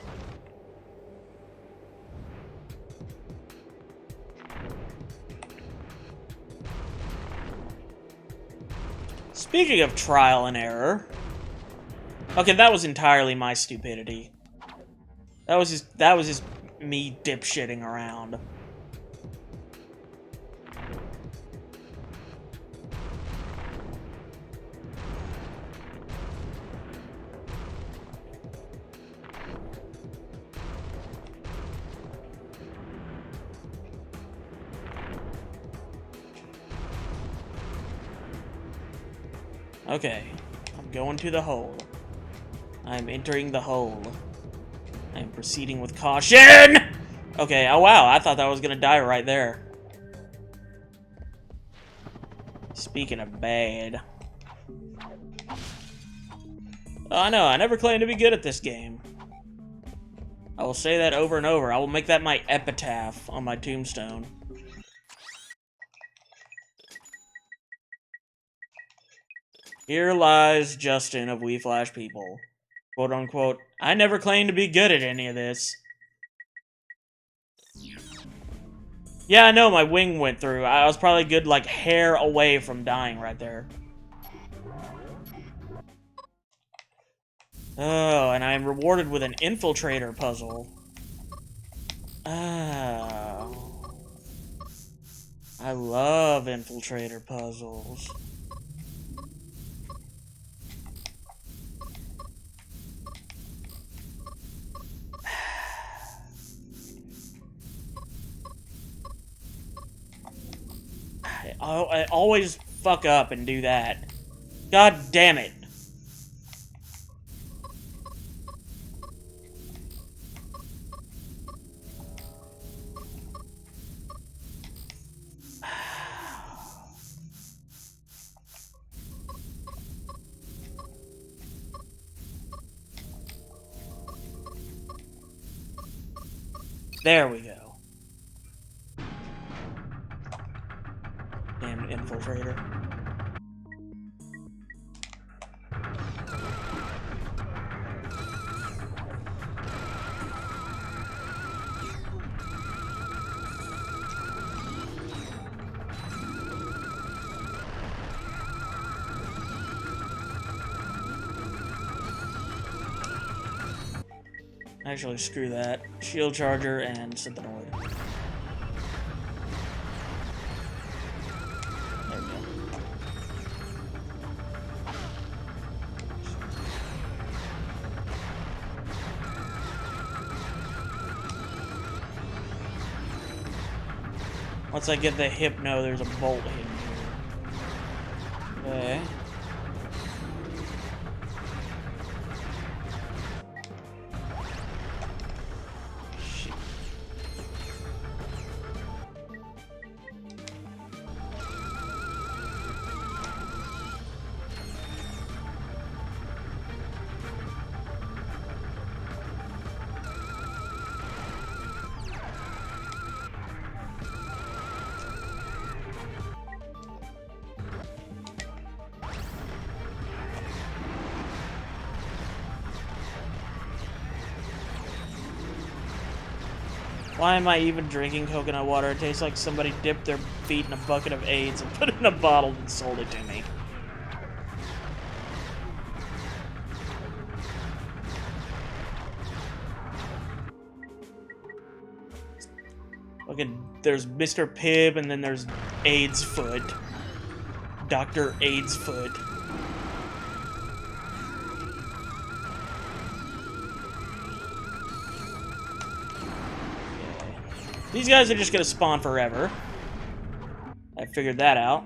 Speaking of trial and error. Okay, that was entirely my stupidity. That was just me dipshitting around. Okay, I'm going to the hole. I'm entering the hole. I'm proceeding with caution! Okay, oh wow, I thought that was gonna die right there. Speaking of bad. Oh, I know, I never claimed to be good at this game. I will say that over and over. I will make that my epitaph on my tombstone. Here lies Justin of We Flash People. Quote unquote, I never claimed to be good at any of this. Yeah, I know, my wing went through. I was probably good, like, hair away from dying right there. Oh, and I'm rewarded with an infiltrator puzzle. Oh. I love infiltrator puzzles. I always fuck up and do that. God damn it. There we go. Damn infiltrator. Actually, screw that. Shield charger and synthenoid. There we go. Once I get the hypno, there's a bolt hidden here. Okay. Why am I even drinking coconut water? It tastes like somebody dipped their feet in a bucket of AIDS and put it in a bottle and sold it to me. Fucking, there's Mr. Pibb and then there's AIDS Foot. Dr. AIDS Foot. These guys are just gonna spawn forever. I figured that out.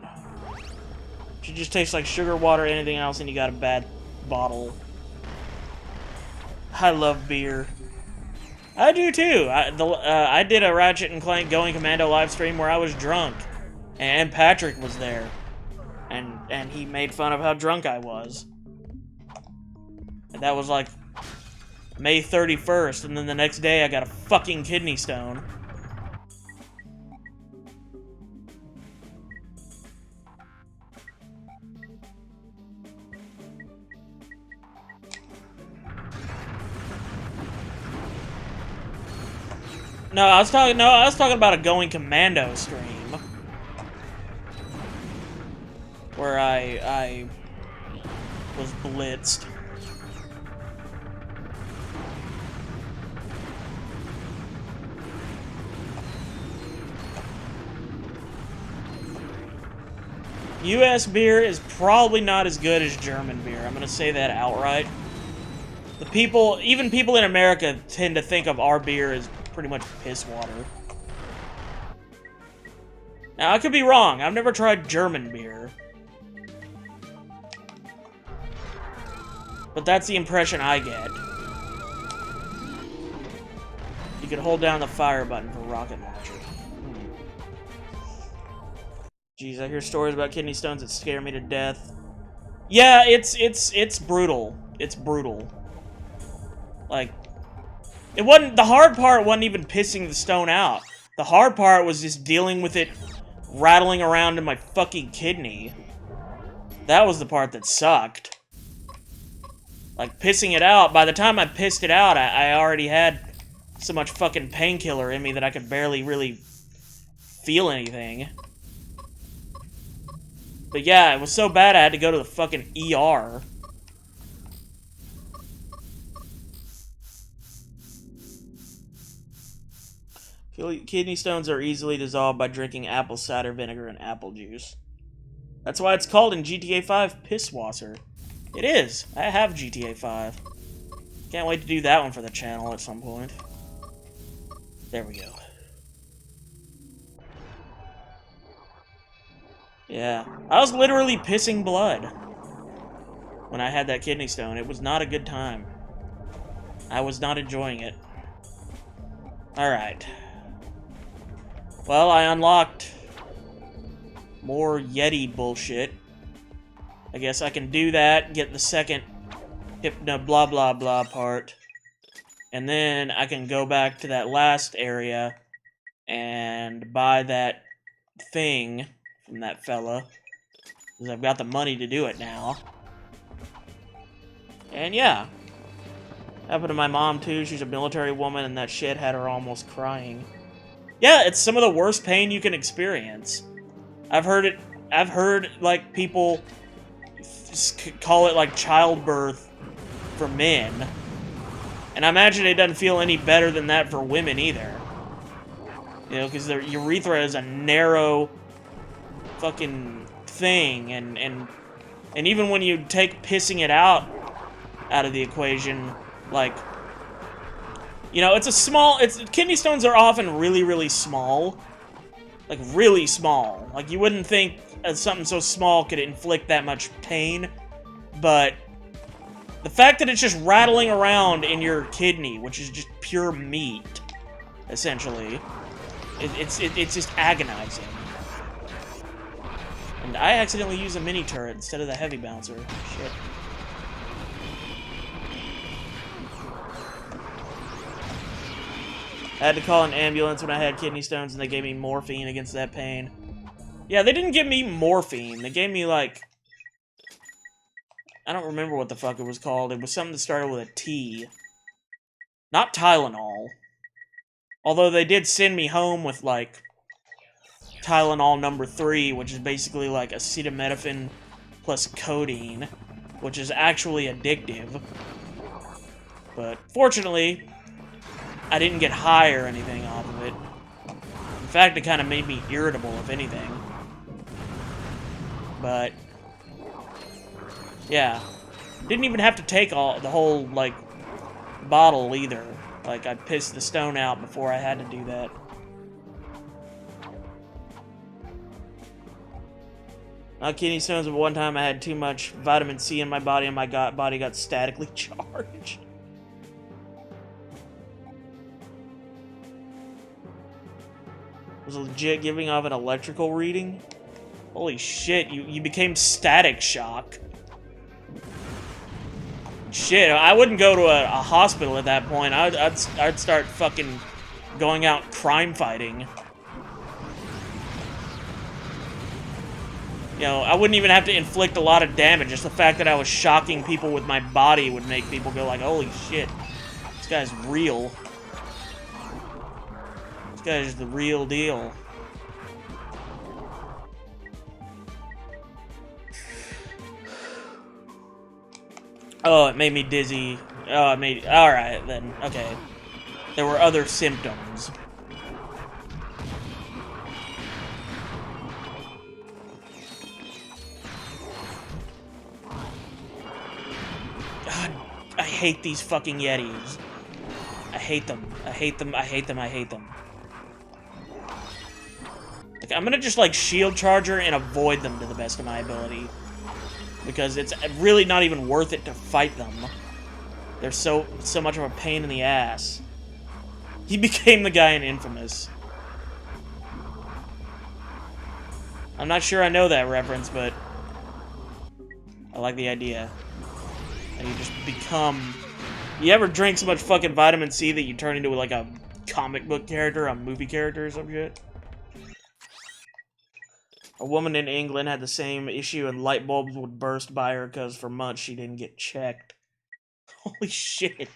Should just taste like sugar, water, anything else, and you got a bad bottle. I love beer. I do too. I did a Ratchet and Clank Going Commando live stream where I was drunk, and Patrick was there, and he made fun of how drunk I was. And that was like May 31st, and then the next day I got a fucking kidney stone. No, I was talking about a Going Commando stream. Where I was blitzed. US beer is probably not as good as German beer. I'm gonna say that outright. Even people in America tend to think of our beer as pretty much piss water. Now, I could be wrong. I've never tried German beer. But that's the impression I get. You can hold down the fire button for rocket launcher. Jeez, I hear stories about kidney stones that scare me to death. Yeah, it's brutal. It's brutal. Like, the hard part wasn't even pissing the stone out. The hard part was just dealing with it rattling around in my fucking kidney. That was the part that sucked. Like, pissing it out, by the time I pissed it out, I already had so much fucking painkiller in me that I could barely really feel anything. But yeah, it was so bad I had to go to the fucking ER. Kidney stones are easily dissolved by drinking apple cider vinegar and apple juice. That's why it's called in GTA 5 Pisswasser. It is. I have GTA 5. Can't wait to do that one for the channel at some point. There we go. Yeah. I was literally pissing blood when I had that kidney stone. It was not a good time. I was not enjoying it. Alright. Well, I unlocked more Yeti bullshit. I guess I can do that, get the second hypno blah blah blah part. And then I can go back to that last area and buy that thing from that fella. Because I've got the money to do it now. And yeah. Happened to my mom too. She's a military woman and that shit had her almost crying. Yeah, it's some of the worst pain you can experience. I've heard like people call it like childbirth for men. And I imagine it doesn't feel any better than that for women either. You know, because their urethra is a narrow fucking thing, and even when you take pissing it out of the equation, like, you know, kidney stones are often really, really small. Like, really small. Like, you wouldn't think something so small could inflict that much pain, but the fact that it's just rattling around in your kidney, which is just pure meat, essentially, it's just agonizing. And I accidentally used a mini turret instead of the heavy bouncer. Shit. I had to call an ambulance when I had kidney stones, and they gave me morphine against that pain. Yeah, they didn't give me morphine. They gave me, like, I don't remember what the fuck it was called. It was something that started with a T. Not Tylenol. Although they did send me home with, like, Tylenol number 3, which is basically like acetaminophen plus codeine, which is actually addictive. But fortunately, I didn't get high or anything off of it. In fact, it kind of made me irritable, if anything. But yeah, didn't even have to take the whole, like, bottle either. Like, I pissed the stone out before I had to do that. Not kidney stones, but one time I had too much vitamin C in my body and my body got statically charged. Was legit giving off an electrical reading? Holy shit, you became static shock. Shit, I wouldn't go to a hospital at that point. I'd start fucking going out crime fighting. You know, I wouldn't even have to inflict a lot of damage. Just the fact that I was shocking people with my body would make people go like, holy shit, this guy's real. This guy's the real deal. Oh, it made me dizzy. Oh, it made... Alright, then. Okay. There were other symptoms. God, I hate these fucking Yetis. I hate them. I hate them. I hate them. I hate them. Like, I'm gonna just, like, shield charger and avoid them to the best of my ability. Because it's really not even worth it to fight them. They're so much of a pain in the ass. He became the guy in Infamous. I'm not sure I know that reference, but I like the idea. And you just become... You ever drink so much fucking vitamin C that you turn into like a comic book character, a movie character or some shit? A woman in England had the same issue and light bulbs would burst by her because for months she didn't get checked. Holy shit.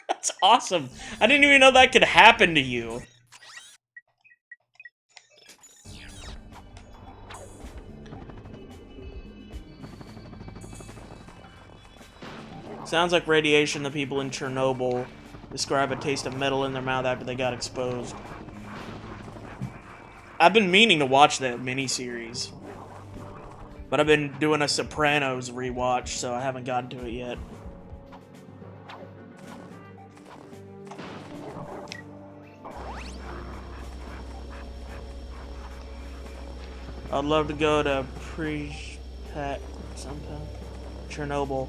That's awesome. I didn't even know that could happen to you. Sounds like radiation. The people in Chernobyl describe a taste of metal in their mouth after they got exposed. I've been meaning to watch that miniseries, but I've been doing a Sopranos rewatch, so I haven't gotten to it yet. I'd love to go to sometime. Chernobyl.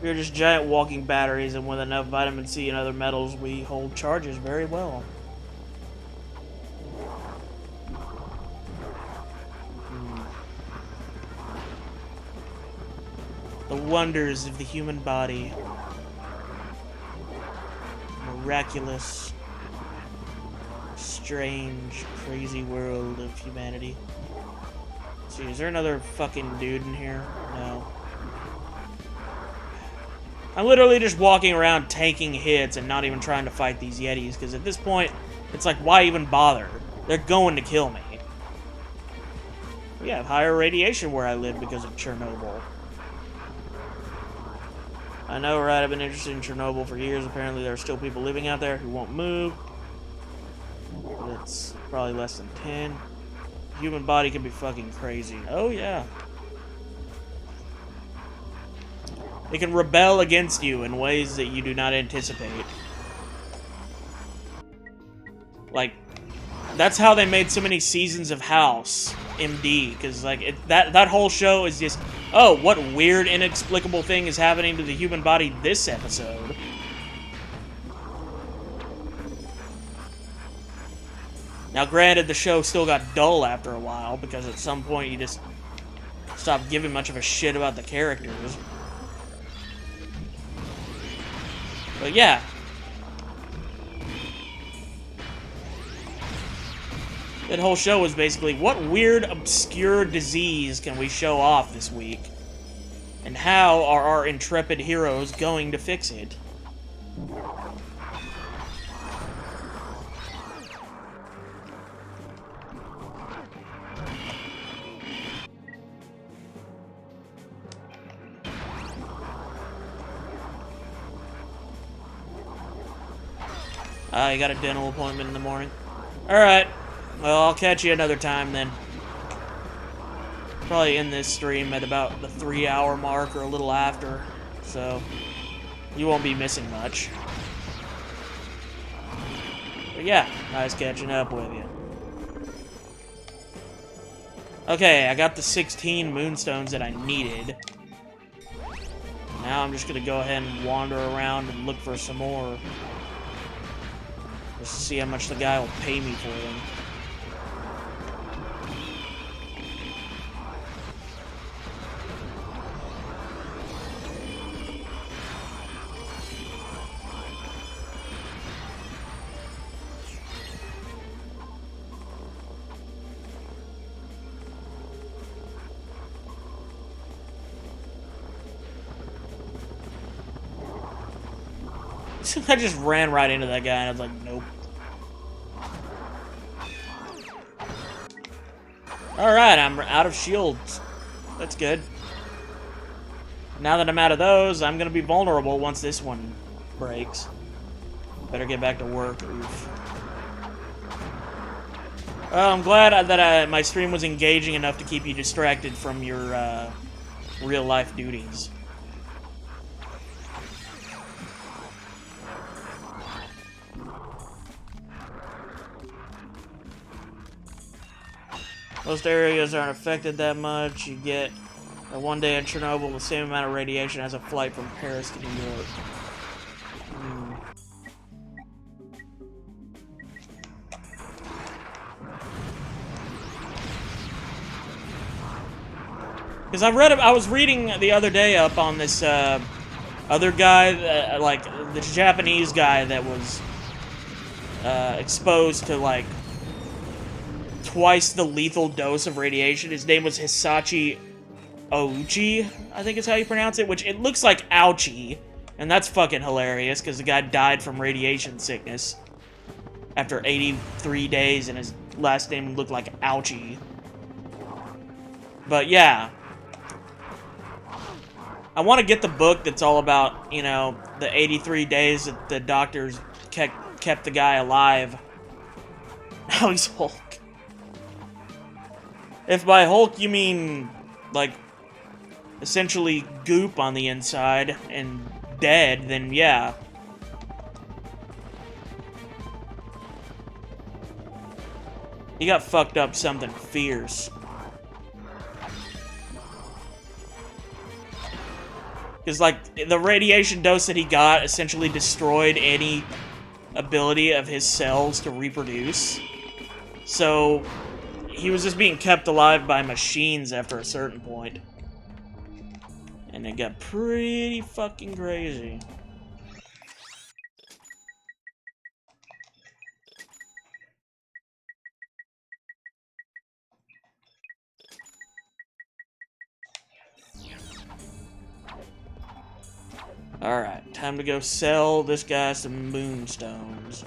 We are just giant walking batteries, and with enough vitamin C and other metals, we hold charges very well. The wonders of the human body. Miraculous, strange, crazy world of humanity. Let's see, is there another fucking dude in here? No. I'm literally just walking around tanking hits and not even trying to fight these Yetis, because at this point, it's like, why even bother? They're going to kill me. We have higher radiation where I live because of Chernobyl. I know, right? I've been interested in Chernobyl for years. Apparently there are still people living out there who won't move. But it's probably less than 10. The human body can be fucking crazy. Oh, yeah. It can rebel against you in ways that you do not anticipate. Like, that's how they made so many seasons of House, MD, because, like, that whole show is just, oh, what weird, inexplicable thing is happening to the human body this episode? Now, granted, the show still got dull after a while, because at some point you just stopped giving much of a shit about the characters. But yeah. That whole show was basically, what weird, obscure disease can we show off this week? And how are our intrepid heroes going to fix it? You got a dental appointment in the morning. Alright. Well, I'll catch you another time then. Probably end this stream at about the 3-hour mark or a little after. So, you won't be missing much. But yeah, nice catching up with you. Okay, I got the 16 moonstones that I needed. Now I'm just gonna go ahead and wander around and look for some more. Just to see how much the guy will pay me for them. I just ran right into that guy and I was like, nope. Alright, I'm out of shields. That's good. Now that I'm out of those, I'm gonna be vulnerable once this one breaks. Better get back to work. Oof. Well, I'm glad that my stream was engaging enough to keep you distracted from your real-life duties. Most areas aren't affected that much. You get a 1 day in Chernobyl, the same amount of radiation as a flight from Paris to New York. Because I was reading the other day up on this other guy, like the Japanese guy that was exposed to like twice the lethal dose of radiation. His name was Hisashi Ouchi, I think is how you pronounce it, which it looks like ouchie, and that's fucking hilarious because the guy died from radiation sickness after 83 days and his last name looked like ouchie. But yeah, I want to get the book that's all about, you know, the 83 days that the doctors kept the guy alive. Now he's Hulk. If by Hulk you mean, like, essentially goop on the inside and dead, then yeah. He got fucked up something fierce. Because, like, the radiation dose that he got essentially destroyed any ability of his cells to reproduce. So, he was just being kept alive by machines after a certain point. And it got pretty fucking crazy. Alright, time to go sell this guy some moonstones.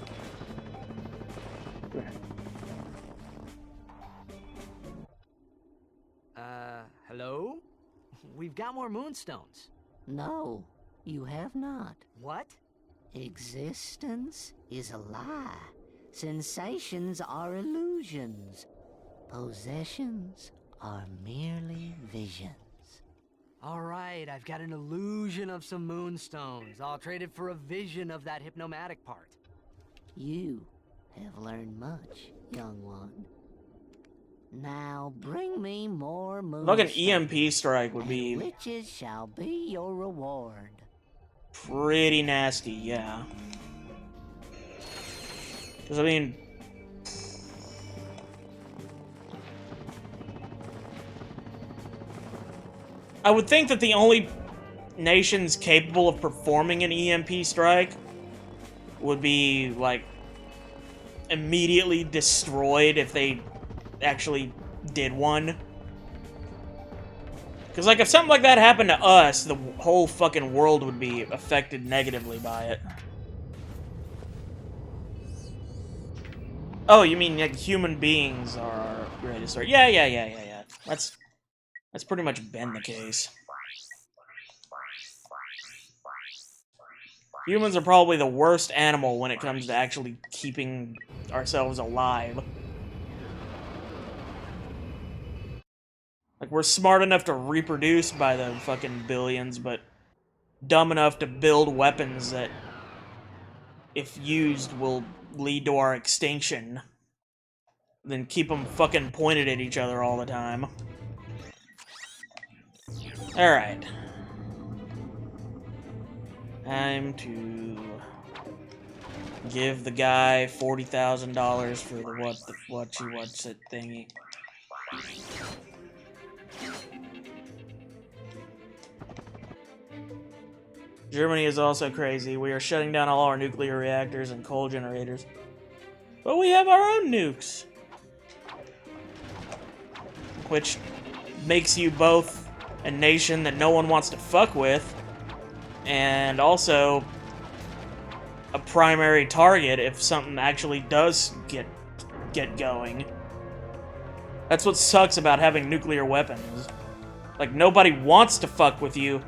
Hello? We've got more moonstones. No, you have not. What? Existence is a lie. Sensations are illusions. Possessions are merely visions. All right, I've got an illusion of some moonstones. I'll trade it for a vision of that hypnomatic part. You have learned much, young one. Now bring me more moonstones. Fucking EMP strike would be Riches shall be your reward. pretty nasty, yeah. Because, I mean... I would think that the only nations capable of performing an EMP strike would be, like, immediately destroyed if they actually did one. Because, like, if something like that happened to us, the whole fucking world would be affected negatively by it. Oh, you mean, like, human beings are our greatest threat? Yeah. That's pretty much been the case. Humans are probably the worst animal when it comes to actually keeping ourselves alive. Like, we're smart enough to reproduce by the fucking billions, but dumb enough to build weapons that, if used, will lead to our extinction. Then keep them fucking pointed at each other all the time. Alright. Time to give the guy $40,000 for the what's it thingy. Germany is also crazy. We are shutting down all our nuclear reactors and coal generators. But we have our own nukes. Which makes you both a nation that no one wants to fuck with, and also a primary target if something actually does get going. That's what sucks about having nuclear weapons. Like, nobody wants to fuck with you,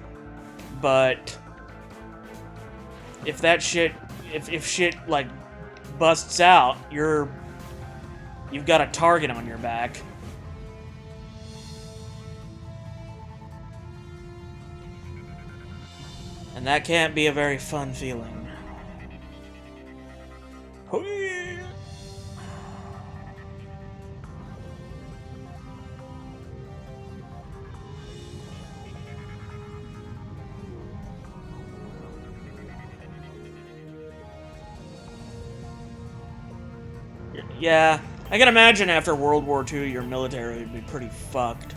but if that shit, if shit, like, busts out, you've got a target on your back. And that can't be a very fun feeling. Yeah, I can imagine after World War II, your military would be pretty fucked.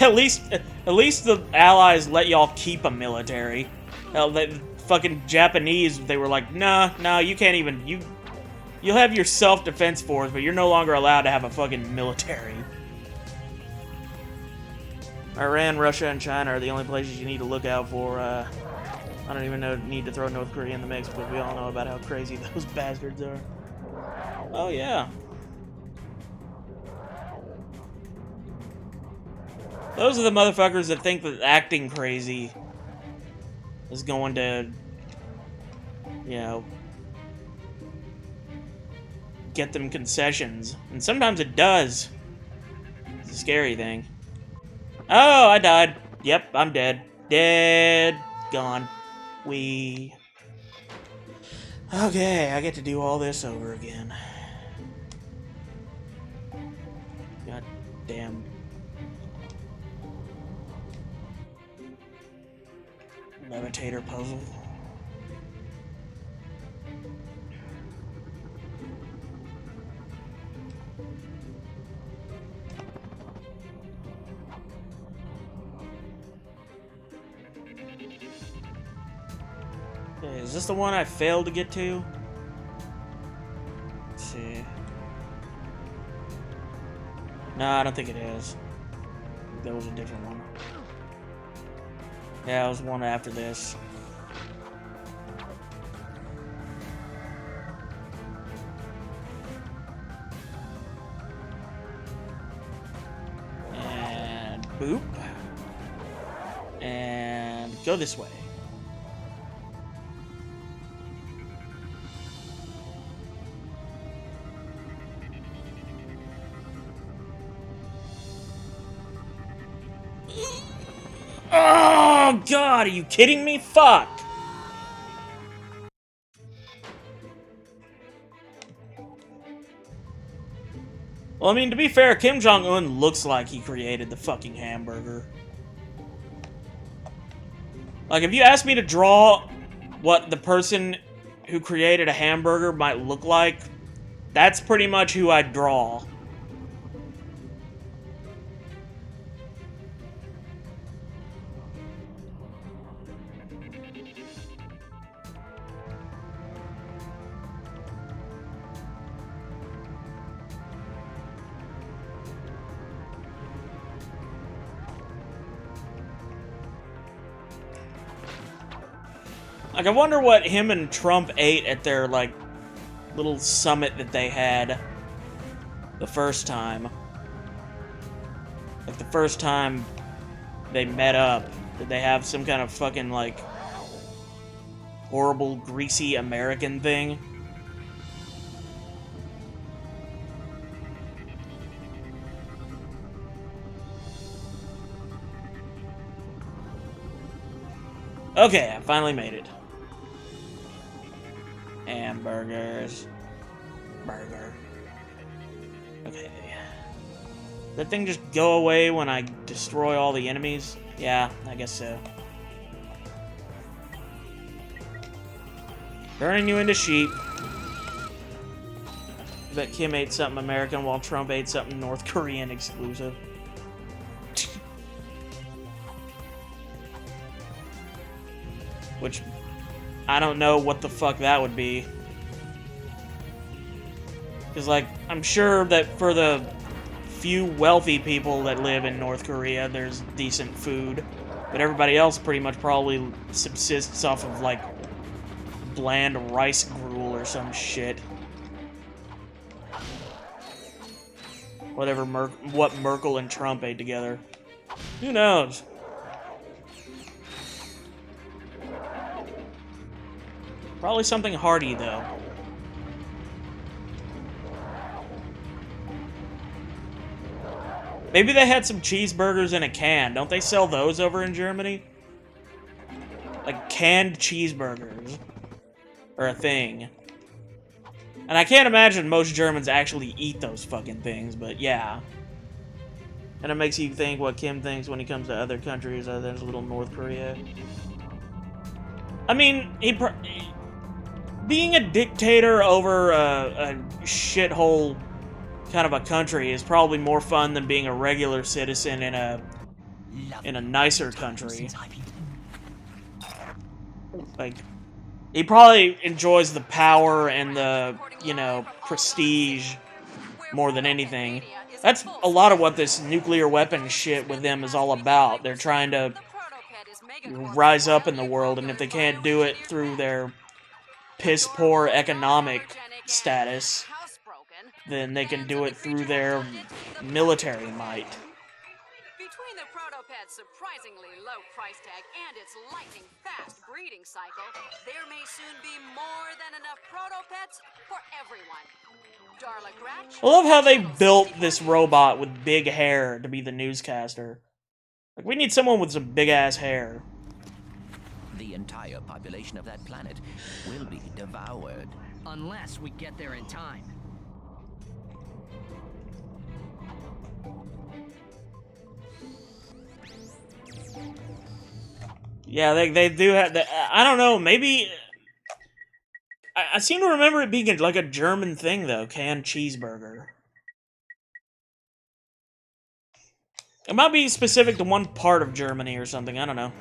At least the Allies let y'all keep a military. The fucking Japanese, they were like, nah, you can't even, you'll have your self-defense force, but you're no longer allowed to have a fucking military. Iran, Russia, and China are the only places you need to look out for. I don't even need to throw North Korea in the mix, because we all know about how crazy those bastards are. Oh, yeah. Those are the motherfuckers that think that acting crazy is going to, you know, get them concessions. And sometimes it does. It's a scary thing. Oh, I died. Yep, I'm dead. Dead. Gone. Okay, I get to do all this over again. God damn. Levitator puzzle. Okay, is this the one I failed to get to? Let's see. No, I don't think it is. That was a different one. Yeah, it was one after this. And boop. And go this way. Oh god, are you kidding me? Fuck! Well, I mean, to be fair, Kim Jong-un looks like he created the fucking hamburger. Like, if you asked me to draw what the person who created a hamburger might look like, that's pretty much who I'd draw. Like, I wonder what him and Trump ate at their, like, little summit that they had the first time. Like, the first time they met up, did they have some kind of fucking, like, horrible, greasy American thing? Okay, I finally made it. Hamburgers. Burger. Okay. That thing just go away when I destroy all the enemies? Yeah, I guess so. Turning you into sheep. Bet Kim ate something American while Trump ate something North Korean exclusive. Which, I don't know what the fuck that would be. Because, like, I'm sure that for the few wealthy people that live in North Korea, there's decent food. But everybody else pretty much probably subsists off of, like, bland rice gruel or some shit. Whatever what Merkel and Trump ate together. Who knows? Probably something hearty, though. Maybe they had some cheeseburgers in a can. Don't they sell those over in Germany? Like, canned cheeseburgers. Or a thing. And I can't imagine most Germans actually eat those fucking things, but yeah. And it makes you think what Kim thinks when he comes to other countries other than little North Korea. I mean, being a dictator over a shithole kind of a country is probably more fun than being a regular citizen in a nicer country. Like, he probably enjoys the power and the, you know, prestige more than anything. That's a lot of what this nuclear weapon shit with them is all about. They're trying to rise up in the world, and if they can't do it through their piss-poor economic status, then they can do it through their military might. Between the Protopet's surprisingly low price tag and its lightning-fast breeding cycle, there may soon be more than enough Protopets for everyone. Darla Gratch, I love how they built this robot with big hair to be the newscaster. Like, we need someone with some big-ass hair. The entire population of that planet will be devoured. Unless we get there in time. Yeah, they do have that. I don't know, maybe... I seem to remember it being like a German thing, though. Canned cheeseburger. It might be specific to one part of Germany or something, I don't know.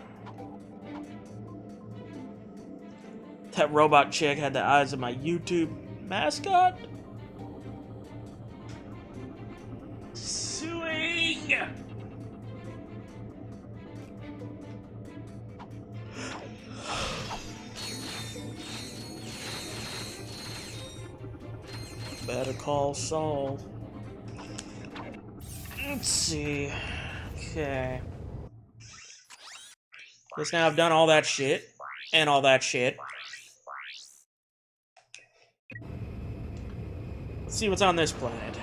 That robot chick had the eyes of my YouTube mascot. Suing! Better call Saul. Let's see. Okay. Guess now I've done all that shit. And all that shit. Let's see what's on this planet.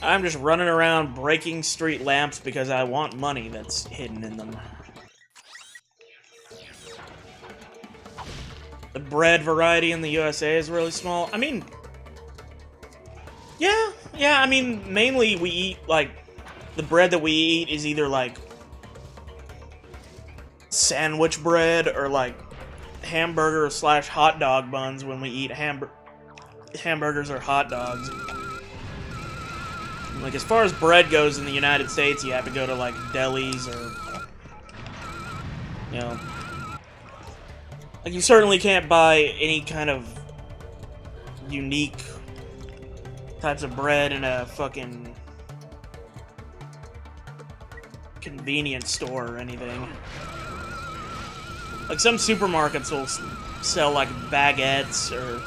I'm just running around breaking street lamps because I want money that's hidden in them. The bread variety in the USA is really small. I mean... Yeah, I mean, mainly we eat, like... The bread that we eat is either, like... sandwich bread or, like... hamburger / hot dog buns when we eat hamburgers or hot dogs. Like, as far as bread goes in the United States, you have to go to, like, delis or... You know... Like, you certainly can't buy any kind of unique types of bread in a fucking convenience store or anything. Like, some supermarkets will sell, like, baguettes or,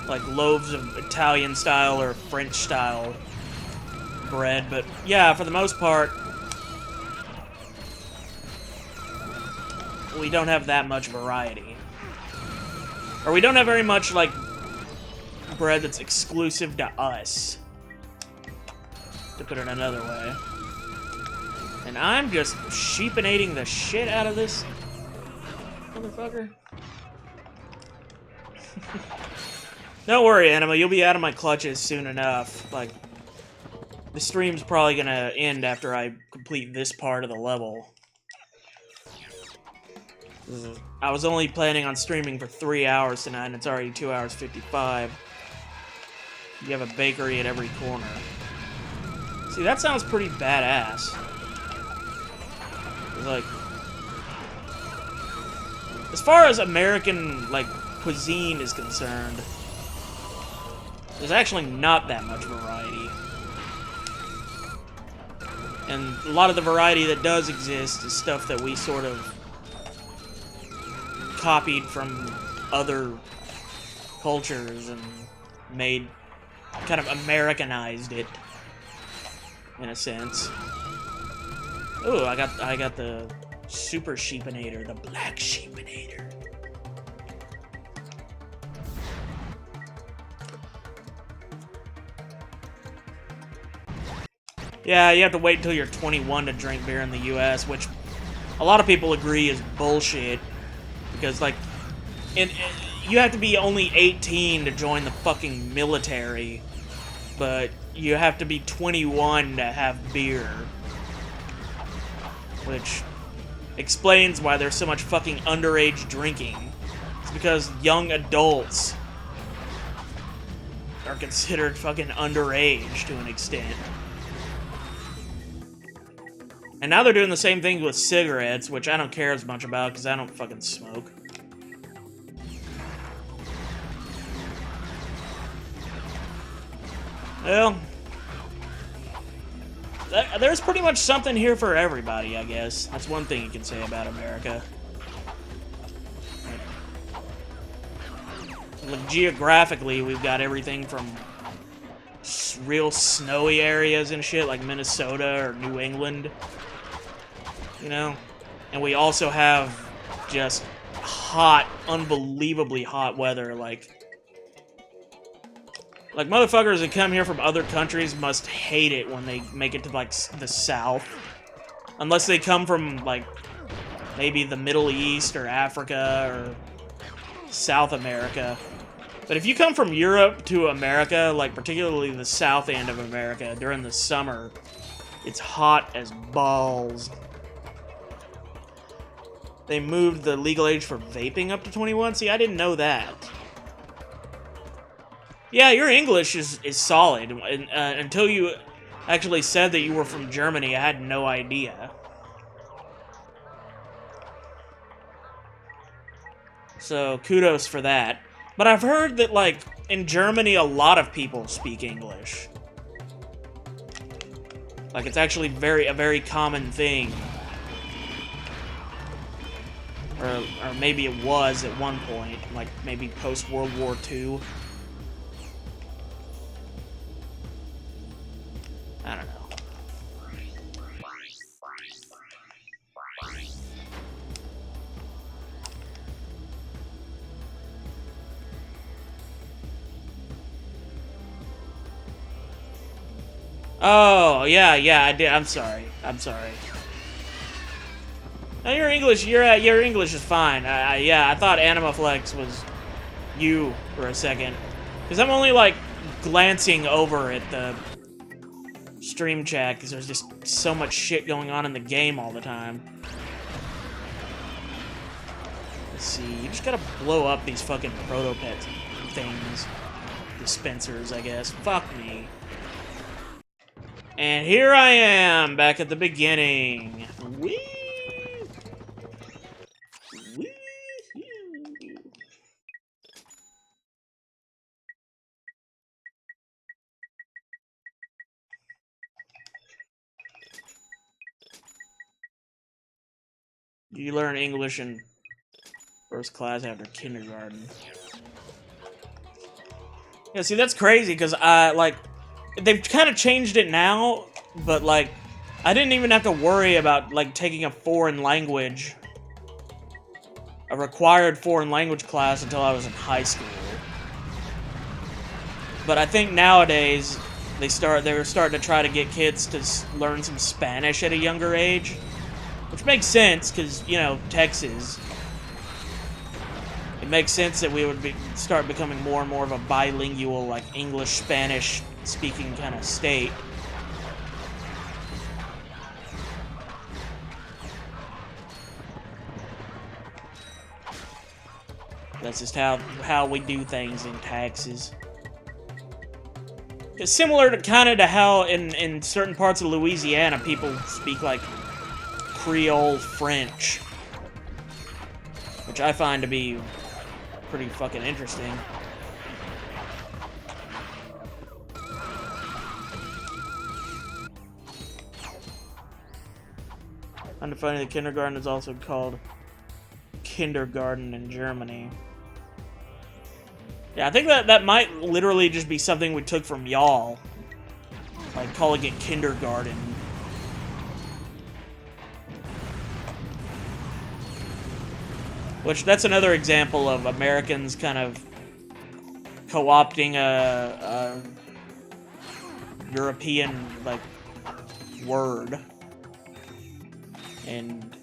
like, loaves of Italian-style or French-style bread, but yeah, for the most part, we don't have that much variety. Or we don't have very much, like, bread that's exclusive to us, to put it another way. And I'm just sheepinating the shit out of this motherfucker. Don't worry, Anima, you'll be out of my clutches soon enough. Like, the stream's probably gonna end after I complete this part of the level. I was only planning on streaming for 3 hours tonight, and it's already 2 hours 55. You have a bakery at every corner. See, that sounds pretty badass. Like, as far as American, like, cuisine is concerned, there's actually not that much variety. And a lot of the variety that does exist is stuff that we sort of copied from other cultures and made, kind of Americanized it, in a sense. Ooh, I got the super sheepinator, the black sheepinator. Yeah, you have to wait until you're 21 to drink beer in the US, which a lot of people agree is bullshit. Because, like, you have to be only 18 to join the fucking military, but you have to be 21 to have beer. Which explains why there's so much fucking underage drinking. It's because young adults are considered fucking underage to an extent. And now they're doing the same thing with cigarettes, which I don't care as much about because I don't fucking smoke. Well, there's pretty much something here for everybody, I guess. That's one thing you can say about America. Like, geographically, we've got everything from real snowy areas and shit, like Minnesota or New England. You know? And we also have just hot, unbelievably hot weather. Like motherfuckers that come here from other countries must hate it when they make it to, like, the South. Unless they come from, like, maybe the Middle East or Africa or South America. But if you come from Europe to America, like, particularly the South end of America, during the summer, it's hot as balls. They moved the legal age for vaping up to 21? See, I didn't know that. Yeah, your English is solid. Until you actually said that you were from Germany, I had no idea. So, kudos for that. But I've heard that, like, in Germany, a lot of people speak English. Like, it's actually a very common thing. Or maybe it was at one point, like, maybe post-World War II. I don't know. Oh, yeah, I did. I'm sorry. No, your English is fine. Yeah, I thought Animaflex was you for a second. Because I'm only, like, glancing over at the stream chat, because there's just so much shit going on in the game all the time. Let's see, you just gotta blow up these fucking protopet things. Dispensers, I guess. Fuck me. And here I am, back at the beginning. Whee! You learn English in first class after kindergarten. Yeah, see, that's crazy, because, like, they've kind of changed it now, but, like, I didn't even have to worry about, like, taking a foreign language, a required foreign language class until I was in high school. But I think nowadays, they were starting to try to get kids to learn some Spanish at a younger age. Which makes sense, because, you know, Texas. It makes sense that we would start becoming more and more of a bilingual, like, English-Spanish speaking kind of state. That's just how we do things in Texas. It's similar to kind of to how in certain parts of Louisiana people speak, like, Creole French, which I find to be pretty fucking interesting. Undefined, the kindergarten is also called kindergarten in Germany. Yeah, I think that might literally just be something we took from y'all, like calling it kindergarten. Which, that's another example of Americans kind of co-opting a European, like, word and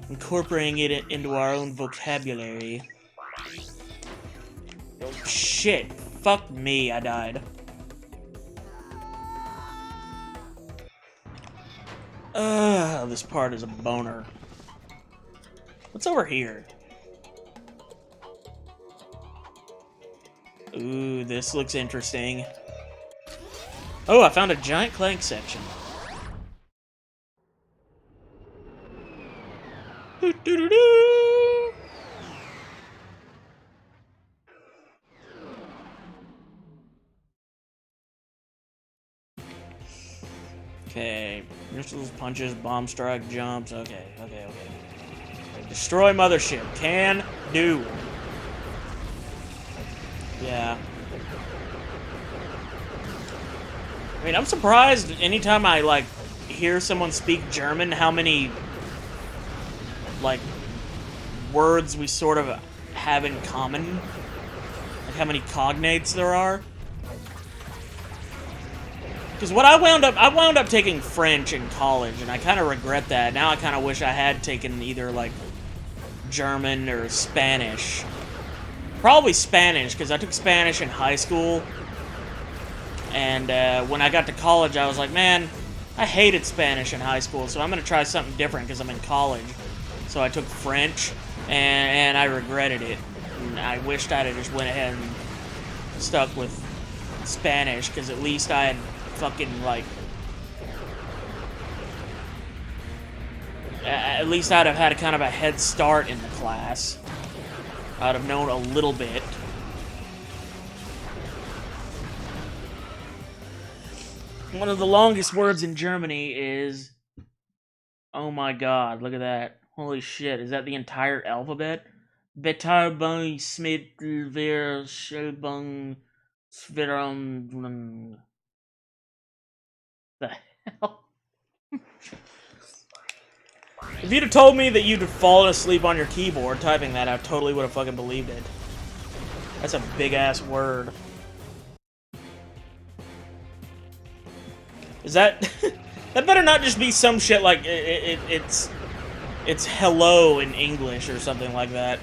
incorporating it into our own vocabulary. Oh, shit. Fuck me, I died. This part is a boner. What's over here? Ooh, this looks interesting. Oh, I found a giant Clank section. Doo-doo-doo-doo. Okay, missiles, punches, bomb strike, jumps. Okay. Destroy mothership. Can do. Yeah. I mean, I'm surprised anytime I, like, hear someone speak German, how many like, words we sort of have in common. Like how many cognates there are. Because what I wound up taking French in college, and I kind of regret that. Now I kind of wish I had taken either, like, German or Spanish. Probably Spanish, because I took Spanish in high school. And when I got to college, I was like, man, I hated Spanish in high school, so I'm going to try something different because I'm in college. So I took French, and I regretted it. And I wished I'd have just went ahead and stuck with Spanish, because at least I had fucking, like... At least I'd have had kind of a head start in the class. I'd have known a little bit. One of the longest words in Germany is... Oh my god, look at that. Holy shit, is that the entire alphabet? Betarbung Smittelwehr Schelbung Sviron. The hell? If you'd have told me that you'd have fallen asleep on your keyboard typing that, I totally would have fucking believed it. That's a big-ass word. Is that... that better not just be some shit like it's hello in English or something like that.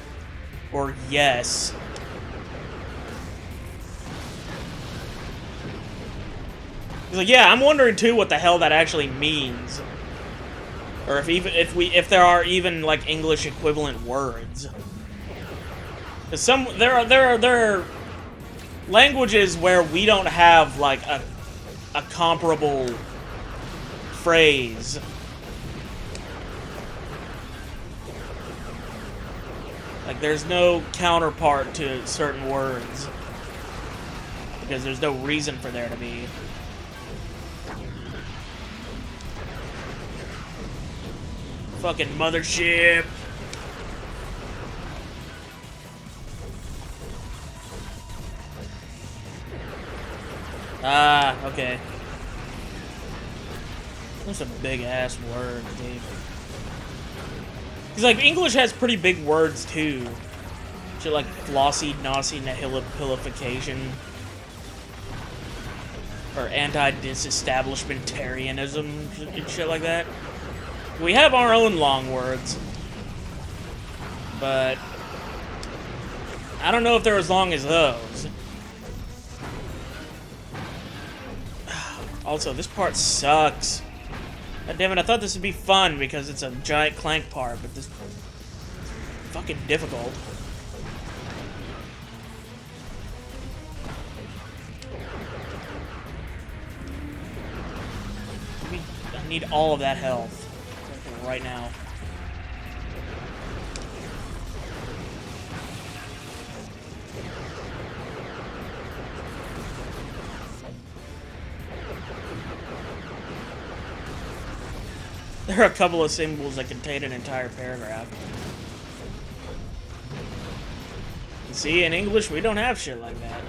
Or yes. He's like, yeah, I'm wondering too what the hell that actually means. Or if there are even like English equivalent words. Cause there are languages where we don't have like a comparable phrase. Like there's no counterpart to certain words. Because there's no reason for there to be. Fucking mothership. Ah, okay. That's a big-ass word, dude. Because, like, English has pretty big words, too. Shit like flossy, nosy, nihilipilification. Or anti-disestablishmentarianism and shit like that. We have our own long words. But I don't know if they're as long as those. Also, this part sucks. God damn it, I thought this would be fun because it's a giant Clank part, but this is fucking difficult. I need all of that health right now. There are a couple of symbols that contain an entire paragraph. See, in English, we don't have shit like that.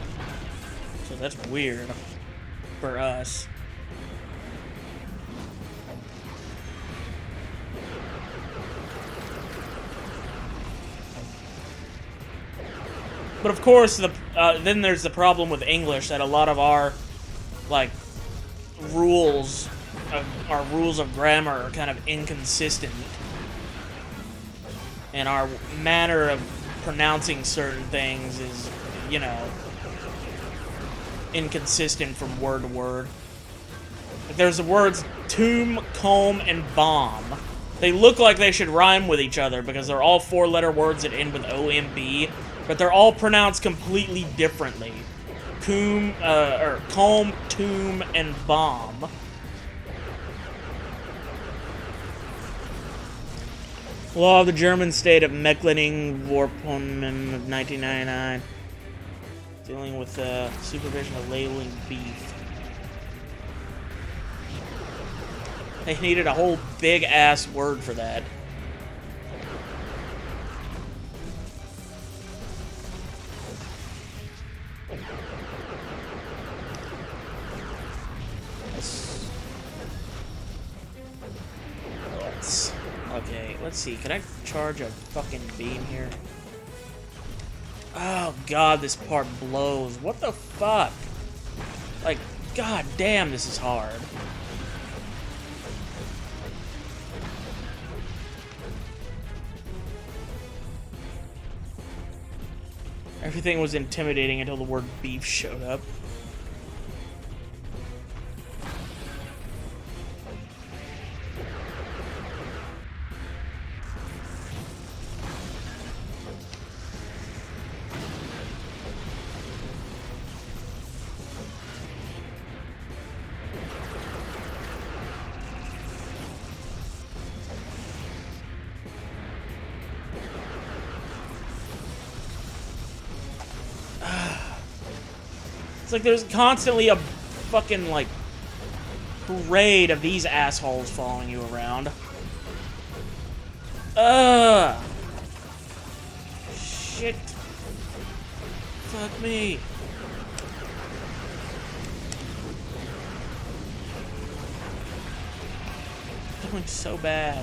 So that's weird for us. But of course, then there's the problem with English that a lot of our, like, rules of grammar are kind of inconsistent. And our manner of pronouncing certain things is, you know, inconsistent from word to word. There's the words tomb, comb, and bomb. They look like they should rhyme with each other because they're all four-letter words that end with O-M-B, but they're all pronounced completely differently. Comb, tomb, and bomb. Law of the German state of Mecklenburg-Vorpommern of 1999. Dealing with supervision of labeling beef. They needed a whole big-ass word for that. Okay, let's see. Can I charge a fucking beam here. Oh god, this part blows. What the fuck? Like, god damn, this is hard. Everything was intimidating until the word beef showed up. It's like there's constantly a fucking, like, parade of these assholes following you around. Shit. Fuck me. Doing so bad.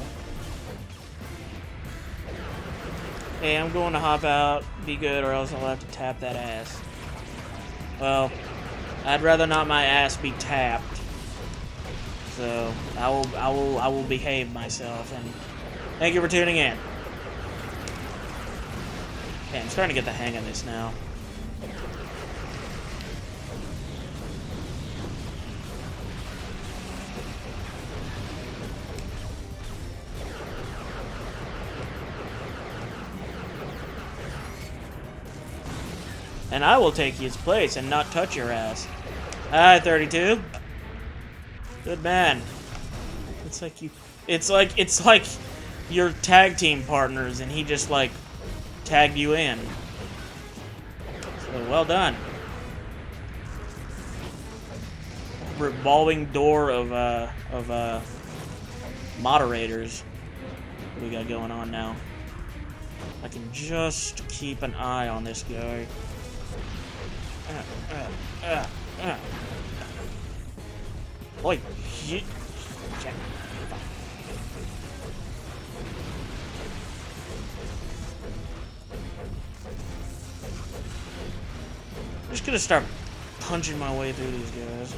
Hey, I'm going to hop out, be good, or else I'll have to tap that ass. Well, I'd rather not my ass be tapped. So I will behave myself, and thank you for tuning in. Okay, I'm starting to get the hang of this now. And I will take his place and not touch your ass. Hi, 32. Good man. It's like you. It's like your tag team partners, and he just like tagged you in. So well done. Revolving door of moderators. What do we got going on now? I can just keep an eye on this guy. Oi, shit. I'm just gonna start punching my way through these guys.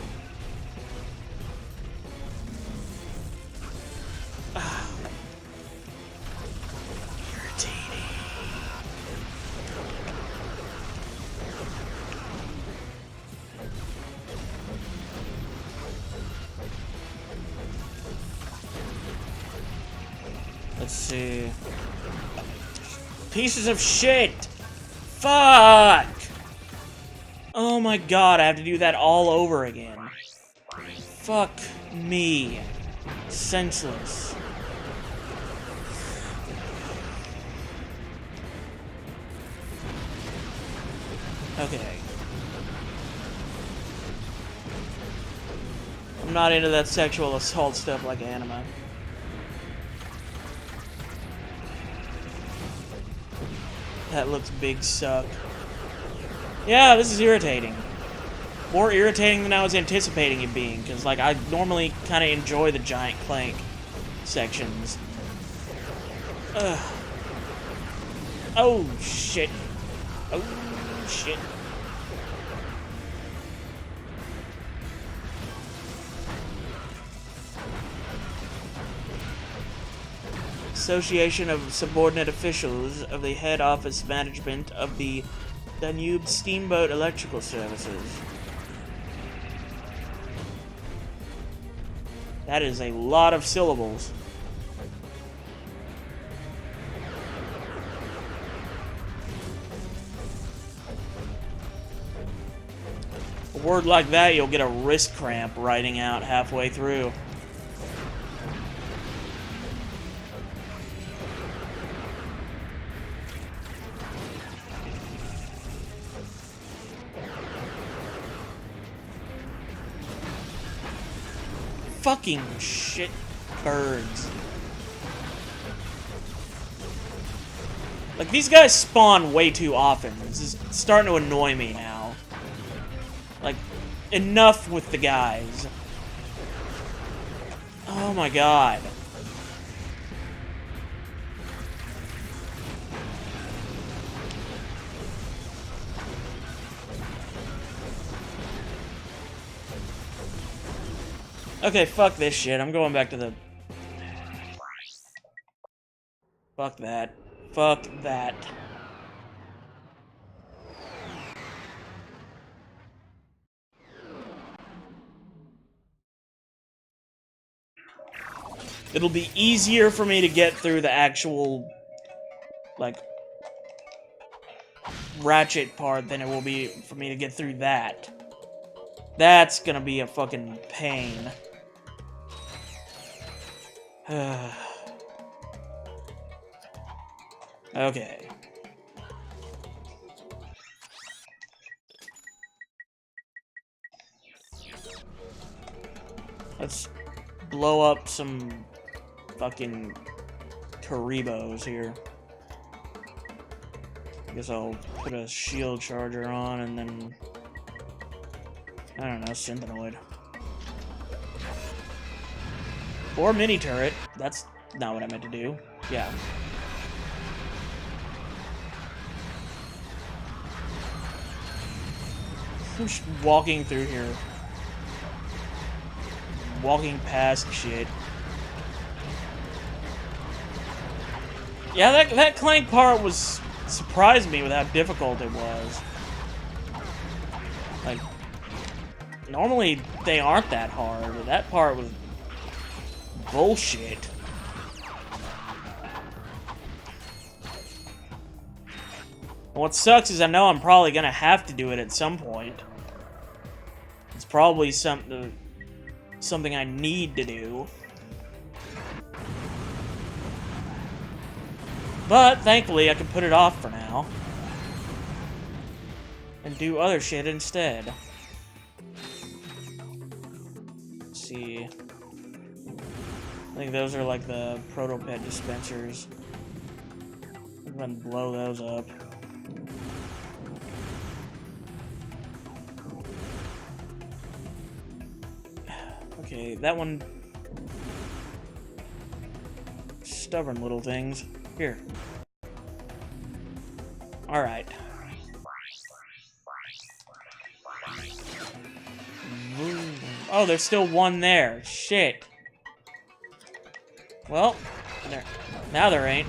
Let's see. Pieces of shit! Fuck! Oh my god, I have to do that all over again. Fuck me. Senseless. Okay. I'm not into that sexual assault stuff like anime. That looks big suck. Yeah, this is irritating. More irritating than I was anticipating it being, because, like, I normally kind of enjoy the giant Clank sections. Ugh. Oh, shit. Oh, shit. Association of Subordinate Officials of the Head Office Management of the Danube Steamboat Electrical Services. That is a lot of syllables. A word like that, you'll get a wrist cramp writing out halfway through. Fucking shit birds. Like, these guys spawn way too often. This is starting to annoy me now. Like, enough with the guys. Oh my god. Okay, fuck this shit. I'm going back to the... Fuck that. Fuck that. It'll be easier for me to get through the actual, like, Ratchet part than it will be for me to get through that. That's gonna be a fucking pain. Okay. Let's blow up some fucking Karibos here. I guess I'll put a shield charger on and then... I don't know, Synthenoid. Or mini turret. That's not what I meant to do. Yeah. I'm just walking through here. Walking past shit. Yeah, that Clank part was... surprised me with how difficult it was. Like... normally, they aren't that hard, but that part was... bullshit. What sucks is I know I'm probably gonna have to do it at some point. It's probably something I need to do. But thankfully I can put it off for now. And do other shit instead. Let's see. I think those are like the proto-pet dispensers. I'm gonna blow those up. Okay, that one... stubborn little things. Here. Alright. Oh, there's still one there. Shit. Well, there. Now there ain't.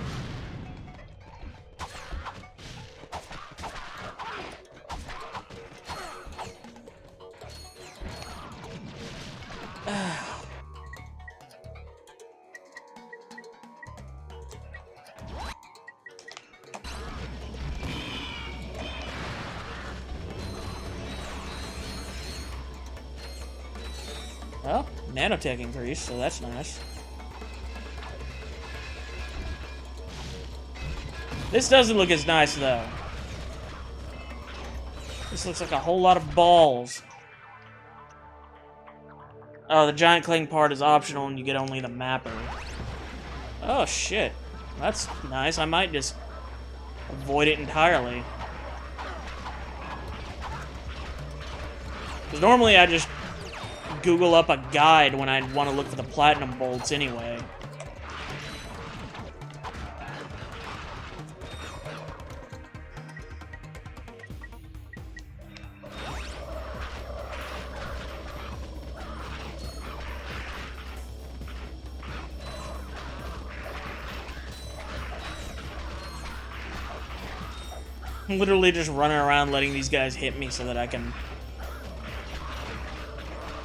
Well, nanotech increase, so that's nice. This doesn't look as nice, though. This looks like a whole lot of balls. Oh, the giant Clank part is optional and you get only the mapper. Oh, shit. That's nice. I might just avoid it entirely. Because normally I just Google up a guide when I want to look for the platinum bolts anyway. I'm literally just running around letting these guys hit me so that I can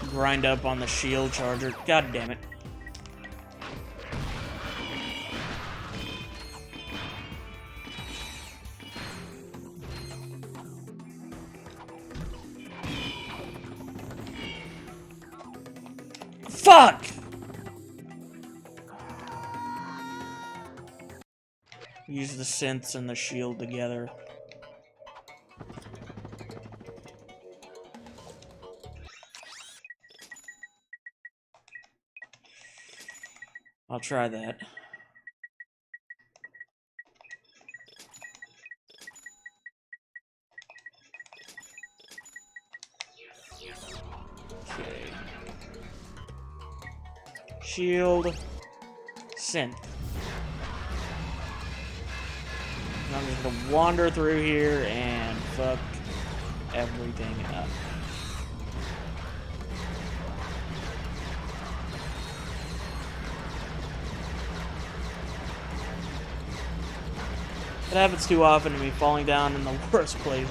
grind up on the shield charger. God damn it. Fuck! Use the synths and the shield together. I'll try that. Okay. Shield. Synth. And I'm just gonna wander through here and fuck everything up. It happens too often to me, falling down in the worst places.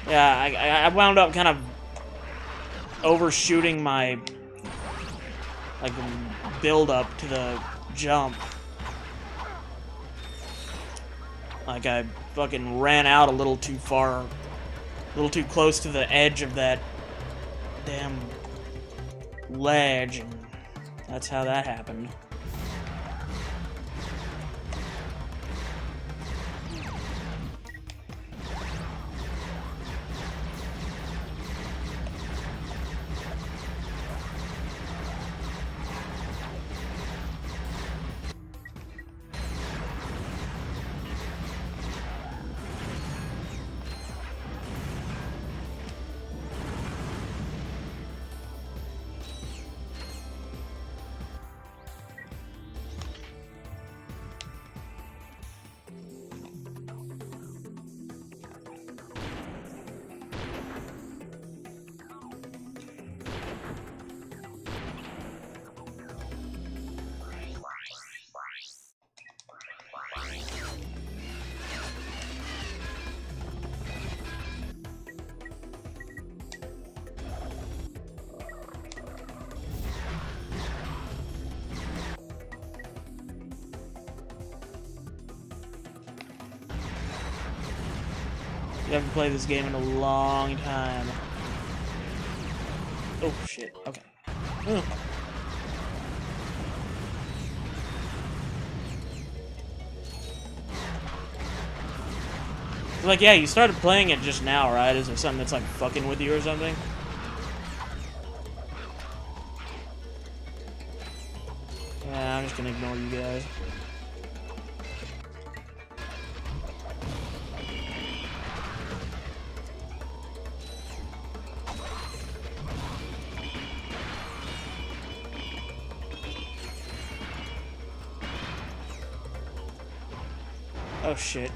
Yeah, I wound up kind of overshooting my like build up to the jump. Like I fucking ran out a little too far, a little too close to the edge of that damn ledge, and that's how that happened. You haven't played this game in a long time. Oh shit, okay. Ugh. Like, yeah, you started playing it just now, right? Is there something that's like fucking with you or something? Yeah, I'm just gonna ignore you guys. Oh shit.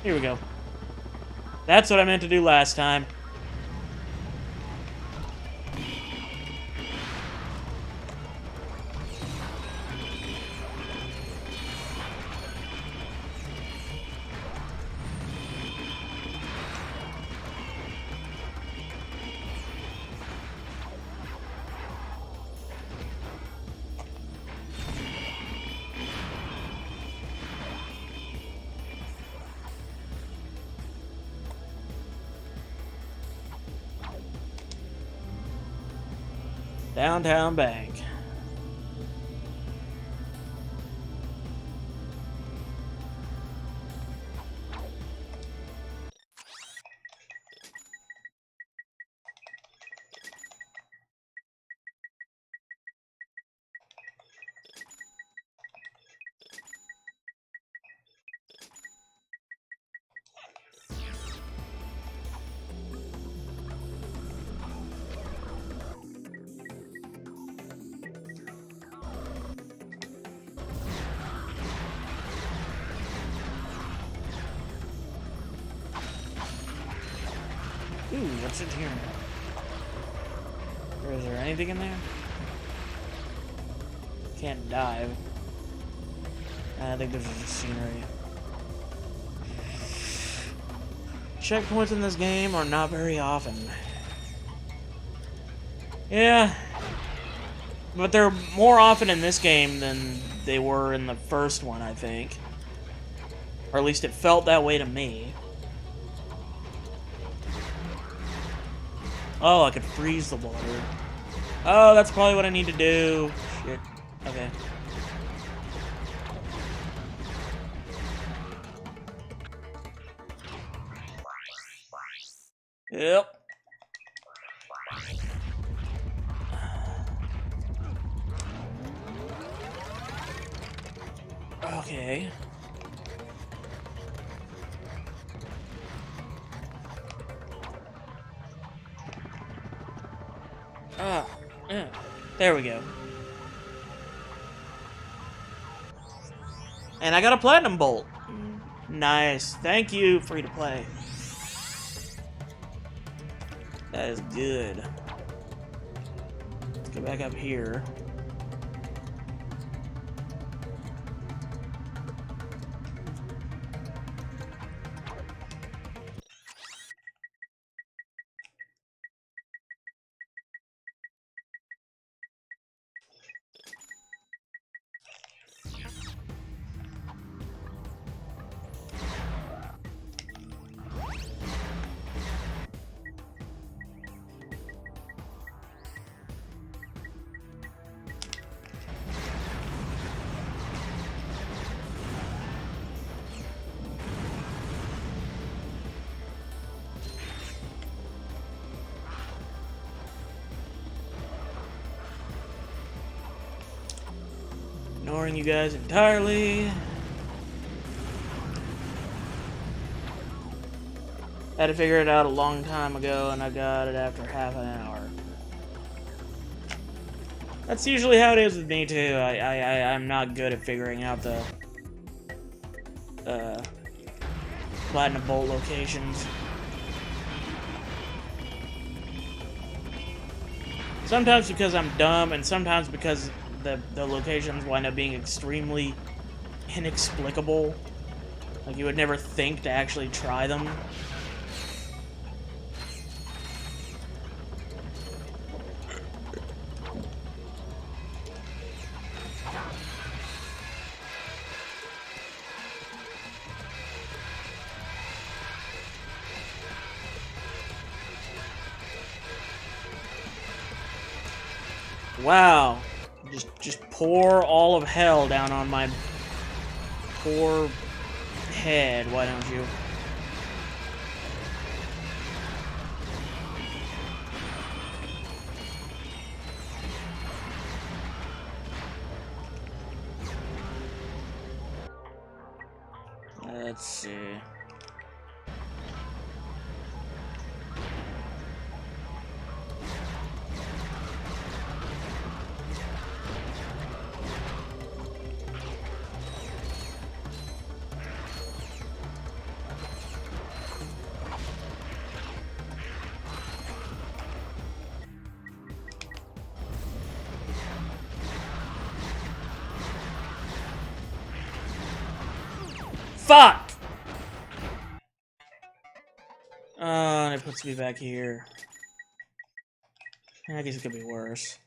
Here we go. That's what I meant to do last time. Downtown Bank. Ooh, what's in here? Or is there anything in there? Can't dive. I think there's just scenery. Checkpoints in this game are not very often. Yeah. But they're more often in this game than they were in the first one, I think. Or at least it felt that way to me. Oh, I could freeze the water. Oh, that's probably what I need to do. Shit. Okay. Yep. Okay. Yeah. There we go. And I got a platinum bolt. Nice. Thank you, free to play. That is good. Go back up here. Ignoring you guys entirely. Had to figure it out a long time ago, and I got it after half an hour. That's usually how it is with me too. I'm not good at figuring out the platinum bolt locations. Sometimes because I'm dumb, and sometimes because the locations wind up being extremely inexplicable. Like, you would never think to actually try them. Wow. Just pour all of hell down on my poor head, why don't you? Let's see. Fuck! And it puts me back here. I guess it could be worse.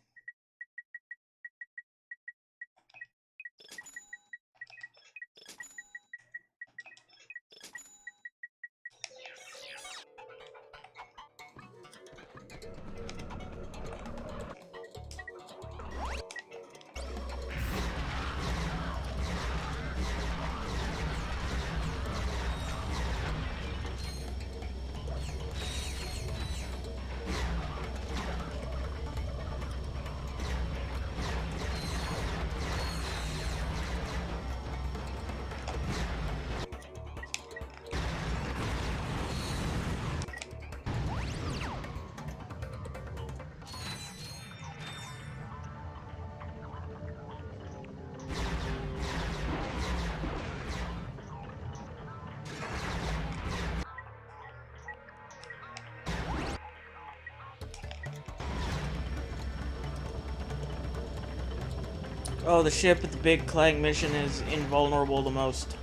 Oh, the ship at the big Clank mission is invulnerable the most.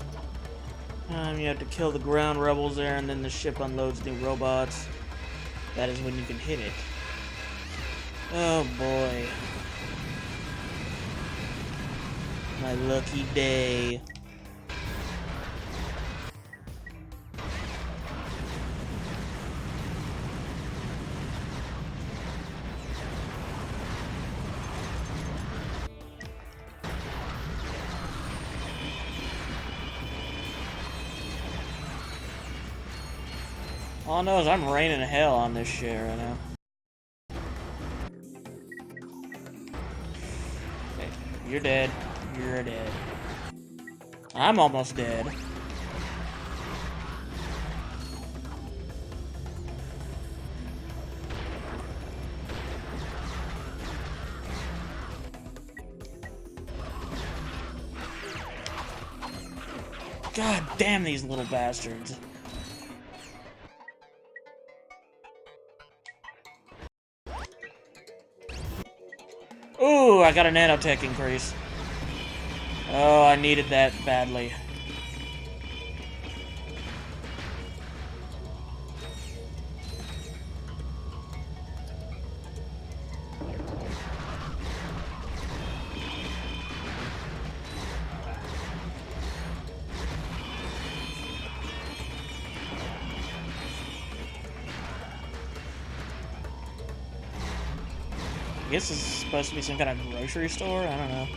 You have to kill the ground rebels there, and then the ship unloads new robots. That is when you can hit it. Oh boy. My lucky day. All I know is I'm raining hell on this shit right now. Okay, you're dead. You're dead. I'm almost dead. God damn these little bastards. Ooh, I got a nanotech increase. Oh, I needed that badly. I guess this is supposed to be some kind of grocery store? I don't know.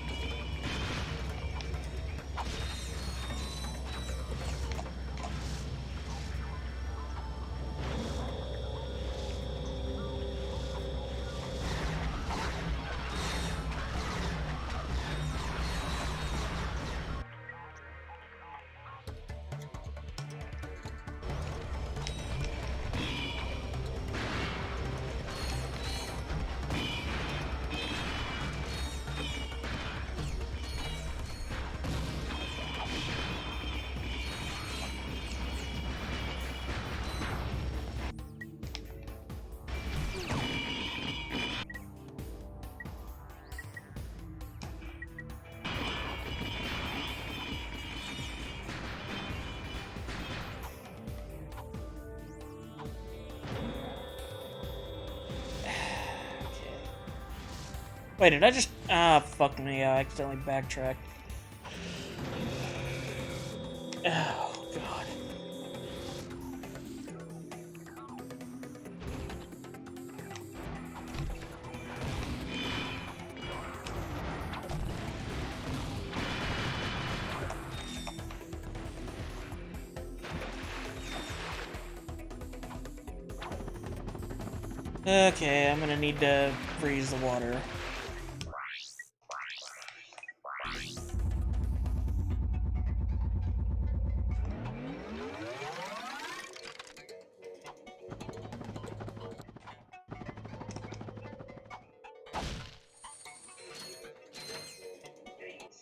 Wait, did I just... Ah, fuck me, I accidentally backtracked. Oh, God. Okay, I'm gonna need to freeze the water.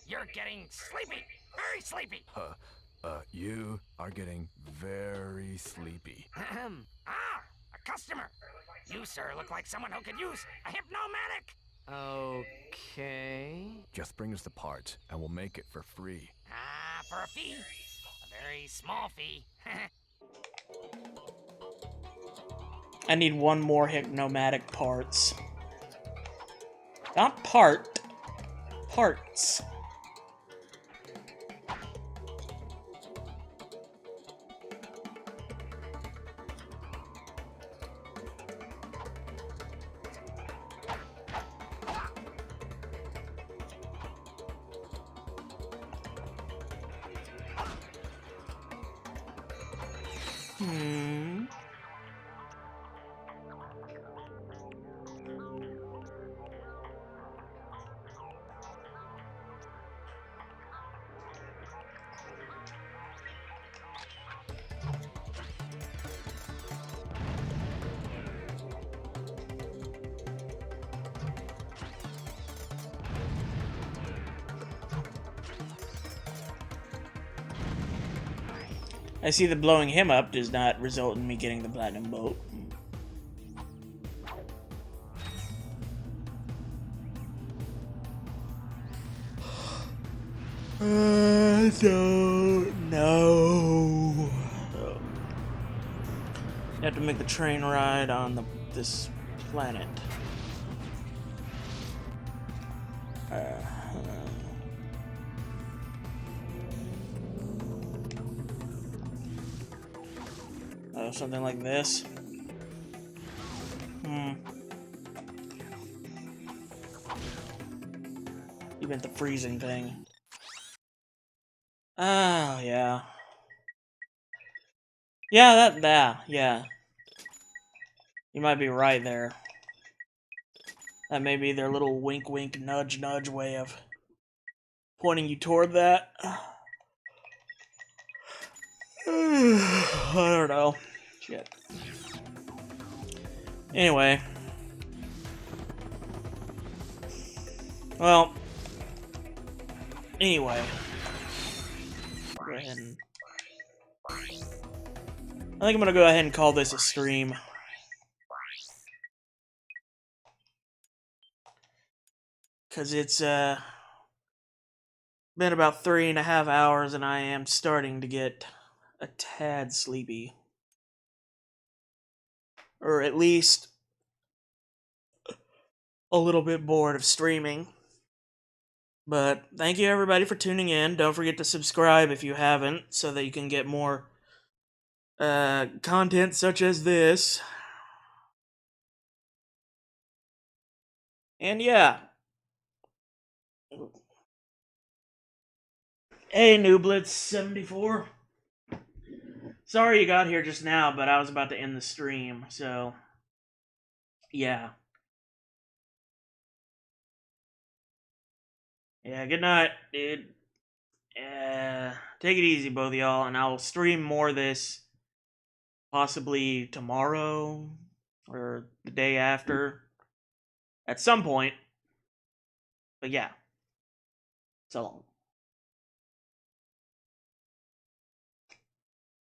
You're getting sleepy. Very sleepy. You are getting very sleepy. A customer. You, sir, look like someone who could use a hypnomatic. Okay. Just bring us the parts, and we'll make it for free. For a fee. A very small fee. I need one more hypnomatic parts. Not part. Parts. I see that blowing him up does not result in me getting the platinum bolt. I don't know. You have to make the train ride on this planet. Oh, something like this. You meant the freezing thing. Oh, yeah. Yeah. You might be right there. That may be their little wink wink nudge nudge way of pointing you toward that. I don't know. Shit. Anyway. Well. Anyway. Go ahead and... I think I'm gonna go ahead and call this a stream. because it's been about 3.5 hours and I am starting to get a tad sleepy. Or at least a little bit bored of streaming. But thank you everybody for tuning in. Don't forget to subscribe if you haven't, so that you can get more content such as this. And yeah. Hey, Nooblitz74. Sorry you got here just now, but I was about to end the stream, so yeah. Yeah, good night, dude. Take it easy, both of y'all, and I'll stream more of this possibly tomorrow or the day after at some point. But yeah, so long.